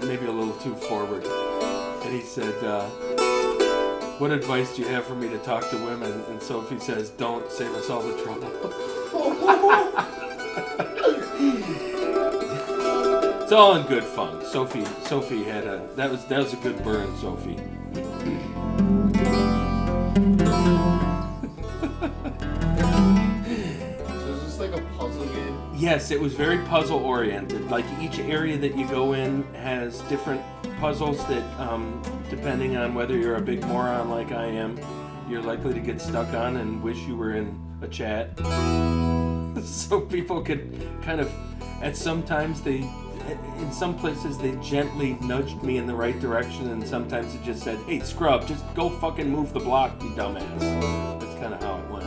maybe a little too forward. And he said, what advice do you have for me to talk to women? And Sophie says, don't, save us all the trouble. It's all in good fun. Sophie had that was a good burn, Sophie. like a puzzle game? Yes, it was very puzzle oriented. Like each area that you go in has different puzzles that, depending on whether you're a big moron like I am, you're likely to get stuck on and wish you were in a chat. So people could kind of, in some places they gently nudged me in the right direction, and sometimes it just said, hey scrub, just go fucking move the block, you dumbass. That's kind of how it went.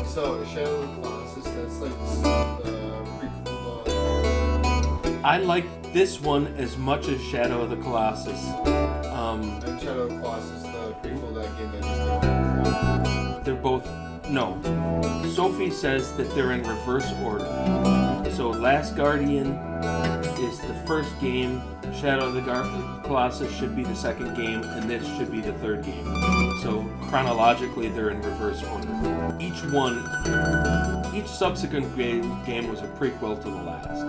So, Shadow of the Colossus, that's like the prequel. I like this one as much as Shadow of the Colossus. And Shadow of the Colossus, the prequel to that game that just They're both, no. Sophie says that they're in reverse order. So Last Guardian is the first game, Shadow of the Colossus should be the second game, and this should be the third game. So chronologically they're in reverse order. Each subsequent game was a prequel to the last.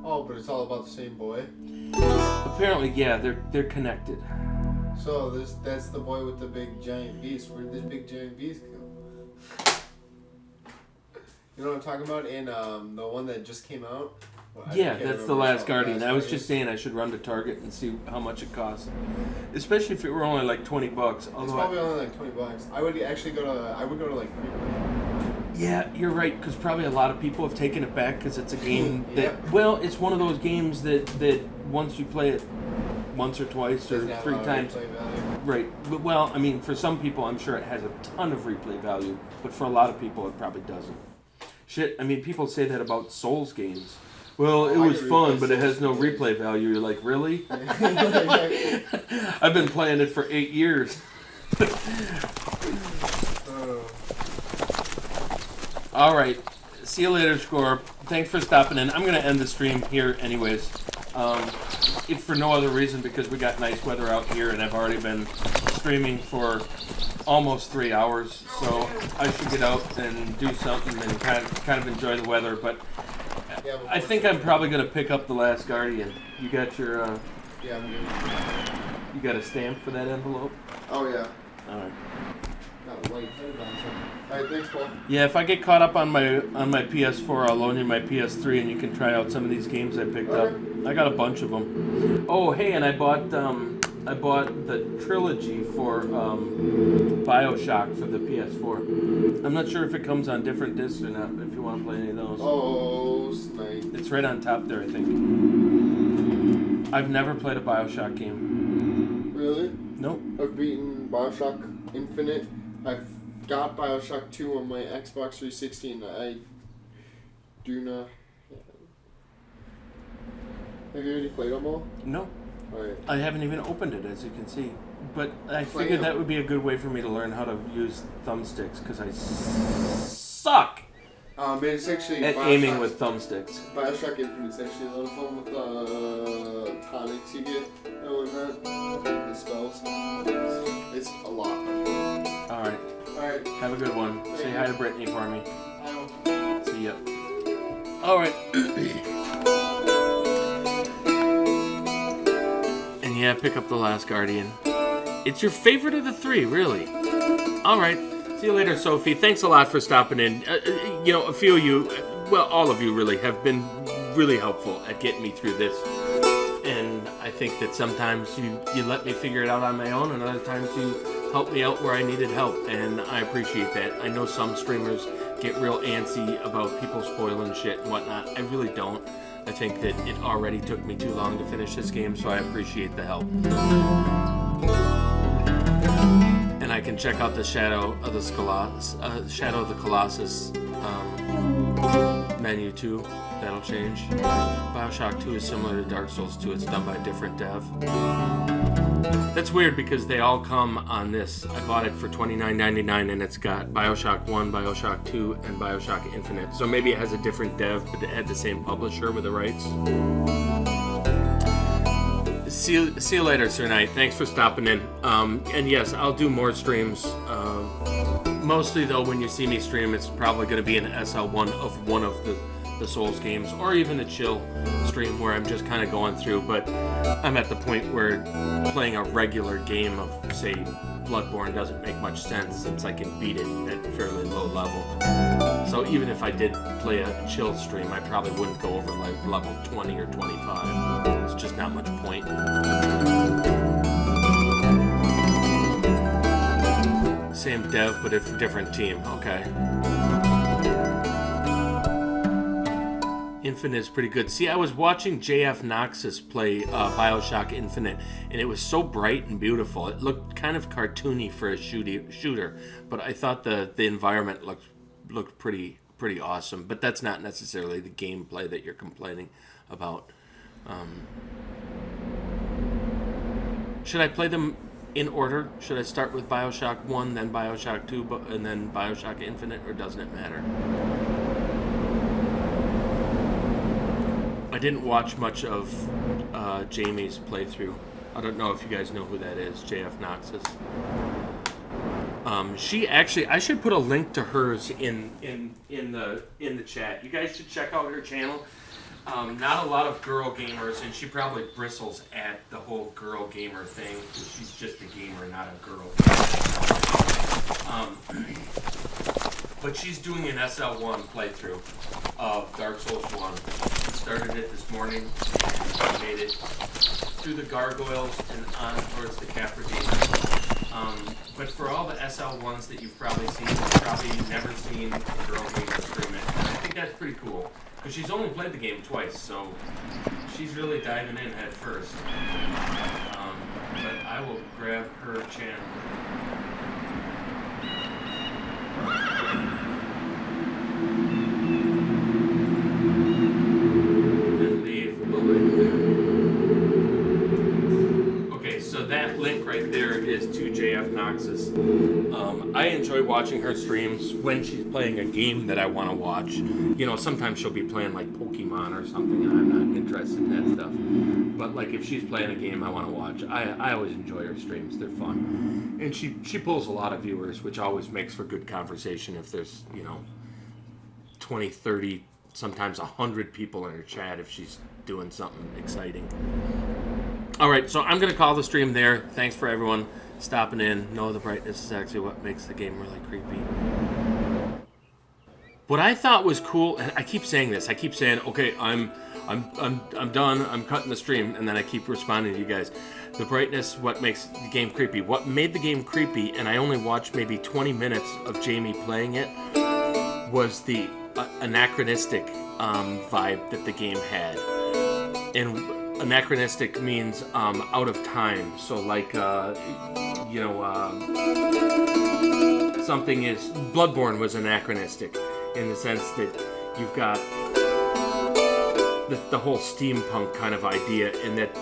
Oh, but it's all about the same boy? Apparently, yeah, they're connected. So that's the boy with the big giant beast. Where did this big giant beast come? You know what I'm talking about? In the one that just came out? Well, Yeah, can't that's the remember. Last Guardian. I was just saying I should run to Target and see how much it costs. Especially if it were only like $20. It's Although probably only like $20. I would actually go to like yeah, you're right, because probably a lot of people have taken it back because it's a game that, Yep. well, it's one of those games that once you play it once or twice or Doesn't have a 3 lot of times, replay value. right? But, well, I mean, for some people, I'm sure it has a ton of replay value, but for a lot of people, it probably doesn't. Shit, I mean, people say that about Souls games. Well, it I was can fun, replay but it has no Souls games. replay value. You're like, really? I've been playing it for 8 years. All right. See you later, Scorp. thanks for stopping in. I'm gonna end the stream here, anyways. If for no other reason, because we got nice weather out here, and I've already been streaming for almost 3 hours, so I should get out and do something and kind of enjoy the weather. But Yeah, I think I'm probably gonna pick up The Last Guardian. You got your Yeah, I'm good. you got a stamp for that envelope? Oh, yeah. All right. Got white headed on something. Alright, thanks, Paul. Yeah, if I get caught up on my PS4, I'll loan you my PS3, and you can try out some of these games I picked up. I got a bunch of them. Oh, hey, and I bought the trilogy for BioShock for the PS4. I'm not sure if it comes on different discs or not. If you want to play any of those, Oh, snake. it's right on top there, I think. I've never played a BioShock game. Really? Nope. I've beaten Bioshock Infinite. I've got Bioshock 2 on my Xbox 360, and I do not. Have you already played them all? No. Alright. I haven't even opened it, as you can see. But I Play figured them. that would be a good way for me to learn how to use thumbsticks, because I suck It's actually at aiming with thumbsticks. Bioshock Infinite's actually a lot of fun with the tonics you get and whatnot. The spells. It's a lot. Alright, Alright. have a good one. Say hi to Brittany for me. I See ya. Alright. And yeah, pick up The Last Guardian. It's your favorite of the three, really. Alright. See you later, Sophie. Thanks a lot for stopping in. A few of you, well, all of you really, have been really helpful at getting me through this. And I think that sometimes you let me figure it out on my own, and other times you help me out where I needed help, and I appreciate that. I know some streamers get real antsy about people spoiling shit and whatnot. I really don't. I think that it already took me too long to finish this game, so I appreciate the help. And I can check out the Shadow of the Colossus menu too. That'll change. BioShock 2 is similar to Dark Souls 2. It's done by a different dev. That's weird because they all come on this. I bought it for $29.99 and it's got BioShock 1, BioShock 2, and BioShock Infinite. So maybe it has a different dev, but it had the same publisher with the rights. See you later, Sir Knight. Thanks for stopping in. And yes, I'll do more streams. Mostly, though, when you see me stream, it's probably going to be an SL1 of one of the Souls games, or even a chill stream where I'm just kind of going through. But I'm at the point where playing a regular game of, say, Bloodborne doesn't make much sense since I can beat it at fairly low level. So even if I did play a chill stream, I probably wouldn't go over like level 20 or 25. It's just not much point. Same dev, but a different team. Okay. Infinite is pretty good. See, I was watching JF Noxus play BioShock Infinite, and it was so bright and beautiful. It looked kind of cartoony for a shooter, but I thought the environment looked pretty awesome. But that's not necessarily the gameplay that you're complaining about. Should I play them in order? Should I start with BioShock 1, then BioShock 2, and then BioShock Infinite, or doesn't it matter? I didn't watch much of Jamie's playthrough. I don't know if you guys know who that is, JF Noxus. She actually, I should put a link to hers in the chat. You guys should check out her channel. Not a lot of girl gamers, and she probably bristles at the whole girl gamer thing. She's just a gamer, not a girl. But she's doing an SL1 playthrough of Dark Souls 1. Started it this morning, and made it through the gargoyles and on towards the Capradine. But for all the SL1s that you've probably seen, you've probably never seen a girl gamer stream it. And I think that's pretty cool, because she's only played the game twice, so she's really diving in head first. But I will grab her channel. And leave the link there. Okay, so So that link right there is to JF Noxus. I enjoy watching her streams when she's playing a game that I want to watch. You know, sometimes she'll be playing like Pokemon or something, and I'm not interested in that stuff. But like if she's playing a game I want to watch, I always enjoy her streams. They're fun, and she pulls a lot of viewers, which always makes for good conversation. If there's 20, 30, sometimes 100 people in her chat, if she's doing something exciting. All right, so I'm going to call the stream there. Thanks for everyone stopping in. No, the brightness is actually what makes the game really creepy. What I thought was cool, and I keep saying this. I keep saying, okay, I'm done. I'm cutting the stream, and then I keep responding to you guys. The brightness, what makes the game creepy. What made the game creepy, and I only watched maybe 20 minutes of Jamie playing it, was the anachronistic vibe that the game had. And anachronistic means out of time. So like, something is... Bloodborne was anachronistic in the sense that you've got the whole steampunk kind of idea in that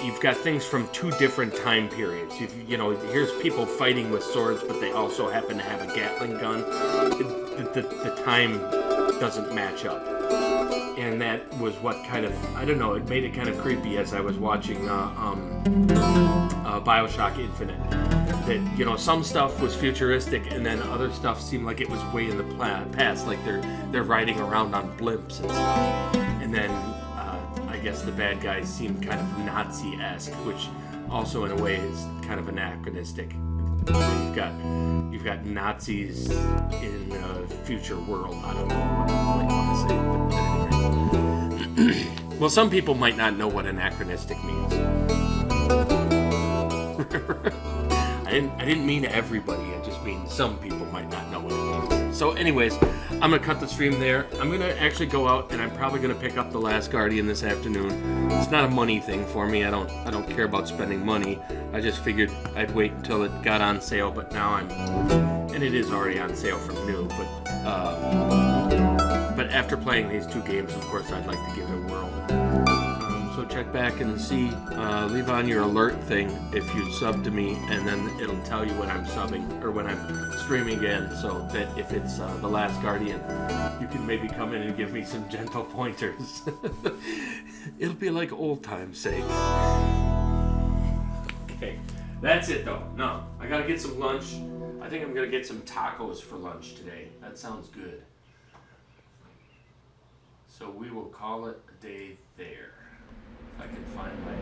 you've got things from two different time periods. Here's people fighting with swords, but they also happen to have a Gatling gun. The time doesn't match up. And that was what kind of, I don't know, it made it kind of creepy as I was watching Bioshock Infinite. That, some stuff was futuristic and then other stuff seemed like it was way in the past, like they're riding around on blimps and stuff. And then I guess the bad guys seemed kind of Nazi-esque, which also in a way is kind of anachronistic. You've got Nazis in a future world. I don't know what I want to say, but anyway. Well, some people might not know what anachronistic means. I didn't mean everybody. I just mean some people might not know what it means. So, anyways, I'm gonna cut the stream there. I'm gonna actually go out and I'm probably gonna pick up The Last Guardian this afternoon. It's not a money thing for me. I don't care about spending money. I just figured I'd wait until it got on sale, but now and it is already on sale from new. But after playing these two games, of course, I'd like to give it a whirl. So check back and see. Leave on your alert thing if you sub to me, and then it'll tell you when I'm subbing or when I'm streaming again, so that if it's The Last Guardian, you can maybe come in and give me some gentle pointers. It'll be like old time's sake. Okay, that's it though. No, I gotta get some lunch. I think I'm gonna get some tacos for lunch today. That sounds good. So we will call it a day there. If I can find my